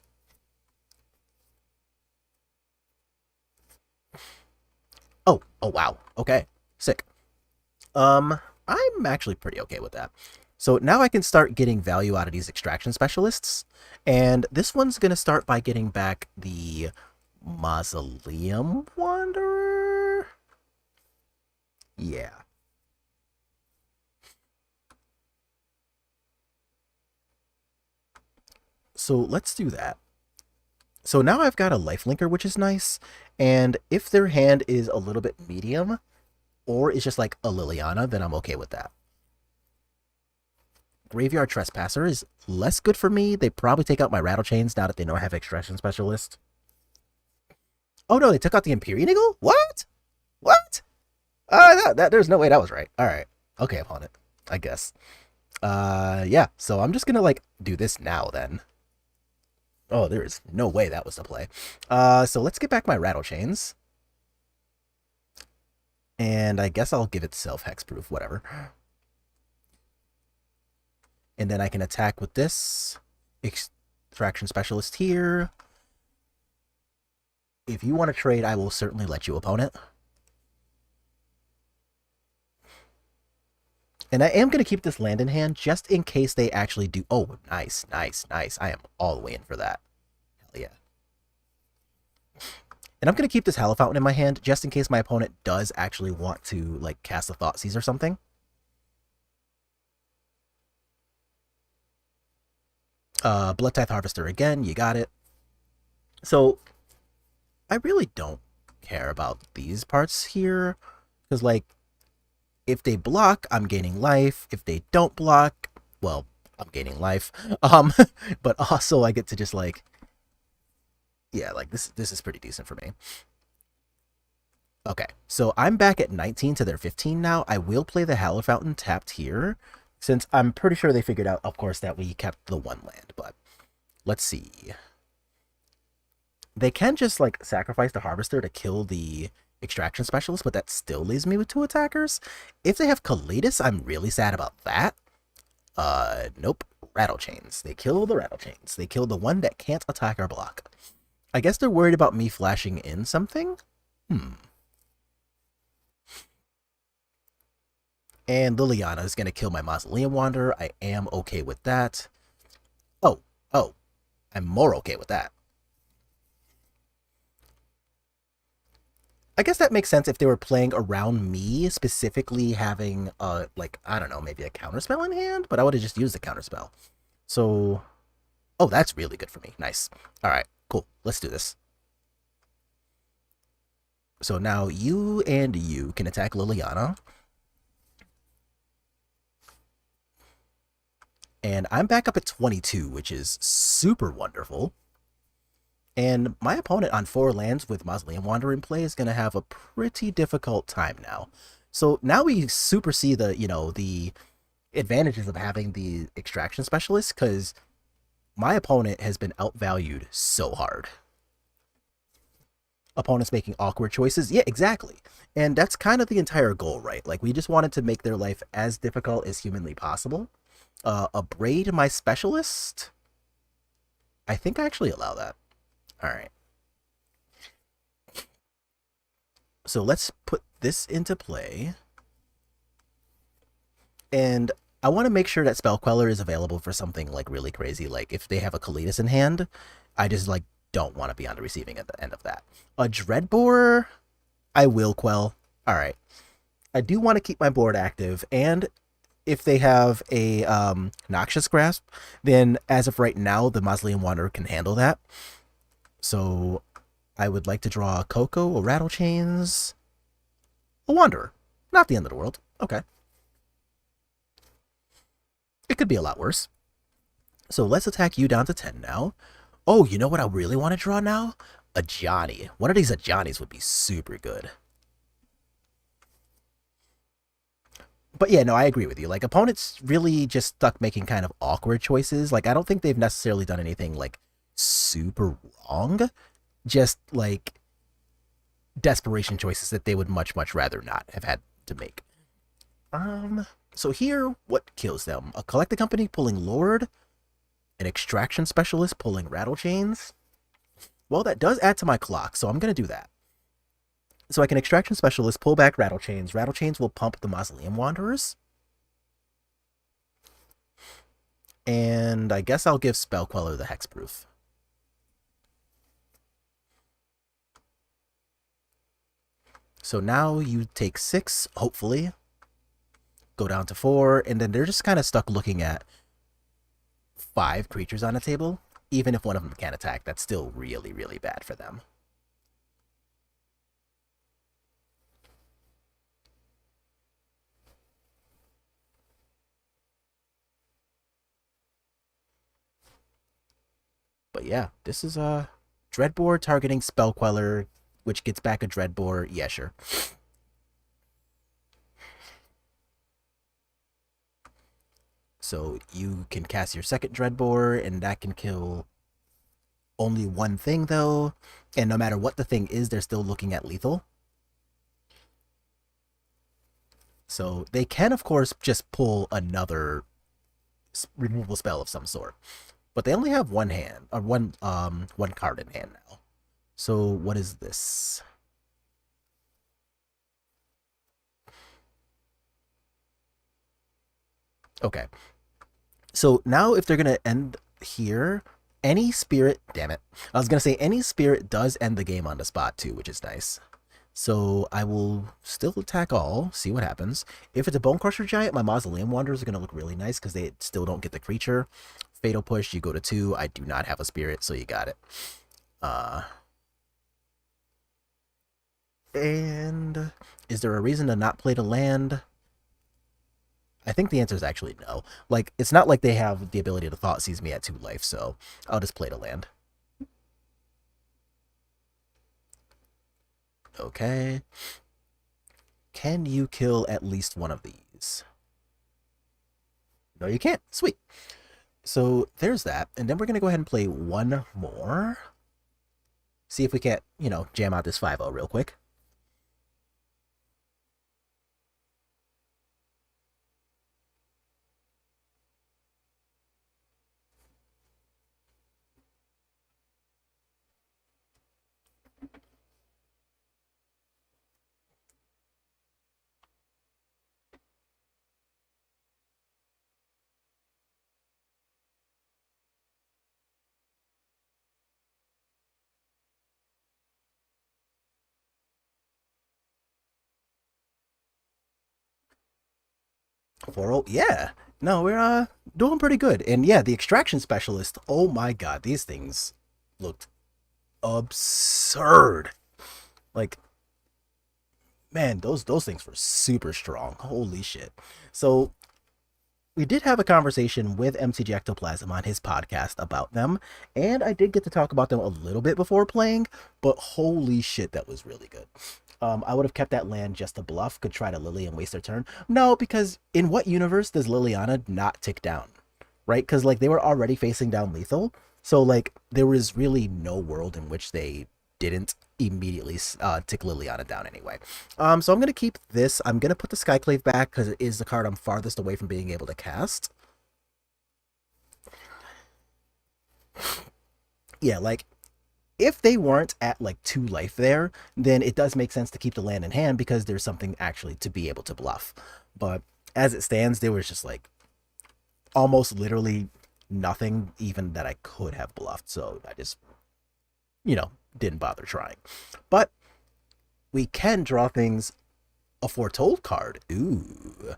Oh wow. Okay, sick. I'm actually pretty okay with that. So now I can start getting value out of these extraction specialists. And this one's going to start by getting back the Mausoleum Wanderer. Yeah. So let's do that. So now I've got a lifelinker, which is nice. And if their hand is a little bit medium, or it's just like a Liliana, then I'm okay with that. Graveyard Trespasser is less good for me. They probably take out my Rattle Chains now that they know I have Extraction Specialist. Oh no, they took out the Empyrean Eagle? What? What? There's no way that was right. Alright. Okay, opponent. I guess. Yeah. So I'm just gonna like do this now then. Oh, there is no way that was the play. So let's get back my Rattle Chains. And I guess I'll give it self-hexproof, whatever. And then I can attack with this Extraction Specialist here. If you want to trade, I will certainly let you, opponent. And I am going to keep this land in hand just in case they actually do. Oh, nice, nice, nice. I am all the way in for that. Hell yeah. And I'm going to keep this Hallow Fountain in my hand just in case my opponent does actually want to like cast a Thoughtseize or something. Blood Tithe Harvester again, you got it. So I really don't care about these parts here, because like if they block, I'm gaining life. If they don't block, well, I'm gaining life. But also I get to just like, yeah, like this is pretty decent for me. Okay, so I'm back at 19 to their 15 now. I will play the Hallow Fountain tapped here, since I'm pretty sure they figured out, of course, that we kept the one land, but let's see. They can just, like, sacrifice the Harvester to kill the Extraction Specialist, but that still leaves me with 2 attackers. If they have Kalitas, I'm really sad about that. Nope. Rattle Chains. They kill the Rattle Chains. They kill the one that can't attack or block. I guess they're worried about me flashing in something? And Liliana is going to kill my Mausoleum Wanderer. I am okay with that. Oh, I'm more okay with that. I guess that makes sense if they were playing around me, specifically having, like, I don't know, maybe a counterspell in hand, but I would have just used the counterspell. So, oh, that's really good for me. Nice. All right, cool. Let's do this. So now you and you can attack Liliana. And I'm back up at 22, which is super wonderful. And my opponent on 4 lands with Mausoleum Wanderer in play is going to have a pretty difficult time now. So now we super see the advantages of having the extraction specialist, because my opponent has been outvalued so hard. Opponents making awkward choices. Yeah, exactly. And that's kind of the entire goal, right? Like, we just wanted to make their life as difficult as humanly possible. Abrade my specialist? I think I actually allow that. All right. So let's put this into play. And I want to make sure that Spell Queller is available for something like really crazy. Like if they have a Kalitas in hand, I just like don't want to be on the receiving at the end of that. A Dreadbore, I will quell. All right. I do want to keep my board active, and if they have a Noxious Grasp, then as of right now, the Mausoleum Wanderer can handle that. So I would like to draw a Coco, a Rattle Chains, a Wanderer. Not the end of the world. Okay. It could be a lot worse. So let's attack you down to 10 now. Oh, you know what I really want to draw now? A Johnny. One of these Johnnies would be super good. But yeah, no, I agree with you. Like, opponents really just stuck making kind of awkward choices. Like, I don't think they've necessarily done anything, like, super wrong. Just, like, desperation choices that they would much, much rather not have had to make. So here, what kills them? A Collected Company pulling Lord, an Extraction Specialist pulling Rattle Chains. Well, that does add to my clock, so I'm going to do that. So I can Extraction Specialist, pull back Rattle Chains. Rattle Chains will pump the Mausoleum Wanderers. And I guess I'll give Spell Queller the Hexproof. So now you take 6, hopefully. Go down to 4, and then they're just kind of stuck looking at 5 creatures on the table. Even if one of them can't attack, that's still really, really bad for them. But yeah, this is a Dreadbore targeting Spell Queller, which gets back a Dreadbore. Yeah, sure. So you can cast your second Dreadbore, and that can kill only one thing, though. And no matter what the thing is, they're still looking at lethal. So they can, of course, just pull another removal spell of some sort. But they only have one hand, or one card in hand now. So what is this? Okay. So now if they're going to end here, any spirit, damn it. I was going to say any spirit does end the game on the spot too, which is nice. So I will still attack all, see what happens. If it's a Bone Crusher Giant, my Mausoleum Wanderers are going to look really nice because they still don't get the creature. Fatal Push, you go to 2. I do not have a spirit, so you got it. And is there a reason to not play the land? I think the answer is actually no. Like, it's not like they have the ability to Thought Seize me at 2 life, so I'll just play the land. Okay. Can you kill at least one of these? No, you can't. Sweet. So there's that. And then we're going to go ahead and play one more. See if we can't, jam out this 5-0 real quick. Oh, yeah. No, we're doing pretty good. And yeah, the Extraction Specialist, oh my god, these things looked absurd. Like, man, those things were super strong. Holy shit. So we did have a conversation with MCG Ectoplasm on his podcast about them, and I did get to talk about them a little bit before playing, but holy shit, that was really good. I would have kept that land just to bluff, could try to Lily and waste their turn. No, because in what universe does Liliana not tick down? Right? Because like they were already facing down lethal, so like there was really no world in which they didn't immediately tick Liliana down anyway. So I'm gonna keep this. I'm gonna put the Skyclave back because it is the card I'm farthest away from being able to cast. Yeah, like if they weren't at like 2 life there, then it does make sense to keep the land in hand because there's something actually to be able to bluff. But as it stands, there was just like almost literally nothing even that I could have bluffed. So I just, didn't bother trying. But we can draw things a foretold card. Ooh.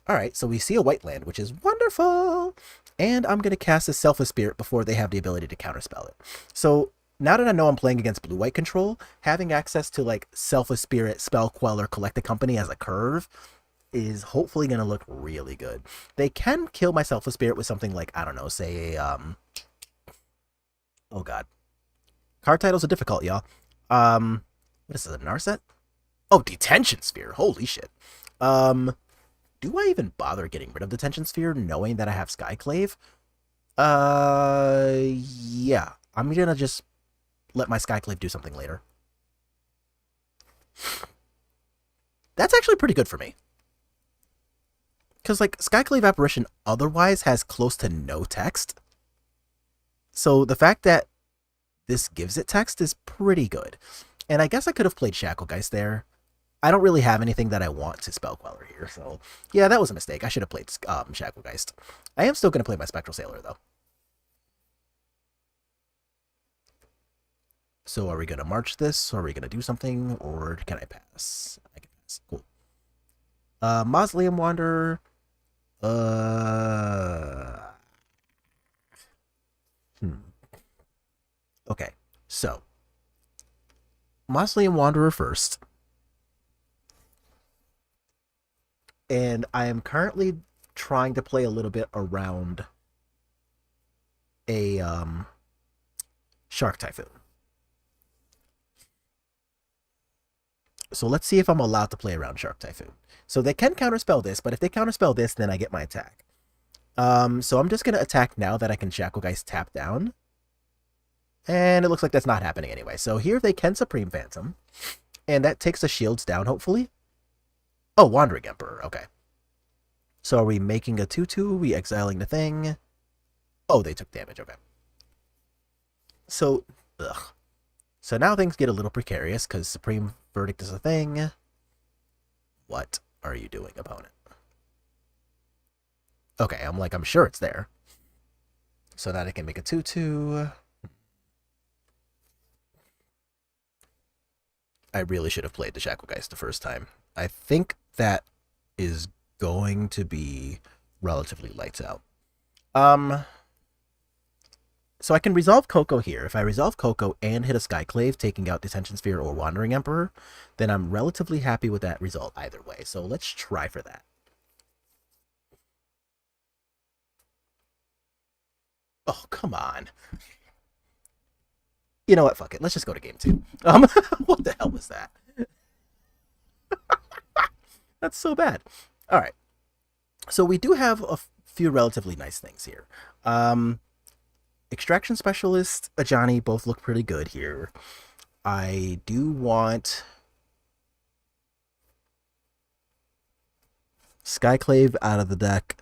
All right, so we see a white land, which is wonderful. And I'm going to cast a Selfless Spirit before they have the ability to counterspell it. So now that I know I'm playing against blue-white control, having access to like Selfless Spirit, Spell Queller, Collect a Company as a curve is hopefully going to look really good. They can kill my Selfless Spirit with something like, I don't know, say, oh god. Card titles are difficult, y'all. What is this, a Narset? Oh, Detention Sphere. Holy shit. Do I even bother getting rid of Detention Sphere knowing that I have Skyclave? Yeah. I'm gonna just let my Skyclave do something later. That's actually pretty good for me. Because, like, Skyclave Apparition otherwise has close to no text. So the fact that this gives it text is pretty good. And I guess I could have played Shacklegeist there. I don't really have anything that I want to Spell Queller here, so yeah, that was a mistake. I should have played Shacklegeist. I am still going to play my Spectral Sailor, though. So are we going to march this, or are we going to do something, or can I pass? I can pass. Cool. Mausoleum Wanderer. Okay, so Mausoleum Wanderer first. And I am currently trying to play a little bit around a Shark Typhoon. So let's see if I'm allowed to play around Shark Typhoon. So they can counterspell this, but if they counterspell this, then I get my attack. So I'm just going to attack now that I can Shacklegeist tap down. And it looks like that's not happening anyway. So here they can Supreme Phantom. And that takes the shields down, hopefully. Oh, Wandering Emperor. Okay. So are we making a 2/2? Are we exiling the thing? Oh, they took damage. Okay. So, ugh. So now things get a little precarious because Supreme Verdict is a thing. What are you doing, opponent? Okay, I'm sure it's there. So that I can make a 2/2. I really should have played the Shacklegeist the first time. I think that is going to be relatively lights out. So I can resolve Coco here. If I resolve Coco and hit a Skyclave, taking out Detention Sphere or Wandering Emperor, then I'm relatively happy with that result either way. So let's try for that. Oh, come on. You know what? Fuck it. Let's just go to game 2. What the hell was that? That's so bad. All right. So we do have a few relatively nice things here. Extraction Specialist, Ajani both look pretty good here. I do want Skyclave out of the deck.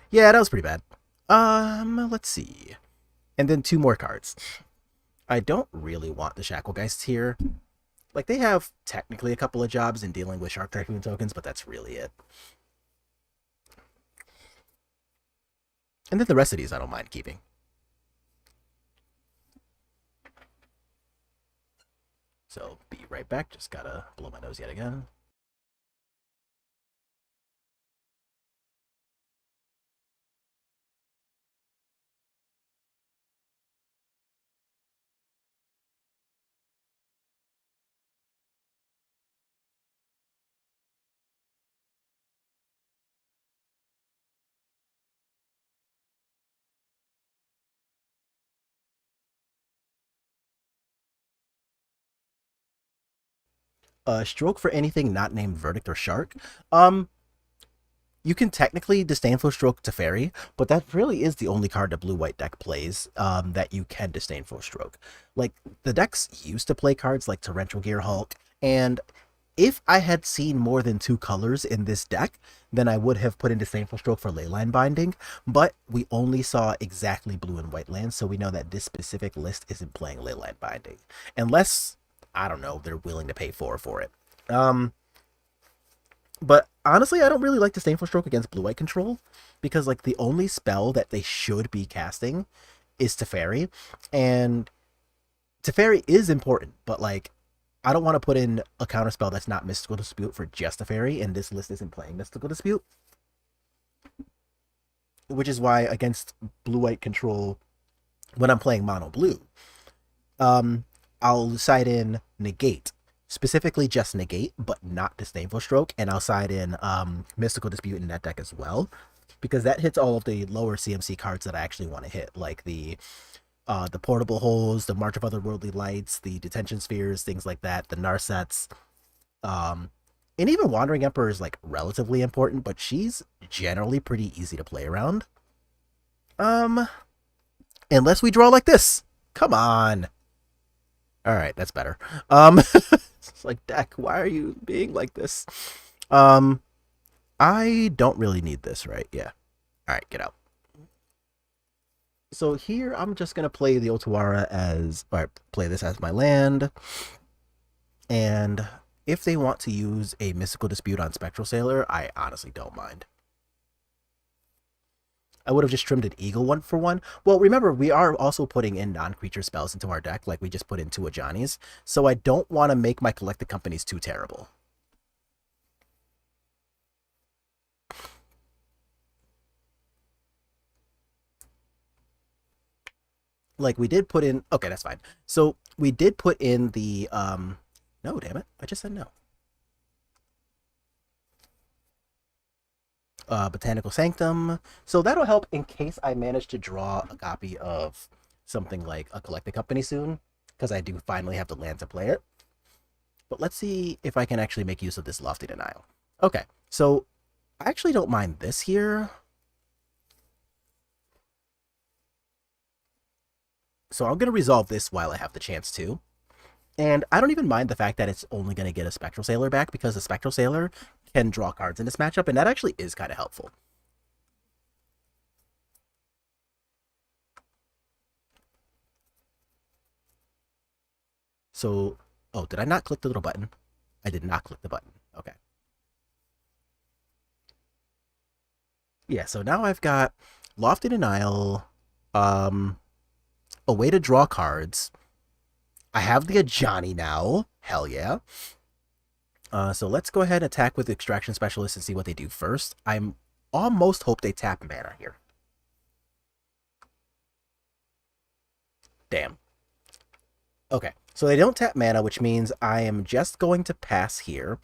Yeah, that was pretty bad. Let's see. And then 2 more cards. I don't really want the Shacklegeist here. Like, they have technically a couple of jobs in dealing with Shark Typhoon tokens, but that's really it. And then the rest of these I don't mind keeping. So, be right back. Just gotta blow my nose yet again. Stroke for anything not named Verdict or Shark. Um, you can technically Disdainful Stroke Teferi, but that really is the only card the blue-white deck plays that you can Disdainful Stroke. Like, the decks used to play cards like Torrential Gear Hulk, and if I had seen more than two colors in this deck, then I would have put in Disdainful Stroke for Leyline Binding, but we only saw exactly blue and white lands, so we know that this specific list isn't playing Leyline Binding. Unless, I don't know, they're willing to pay for it. Um, but honestly, I don't really like Disdainful Stroke against blue-white control, because, like, the only spell that they should be casting is Teferi, and Teferi is important, but, like, I don't want to put in a counterspell that's not Mystical Dispute for just a fairy, and this list isn't playing Mystical Dispute. Which is why against blue-white control, when I'm playing mono blue, I'll side in Negate. Specifically just Negate, but not Disdainful Stroke, and I'll side in Mystical Dispute in that deck as well. Because that hits all of the lower CMC cards that I actually want to hit, like the Portable Holes, the March of Otherworldly Lights, the Detention Spheres, things like that, the Narsets. And even Wandering Emperor is, like, relatively important, but she's generally pretty easy to play around. Unless we draw like this. Come on. Alright, that's better. It's like, deck, why are you being like this? I don't really need this, right? Yeah. Alright, get out. So here I'm just gonna play the Otawara as, or play this as my land, and if they want to use a Mystical Dispute on Spectral Sailor, I honestly don't mind. I would have just trimmed an Eagle one for one. Well, remember, we are also putting in non-creature spells into our deck, like we just put in two Ajani's, so I don't want to make my Collected Companies too terrible. Like, we did put in... Okay, that's fine. So, we did put in the... No, damn it. I just said no. Botanical Sanctum. So, that'll help in case I manage to draw a copy of something like a Collected Company soon, because I do finally have the land to play it. But let's see if I can actually make use of this Lofty Denial. Okay, so I actually don't mind this here. So I'm going to resolve this while I have the chance to. And I don't even mind the fact that it's only going to get a Spectral Sailor back, because the Spectral Sailor can draw cards in this matchup, and that actually is kind of helpful. So, oh, did I not click the little button? I did not click the button. Okay. Yeah, so now I've got Lofty Denial, a way to draw cards. I have the Ajani now. Hell yeah. So let's go ahead and attack with Extraction Specialist and see what they do first. I'm almost hope they tap mana here. Damn. Okay, so they don't tap mana, which means I am just going to pass here.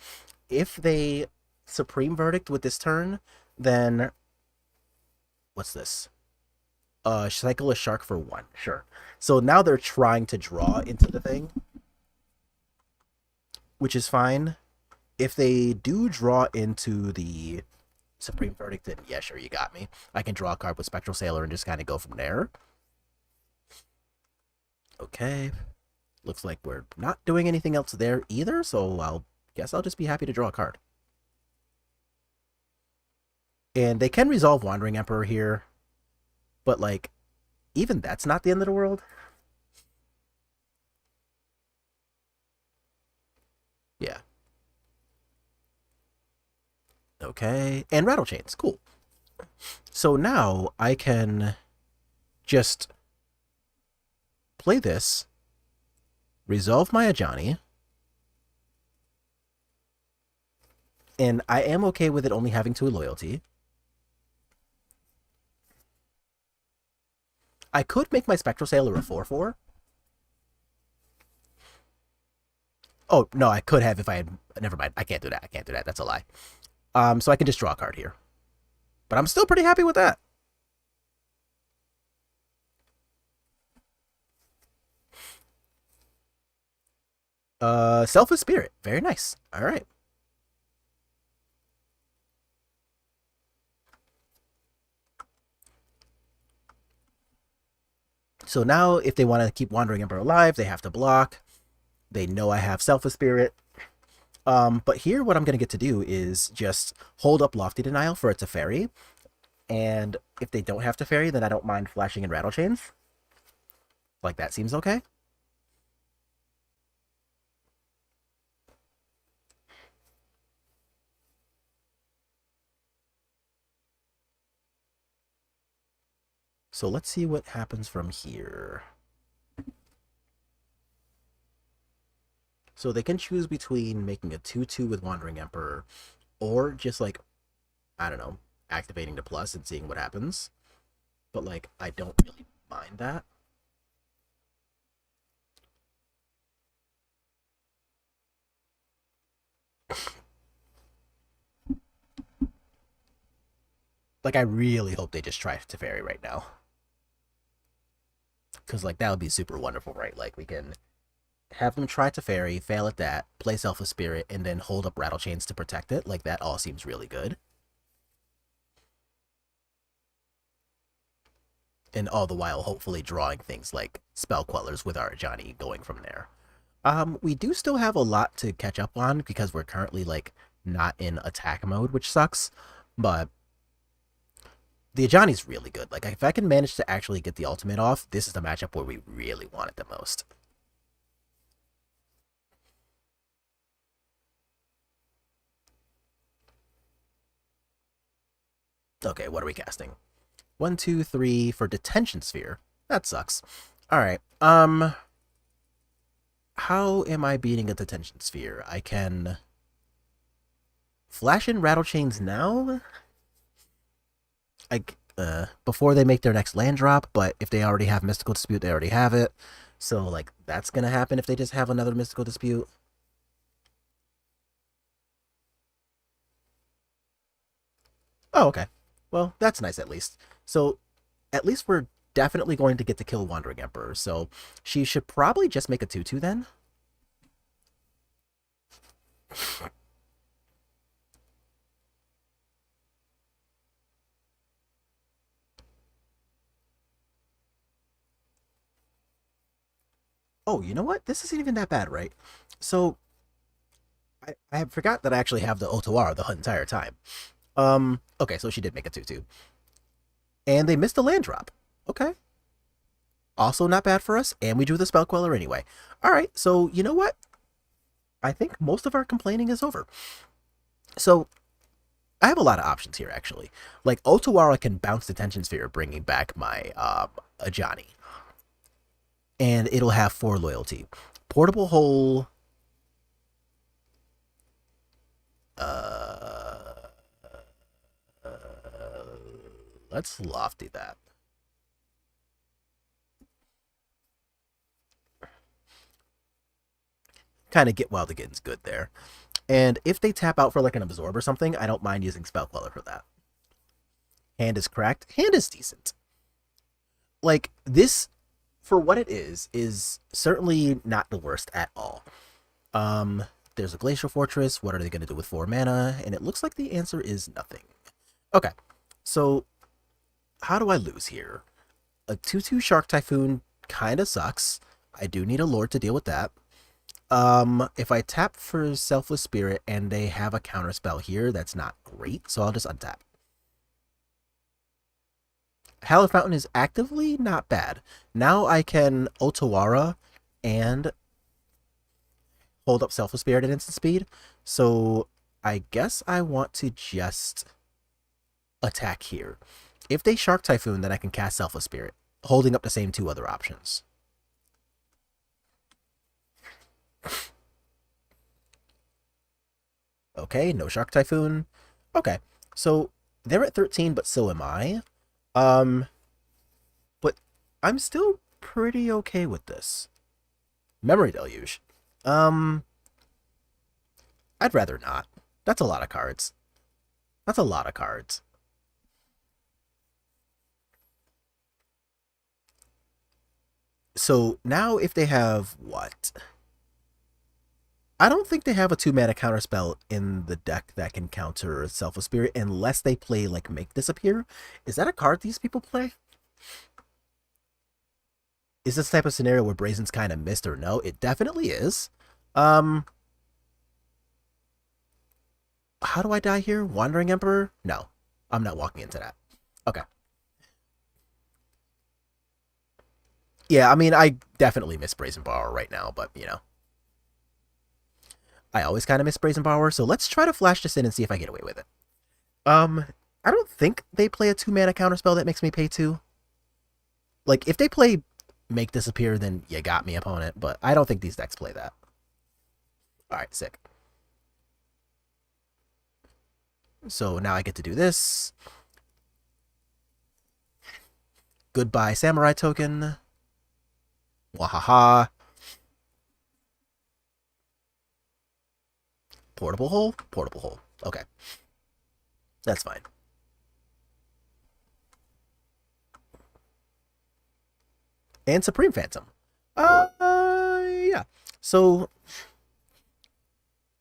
If they Supreme Verdict with this turn, then... What's this? Cycle a Shark for 1. Sure. So now they're trying to draw into the thing, which is fine. If they do draw into the Supreme Verdict, then yeah, sure, you got me. I can draw a card with Spectral Sailor and just kind of go from there. Okay. Looks like we're not doing anything else there either, so I'll just be happy to draw a card. And they can resolve Wandering Emperor here, but, like, even that's not the end of the world. Yeah. Okay, and Rattle Chains, cool. So now I can just play this, resolve my Ajani, and I am okay with it only having 2 loyalty. I could make my Spectral Sailor a 4/4. Oh, no, I could have if I had... Never mind, I can't do that. I can't do that. That's a lie. So I can just draw a card here. But I'm still pretty happy with that. Selfless Spirit. Very nice. All right. So now, if they want to keep Wandering Emperor alive, they have to block. They know I have Selfless Spirit. But here, what I'm going to get to do is just hold up Lofty Denial for it to ferry. And if they don't have to ferry, then I don't mind flashing in Rattle Chains. Like, that seems okay. So let's see what happens from here. So they can choose between making a 2-2 with Wandering Emperor, or just like, I don't know, activating the plus and seeing what happens. But like, I don't really mind that. Like, I really hope they just try to ferry right now. Because like, that would be super wonderful, right? Like, we can have them try to ferry, fail at that, play Selfless Spirit, and then hold up Rattle Chains to protect it. Like, that all seems really good. And all the while, hopefully drawing things like Spell Quellers with our Ajani going from there. We do still have a lot to catch up on because we're currently like not in attack mode, which sucks. But the Ajani's really good. Like, if I can manage to actually get the ultimate off, this is the matchup where we really want it the most. Okay, what are we casting? 1, 2, 3 for Detention Sphere. That sucks. Alright, how am I beating a Detention Sphere? I can flash in Rattle Chains now? Before they make their next land drop, but if they already have Mystical Dispute, they already have it. So, like, that's gonna happen if they just have another Mystical Dispute. Oh, okay. Well, that's nice at least. So, at least we're definitely going to get to kill Wandering Emperor, so she should probably just make a 2-2 then. Oh, you know what? This isn't even that bad, right? So, I forgot that I actually have the Otawara the entire time. Okay, so she did make a 2-2. And they missed a land drop. Okay. Also not bad for us, and we drew the Spell Queller anyway. Alright, so you know what? I think most of our complaining is over. So, I have a lot of options here, actually. Like, Otawara can bounce Detention Sphere, bringing back my Ajani. And it'll have 4 loyalty. Portable Hole. Uh, let's Lofty that. Kind of get while the getting's good there. And if they tap out for like an Absorb or something, I don't mind using Spell Queller for that. Hand is cracked. Hand is decent. Like, this, for what it is certainly not the worst at all. There's a Glacial Fortress. What are they going to do with 4 mana? And it looks like the answer is nothing. Okay, so how do I lose here? A 2-2 Shark Typhoon kind of sucks. I do need a Lord to deal with that. If I tap for Selfless Spirit and they have a counter spell here, that's not great, so I'll just untap. Hallowed Fountain is actively not bad. Now I can Otawara and hold up Selfless Spirit at instant speed, so I guess I want to just attack here. If they Shark Typhoon, then I can cast Selfless Spirit, holding up the same 2 other options. Okay, no Shark Typhoon. Okay, so they're at 13, but so am I. Um, but I'm still pretty okay with this. Memory Deluge. Um, I'd rather not. That's a lot of cards. That's a lot of cards. So now if they have what? I don't think they have a 2 mana counterspell in the deck that can counter Selfless Spirit unless they play like Make Disappear. Is that a card these people play? Is this type of scenario where Brazen's kind of missed or no? It definitely is. Um, how do I die here? Wandering Emperor? No, I'm not walking into that. Okay. Yeah, I mean, I definitely miss Brazen Borrower right now, but you know, I always kind of miss Brazen Borrower, so let's try to flash this in and see if I get away with it. Um, I don't think they play a 2 mana counterspell that makes me pay 2. Like, if they play Make Disappear, then you got me, opponent, but I don't think these decks play that. Alright, sick. So now I get to do this. Goodbye, Samurai Token. Wahaha. Portable hole? Portable hole. Okay. That's fine. And Supreme Phantom. Yeah. So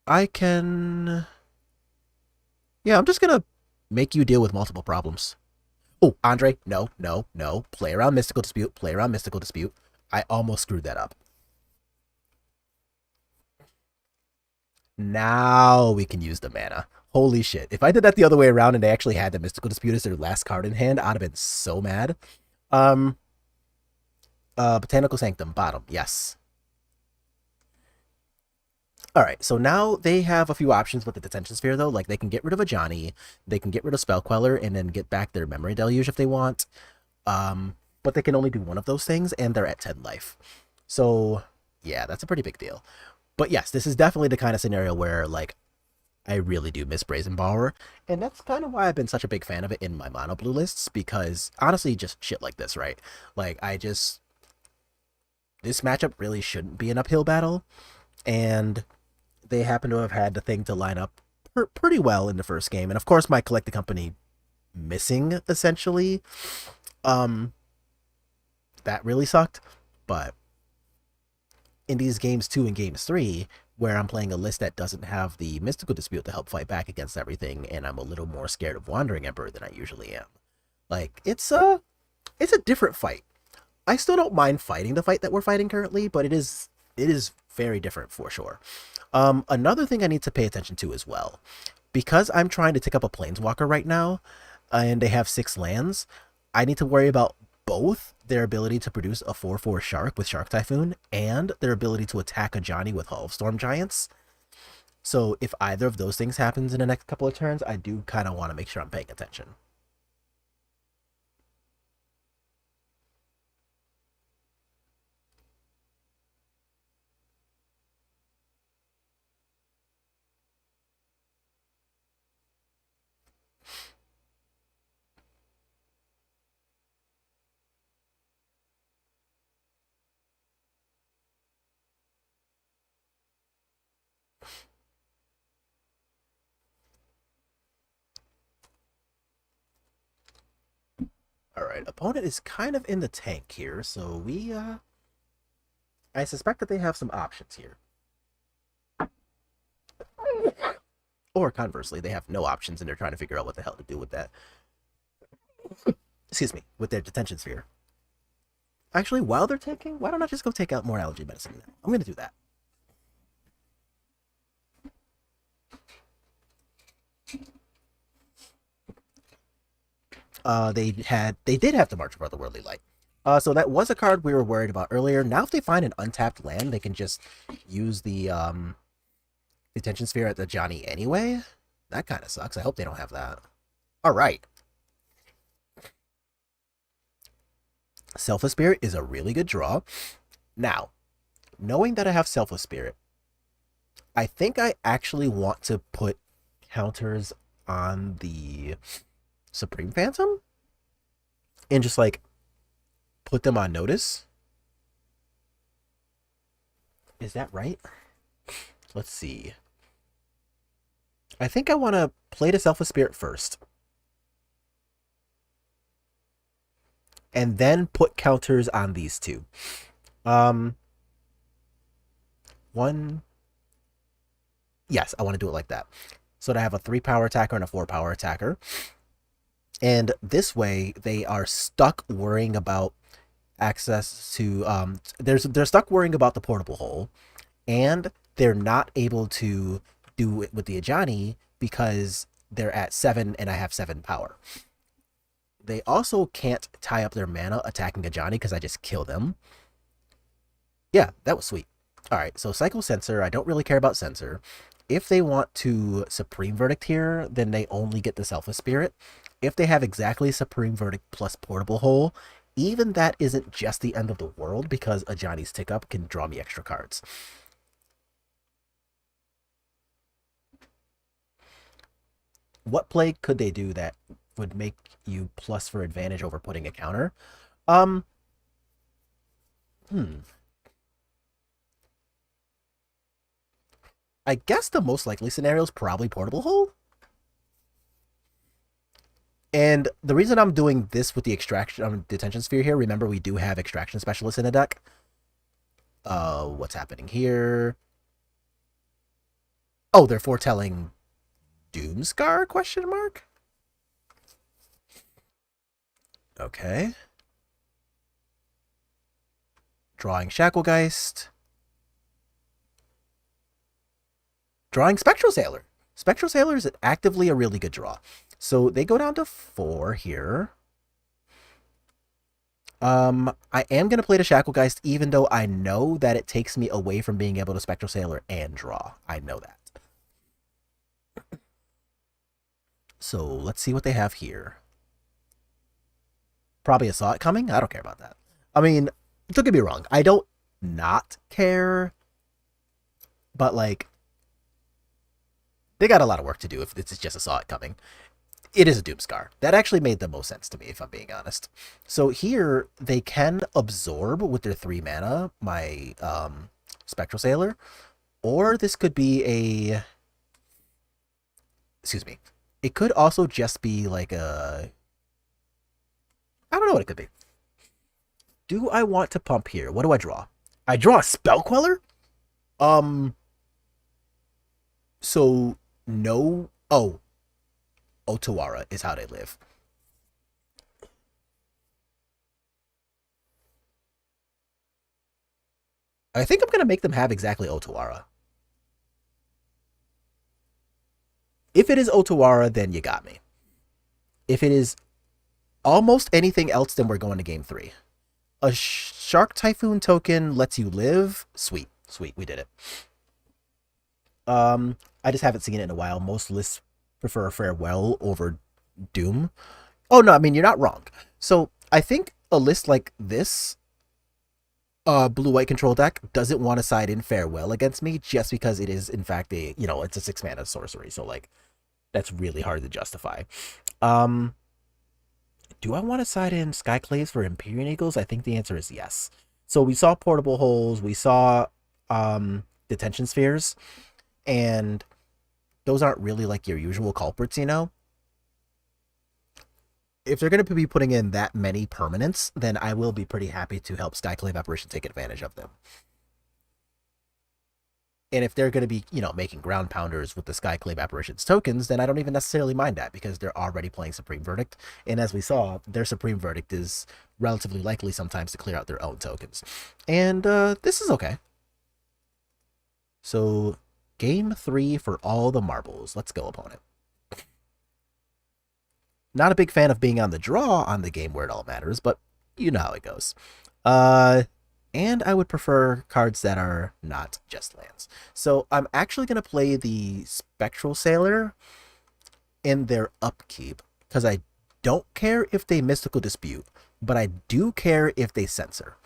I can. Yeah, I'm just gonna make you deal with multiple problems. Oh, Andre, no, no, no. Play around Mystical Dispute. Play around Mystical Dispute. I almost screwed that up. Now we can use the mana. Holy shit. If I did that the other way around and they actually had the Mystical Dispute as their last card in hand, I'd have been so mad. Um, Botanical Sanctum, bottom, yes. Alright, so now they have a few options with the Detention Sphere, though. Like, they can get rid of a Johnny, they can get rid of Spell Queller, and then get back their Memory Deluge if they want. But they can only do one of those things, and they're at 10 life. So, yeah, that's a pretty big deal. But yes, this is definitely the kind of scenario where, like, I really do miss Brazen Borrower, and that's kind of why I've been such a big fan of it in my mono blue lists, because honestly, just shit like this, right? Like, this matchup really shouldn't be an uphill battle, and they happen to have had the thing to line up pretty well in the first game. And of course, my collected company missing essentially, um, that really sucked. But in these games 2 and games 3, where I'm playing a list that doesn't have the Mystical Dispute to help fight back against everything, and I'm a little more scared of Wandering Emperor than I usually am. Like, it's a different fight. I still don't mind fighting the fight that we're fighting currently, but it is very different for sure. Another thing I need to pay attention to as well, because I'm trying to tick up a Planeswalker right now, and they have 6 lands, I need to worry about both their ability to produce a 4/4 Shark with Shark Typhoon, and their ability to attack a Johnny with Hall of Storm Giants. So if either of those things happens in the next couple of turns, I do kind of want to make sure I'm paying attention. All right, opponent is kind of in the tank here, so I suspect that they have some options here. Or conversely, they have no options and they're trying to figure out what the hell to do with that. Excuse me, with their Detention Sphere. Actually, while they're taking, why don't I just go take out more allergy medicine now? I'm gonna do that. They did have the March of Otherworldly Light. So that was a card we were worried about earlier. Now if they find an untapped land, they can just use the Detention Sphere at the Johnny anyway. That kind of sucks. I hope they don't have that. All right. Selfless Spirit is a really good draw. Now, knowing that I have Selfless Spirit, I think I actually want to put counters on the Supreme Phantom and just like put them on notice. Is that right? Let's see. I think I want to play the Selfless Spirit first. And then put counters on these two. Um, one, Yes, I want to do it like that. So to have a 3 power attacker and a 4 power attacker. And this way, they are stuck worrying about access to they're stuck worrying about the portable hole, and they're not able to do it with the Ajani because they're at 7 and I have 7 power. They also can't tie up their mana attacking Ajani because I just kill them. Yeah, that was sweet. Alright, so Cycle Sensor, I don't really care about Sensor. If they want to Supreme Verdict here, then they only get the Selfless Spirit. If they have exactly Supreme Verdict plus Portable Hole, even that isn't just the end of the world because Ajani's Tick Up can draw me extra cards. What play could they do that would make you plus for advantage over putting a counter? Um, hmm. I guess the most likely scenario is probably Portable Hole. And the reason I'm doing this with the extraction detention sphere here, remember we do have extraction specialists in the deck. What's happening here? Oh, they're foretelling Doomscar? Question mark. Okay. Drawing Shacklegeist. Drawing Spectral Sailor. Spectral Sailor is actively a really good draw. So they go down to 4 here. I am going to play the Shacklegeist even though I know that it takes me away from being able to Spectral Sailor and draw. I know that. So let's see what they have here. Probably saw it coming. I don't care about that. I mean, don't get me wrong. I don't not care. But like, they got a lot of work to do if it's just a saw it coming. It is a Doomscar. That actually made the most sense to me, if I'm being honest. So here, they can absorb with their 3 mana my Spectral Sailor, or this could be a... Excuse me. It could also just be like a... I don't know what it could be. Do I want to pump here? What do I draw? I draw a Spell Queller? So, no... Oh. Otawara is how they live. I think I'm going to make them have exactly Otawara. If it is Otawara, then you got me. If it is almost anything else, then we're going to game 3. A Shark Typhoon token lets you live. Sweet. Sweet, we did it. I just haven't seen it in a while. Most lists prefer Farewell over Doom. Oh, no, I mean, you're not wrong. So, I think a list like this, blue-white control deck, doesn't want to side in Farewell against me just because it is, in fact, it's a 6-mana sorcery. So, like, that's really hard to justify. Do I want to side in Skyclaves for Empyrean Eagles? I think the answer is yes. So, we saw Portable Holes. We saw Detention Spheres. And those aren't really like your usual culprits, you know? If they're going to be putting in that many permanents, then I will be pretty happy to help Skyclave Apparition take advantage of them. And if they're going to be, making ground pounders with the Skyclave Apparitions tokens, then I don't even necessarily mind that because they're already playing Supreme Verdict. And as we saw, their Supreme Verdict is relatively likely sometimes to clear out their own tokens. And this is okay. So... Game 3 for all the marbles. Let's go, opponent. Not a big fan of being on the draw on the game where it all matters, but you know how it goes. And I would prefer cards that are not just lands. So I'm actually going to play the Spectral Sailor in their upkeep, because I don't care if they Mystical Dispute, but I do care if they Censor.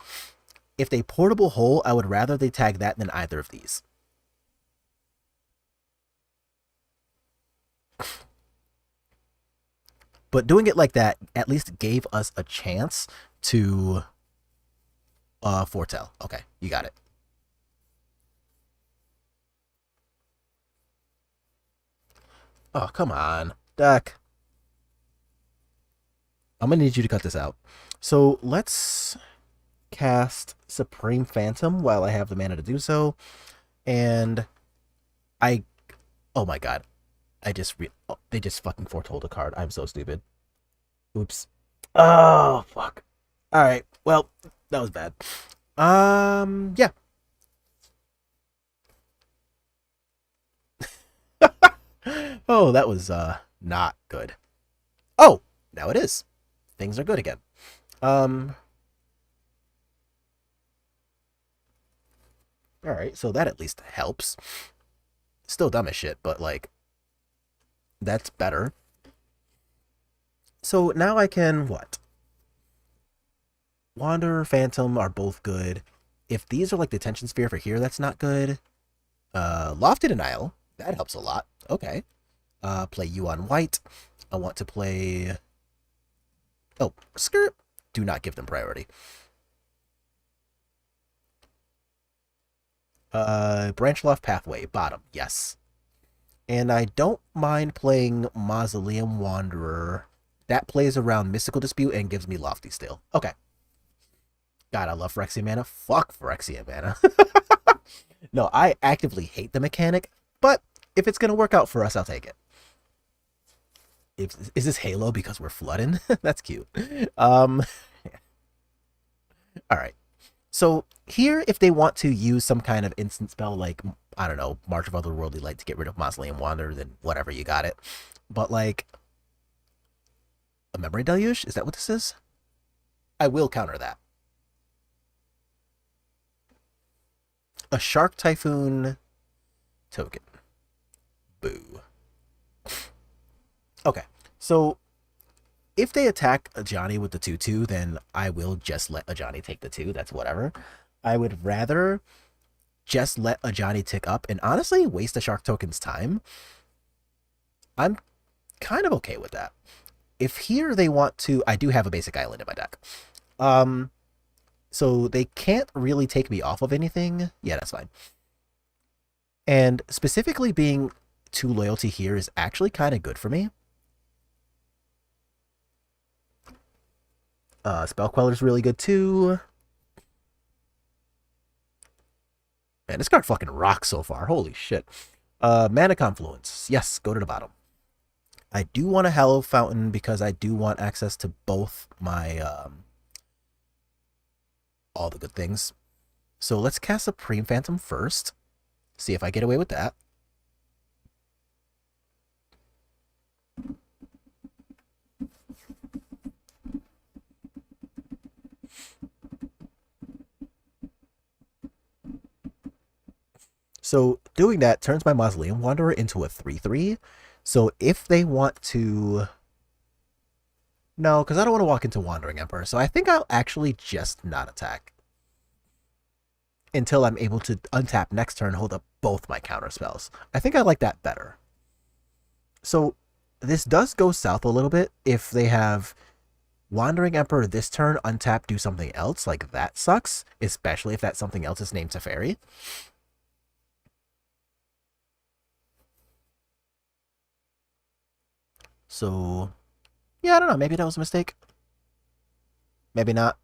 If they Portable Hole, I would rather they tag that than either of these. But doing it like that at least gave us a chance to foretell. Okay, you got it. Oh, come on. Duck. I'm going to need you to cut this out. So let's cast Supreme Phantom while I have the mana to do so. And I Oh my god. Oh, they just fucking foretold a card. I'm so stupid. Oops. Oh, fuck. Alright, well, that was bad. Yeah. Oh, that was, not good. Oh, now it is. Things are good again. Um, alright, so that at least helps. Still dumb as shit, but, like, that's better. So now I can, what? Wanderer, Phantom are both good. If these are like the Tension Sphere for here, that's not good. Lofty Denial, that helps a lot. Okay. Play you on white. I want to play... Oh, skirt. Do not give them priority. Branchloft Pathway, bottom, yes. And I don't mind playing Mausoleum Wanderer. That plays around Mystical Dispute and gives me Lofty still. Okay. God, I love Phyrexian mana. Fuck Phyrexian mana. No, I actively hate the mechanic, but if it's going to work out for us, I'll take it. Is this Halo because we're flooding? That's cute. All right. So here, if they want to use some kind of instant spell like, I don't know, March of Otherworldly Light to get rid of Mausoleum Wanderer, then whatever, you got it. But like, a Memory Deluge? Is that what this is? I will counter that. A Shark Typhoon token. Boo. Okay, so if they attack Ajani with the 2/2, then I will just let Ajani take the 2. That's whatever. I would rather just let Ajani tick up and honestly waste a Shark token's time. I'm kind of okay with that. If here they want to, I do have a basic island in my deck. So they can't really take me off of anything. Yeah, that's fine. And specifically being 2 loyalty here is actually kind of good for me. Spell Queller's really good too. Man, this card fucking rocks so far. Holy shit. Mana Confluence. Yes, go to the bottom. I do want a Hallow Fountain because I do want access to both my, all the good things. So let's cast Supreme Phantom first. See if I get away with that. So doing that turns my Mausoleum Wanderer into a 3/3. So if they want to... No, because I don't want to walk into Wandering Emperor. So I think I'll actually just not attack. Until I'm able to untap next turn, hold up both my counter spells. I think I like that better. So this does go south a little bit if they have Wandering Emperor this turn, untap, do something else. Like, that sucks. Especially if that something else is named Teferi. So, yeah, I don't know. Maybe that was a mistake. Maybe not.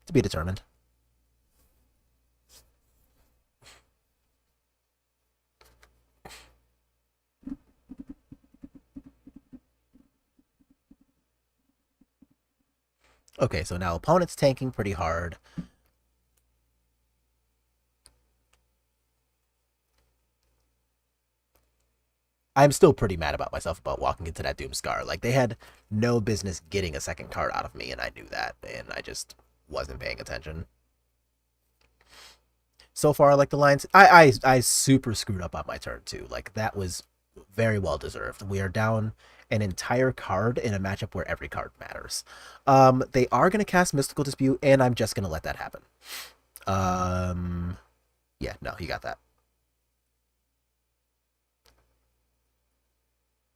To be determined. Okay, so now opponent's tanking pretty hard. I'm still pretty mad about myself about walking into that Doomscar. Like, they had no business getting a second card out of me, and I knew that, and I just wasn't paying attention. So far, like, the lines, I super screwed up on my turn, too. Like, that was very well deserved. We are down an entire card in a matchup where every card matters. They are going to cast Mystical Dispute, and I'm just going to let that happen. Yeah, no, he got that.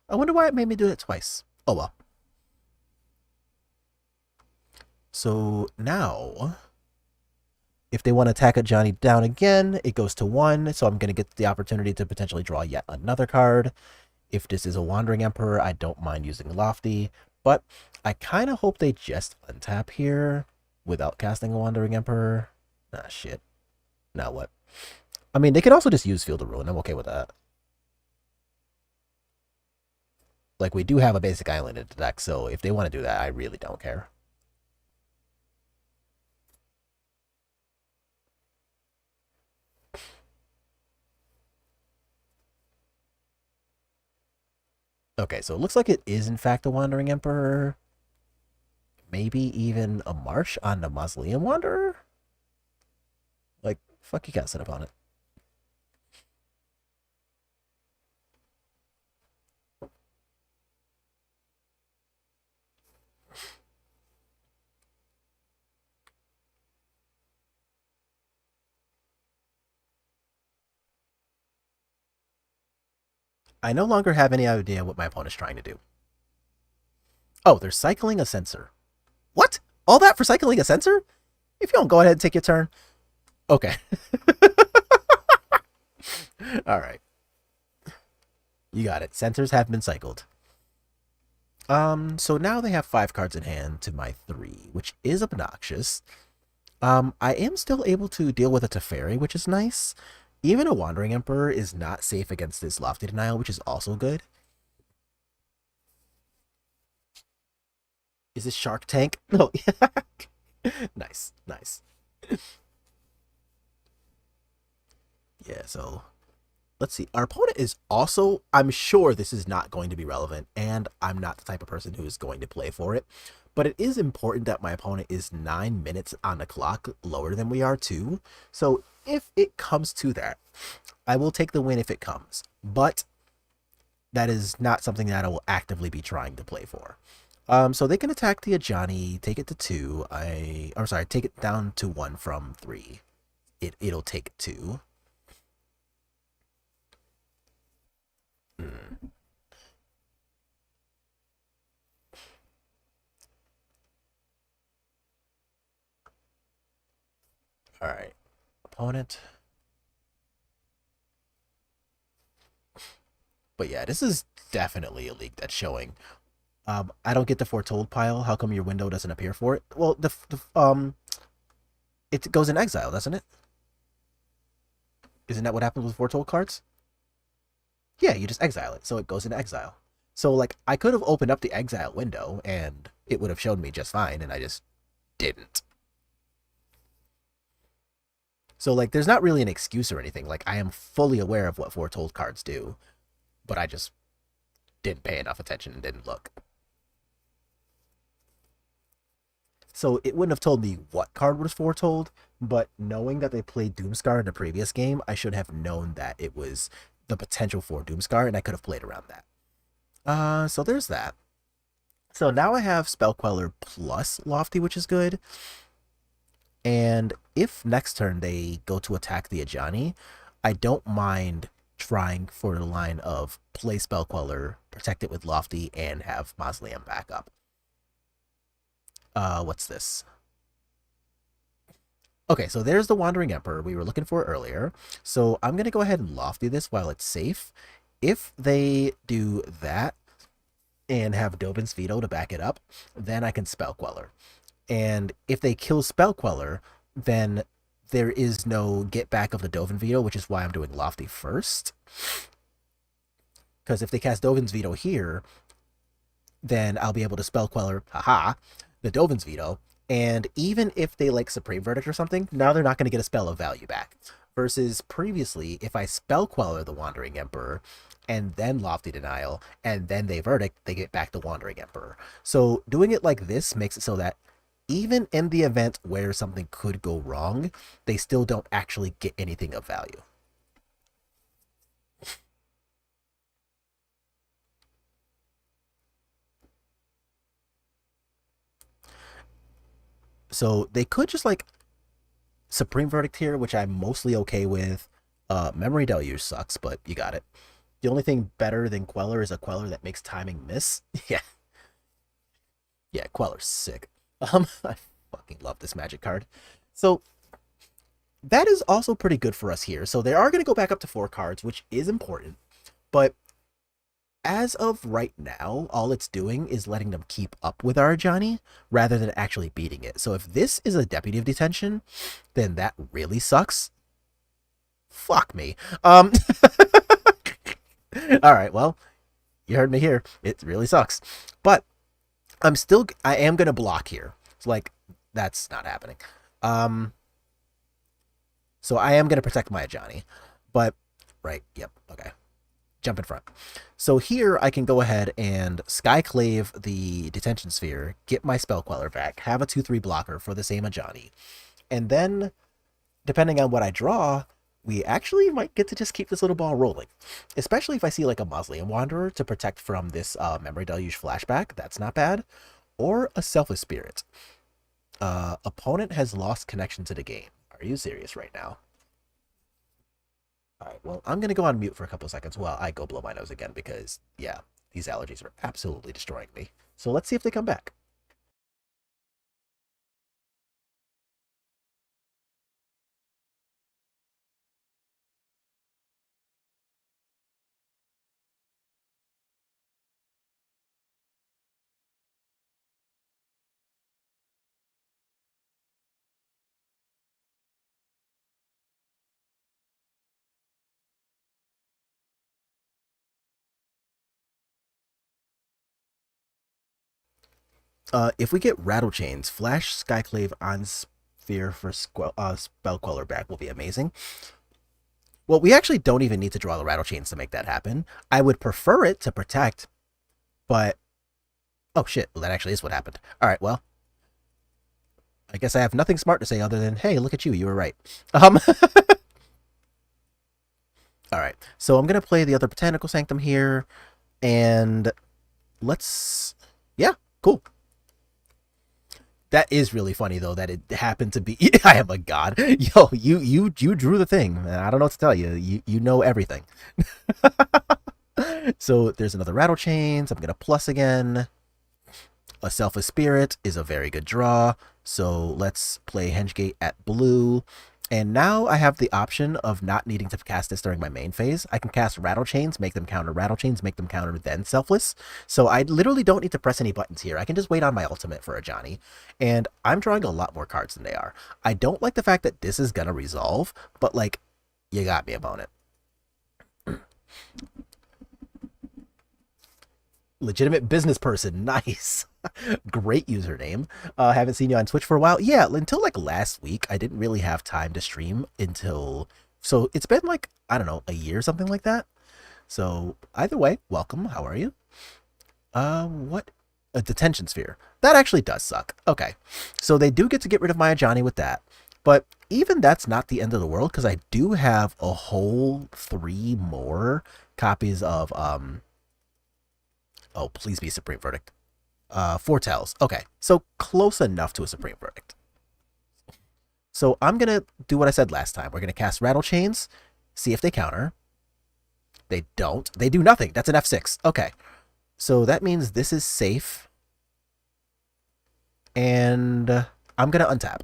I wonder why it made me do it twice. Oh well. So now, if they want to attack Johnny down again, it goes to 1. So I'm going to get the opportunity to potentially draw yet another card. If this is a Wandering Emperor, I don't mind using Lofty. But I kind of hope they just untap here without casting a Wandering Emperor. Ah, shit. Now what? I mean, they could also just use Field of Ruin. I'm okay with that. Like, we do have a basic island in the deck, so if they want to do that, I really don't care. Okay, so it looks like it is in fact a Wandering Emperor. Maybe even a Marsh on the Mausoleum Wanderer? Like, fuck you can't sit up on it. I no longer have any idea what my opponent's trying to do. Oh, they're cycling a sensor. What? All that for cycling a sensor? If you don't go ahead and take your turn. Okay. All right. You got it. Sensors have been cycled. So now they have 5 cards in hand to my 3, which is obnoxious. I am still able to deal with a Teferi, which is nice. Even a Wandering Emperor is not safe against this Lofty Denial, which is also good. Is this Shark Tank? No. Nice, nice. Yeah, so let's see. Our opponent is also, I'm sure this is not going to be relevant, and I'm not the type of person who is going to play for it. But it is important that my opponent is 9 minutes on the clock lower than we are too. So if it comes to that, I will take the win if it comes. But that is not something that I will actively be trying to play for. So they can attack the Ajani, take it to 2. I'm sorry, take it down to 1 from 3. It'll take 2. All right, opponent. But yeah, this is definitely a league that's showing. I don't get the foretold pile. How come your window doesn't appear for it? Well, it goes in exile, doesn't it? Isn't that what happens with foretold cards? Yeah, you just exile it, so it goes into exile. So like, I could have opened up the exile window and it would have shown me just fine, and I just didn't. So like, there's not really an excuse or anything. Like, I am fully aware of what foretold cards do, but I just didn't pay enough attention and didn't look. So it wouldn't have told me what card was foretold, but knowing that they played Doomscar in the previous game, I should have known that it was the potential for Doomscar, and I could have played around that. So there's that. So now I have Spell Queller plus Lofty, which is good. And if next turn they go to attack the Ajani, I don't mind trying for the line of play Spell Queller, protect it with Lofty, and have Mausoleum back up. What's this? Okay, so there's the Wandering Emperor we were looking for earlier. So I'm going to go ahead and Lofty this while it's safe. If they do that and have Dovin's Veto to back it up, then I can Spell Queller. And if they kill Spell Queller, then there is no get back of the Dovin Veto, which is why I'm doing Lofty first. Because if they cast Dovin's Veto here, then I'll be able to Spell Queller, haha, the Dovin's Veto. And even if they like Supreme Verdict or something, now they're not going to get a spell of value back. Versus previously, if I Spell Queller the Wandering Emperor, and then Lofty Denial, and then they Verdict, they get back the Wandering Emperor. So doing it like this makes it so that even in the event where something could go wrong, they still don't actually get anything of value. So they could just like Supreme Verdict here, which I'm mostly okay with. Memory Deluge sucks, but you got it. The only thing better than Queller is a Queller that makes timing miss. Yeah. Yeah, Queller's sick. I fucking love this magic card. So that is also pretty good for us here. So they are going to go back up to 4 cards, which is important. But as of right now, all it's doing is letting them keep up with our Johnny rather than actually beating it. So if this is a Deputy of Detention, then that really sucks. Fuck me. All right, well, You heard me here. It really sucks. But I am going to block here. It's like, that's not happening. Um, so I am going to protect my Ajani. But, right, yep, okay. Jump in front. So here I can go ahead and Skyclave the Detention Sphere, get my Spell Queller back, have a 2/3 blocker for the same Ajani. And then, depending on what I draw, we actually might get to just keep this little ball rolling. Especially if I see like a Mausoleum Wanderer to protect from this Memory Deluge flashback. That's not bad. Or a Selfless Spirit. Opponent has lost connection to the game. Are you serious right now? All right, well, I'm going to go on mute for a couple of seconds while I go blow my nose again because, yeah, these allergies are absolutely destroying me. So let's see if they come back. If we get Rattle Chains, Flash Skyclave on Sphere for Spell Queller back will be amazing. Well, we actually don't even need to draw the Rattle Chains to make that happen. I would prefer it to protect, but... Oh, shit. Well, that actually is what happened. All right, well. I guess I have nothing smart to say other than, hey, look at you. You were right. All right. So I'm going to play the other Botanical Sanctum here, and let's... Yeah, cool. That is really funny though that it happened to be I am a god. Yo, you drew the thing. I don't know what to tell you. You know everything. So there's another Rattle Chains. I'm gonna plus again. A Selfless Spirit is a very good draw. So let's play Hengegate at blue. And now I have the option of not needing to cast this during my main phase. I can cast Rattle Chains, make them counter Rattle Chains, make them counter then Selfless. So I literally don't need to press any buttons here. I can just wait on my ultimate for Ajani. And I'm drawing a lot more cards than they are. I don't like the fact that this is going to resolve, but like, you got me, opponent. Legitimate business person. Nice. Great username. Haven't seen you on Twitch for a while. Yeah, until like last week, I didn't really have time to stream until... So it's been like, I don't know, a year or something like that. So either way, welcome. How are you? What? A Detention Sphere. That actually does suck. Okay. So they do get to get rid of my Ajani with that. But even that's not the end of the world because I do have a whole 3 more copies of... Oh, please be Supreme Verdict. Foretells. Okay, so close enough to a Supreme Verdict. So I'm going to do what I said last time. We're going to cast Rattle Chains, see if they counter. They don't. They do nothing. That's an F6. Okay, so that means this is safe. And I'm going to untap.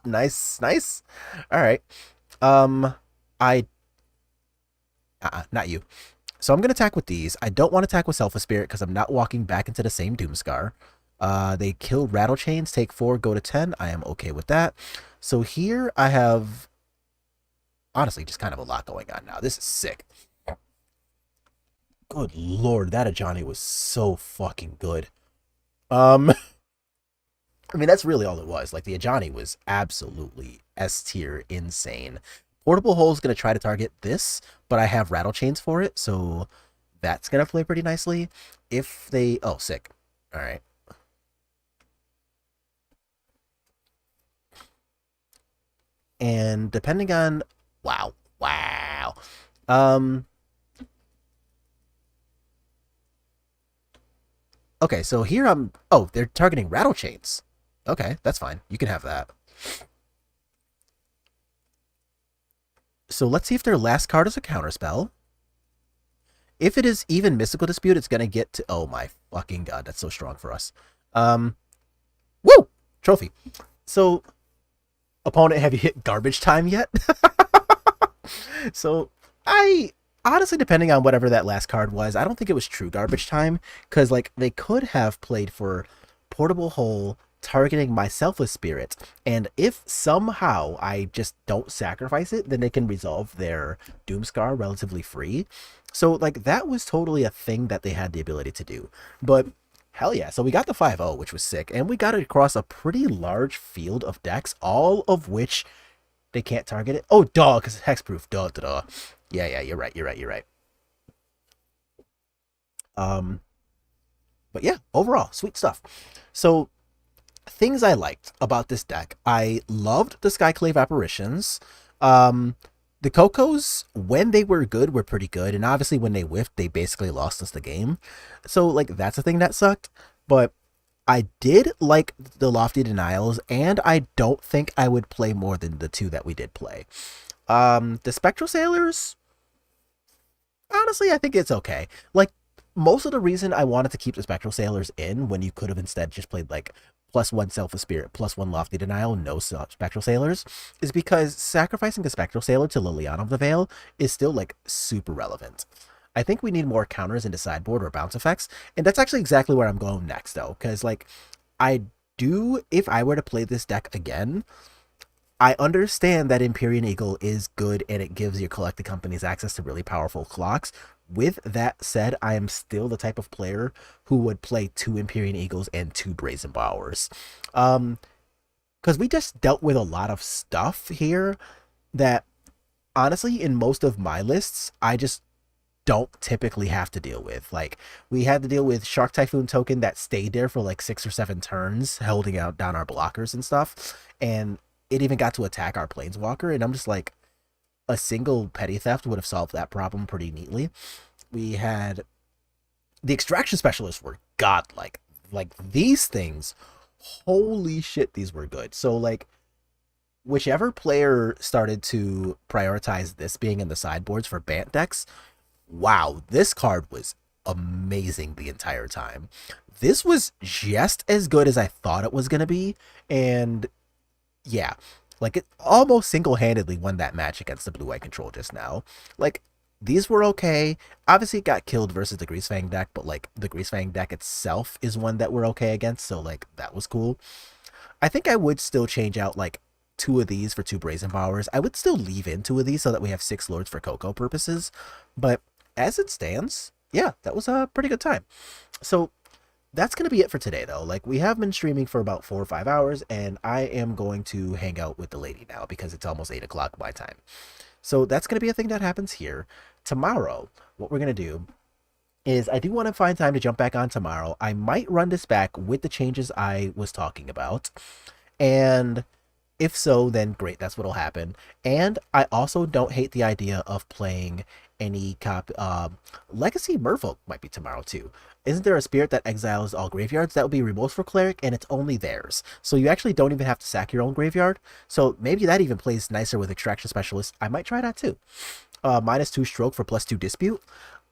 Nice, nice. All right. Not you. So I'm going to attack with these. I don't want to attack with Selfless Spirit because I'm not walking back into the same Doomscar. They kill Rattle Chains, take 4, go to 10. I am okay with that. So here I have, honestly, just kind of a lot going on now. This is sick. Good lord, that Ajani was so fucking good. I mean, that's really all it was. Like, the Ajani was absolutely S-tier insane. Portable Hole is going to try to target this, but I have Rattle Chains for it, so that's going to play pretty nicely. If they... Oh, sick. All right. And depending on... Wow. Wow. Okay, so here I'm... Oh, they're targeting Rattle Chains. Okay, that's fine. You can have that. So let's see if their last card is a counterspell. If it is even Mystical Dispute, it's going to get to... Oh my fucking god, that's so strong for us. Woo! Trophy. So, opponent, have you hit garbage time yet? So, honestly, depending on whatever that last card was, I don't think it was true garbage time. Because, like, they could have played for Portable Hole, targeting my Selfless Spirit. And if somehow I just don't sacrifice it, then they can resolve their Doomscar relatively free. So, like, that was totally a thing that they had the ability to do. But hell yeah. So we got the 5-0, which was sick. And we got it across a pretty large field of decks, all of which they can't target it. Oh, duh, because it's hexproof. Duh, duh, duh. Yeah, you're right. You're right. Um, but yeah, overall, sweet stuff. So things I liked about this deck. I loved the Skyclave Apparitions. Um, the Cocos, when they were good, were pretty good. And obviously when they whiffed, they basically lost us the game. So like that's a thing that sucked. But I did like the Lofty Denials, and I don't think I would play more than the two that we did play. The Spectral Sailors, honestly, I think it's okay. Like, most of the reason I wanted to keep the Spectral Sailors in when you could have instead just played like +1 Selfless Spirit, +1 Lofty Denial, no Spectral Sailors, is because sacrificing a Spectral Sailor to Liliana of the Veil is still like super relevant. I think we need more counters into sideboard or bounce effects, and that's actually exactly where I'm going next though, because like I do, if I were to play this deck again, I understand that Empyrean Eagle is good and it gives your collected companies access to really powerful clocks. With that said, I am still the type of player who would play 2 Empyrean Eagles and 2 Brazen Bowers. Because we just dealt with a lot of stuff here that, honestly, in most of my lists, I just don't typically have to deal with. Like, we had to deal with Shark Typhoon token that stayed there for like 6 or 7 turns, holding out down our blockers and stuff. And it even got to attack our Planeswalker, and I'm just like, a single petty theft would have solved that problem pretty neatly. We had the extraction specialists were godlike. Like these things, holy shit, these were good. So like whichever player started to prioritize this being in the sideboards for Bant decks, wow, this card was amazing the entire time. This was just as good as I thought it was going to be, and yeah, like it almost single-handedly won that match against the blue-white control just now. Like, these were okay. Obviously it got killed versus the Greasefang deck, but like the Greasefang deck itself is one that we're okay against, so like that was cool. I think I would still change out like 2 of these for 2 Brazen Bowers. I would still leave in 2 of these so that we have 6 Lords for Coco purposes, but as it stands, yeah, that was a pretty good time. So that's going to be it for today, though. Like, we have been streaming for about 4 or 5 hours, and I am going to hang out with the lady now because it's almost 8 o'clock my time. So that's going to be a thing that happens here. Tomorrow, what we're going to do is I do want to find time to jump back on tomorrow. I might run this back with the changes I was talking about, and if so, then great, that's what'll happen. And I also don't hate the idea of playing any Legacy Merfolk might be tomorrow too. Isn't there a spirit that exiles all graveyards? That would be Remorse for Cleric, and it's only theirs. So you actually don't even have to sack your own graveyard. So maybe that even plays nicer with Extraction Specialist. I might try that too. -2 stroke for +2 dispute.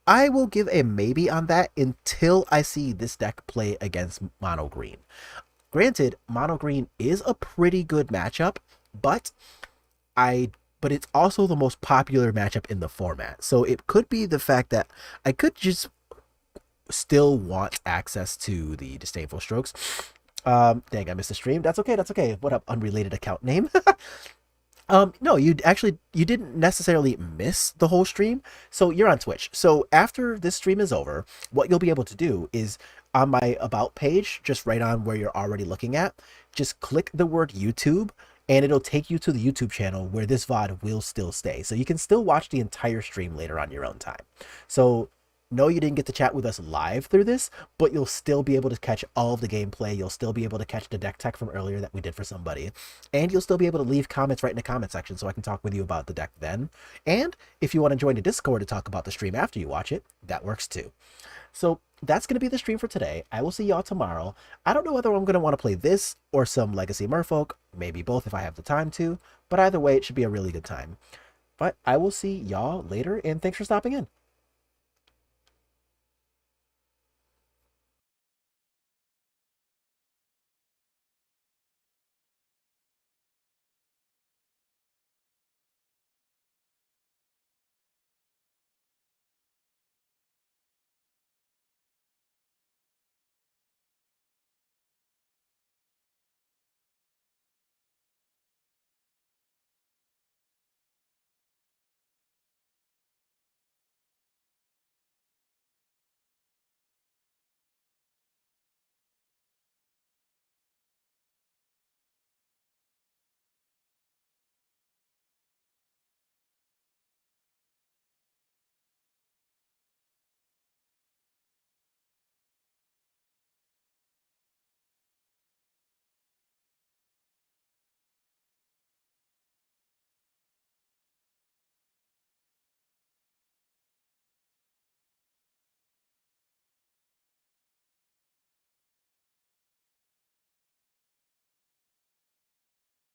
I will give a maybe on that until I see this deck play against Mono Green. Granted, Mono Green is a pretty good matchup, but it's also the most popular matchup in the format. So it could be the fact that I could just still want access to the Disdainful Strokes. Dang, I missed the stream. That's okay. What up, unrelated account name? No, you didn't necessarily miss the whole stream. So you're on Twitch. So after this stream is over, what you'll be able to do is on my about page, just right on where you're already looking at, just click the word YouTube, and it'll take you to the YouTube channel where this VOD will still stay. So you can still watch the entire stream later on your own time. So no, you didn't get to chat with us live through this, but you'll still be able to catch all of the gameplay. You'll still be able to catch the deck tech from earlier that we did for somebody. And you'll still be able to leave comments right in the comment section so I can talk with you about the deck then. And if you want to join the Discord to talk about the stream after you watch it, that works too. So that's going to be the stream for today. I will see y'all tomorrow. I don't know whether I'm going to want to play this or some Legacy Merfolk, maybe both if I have the time to, but either way, it should be a really good time. But I will see y'all later, and thanks for stopping in.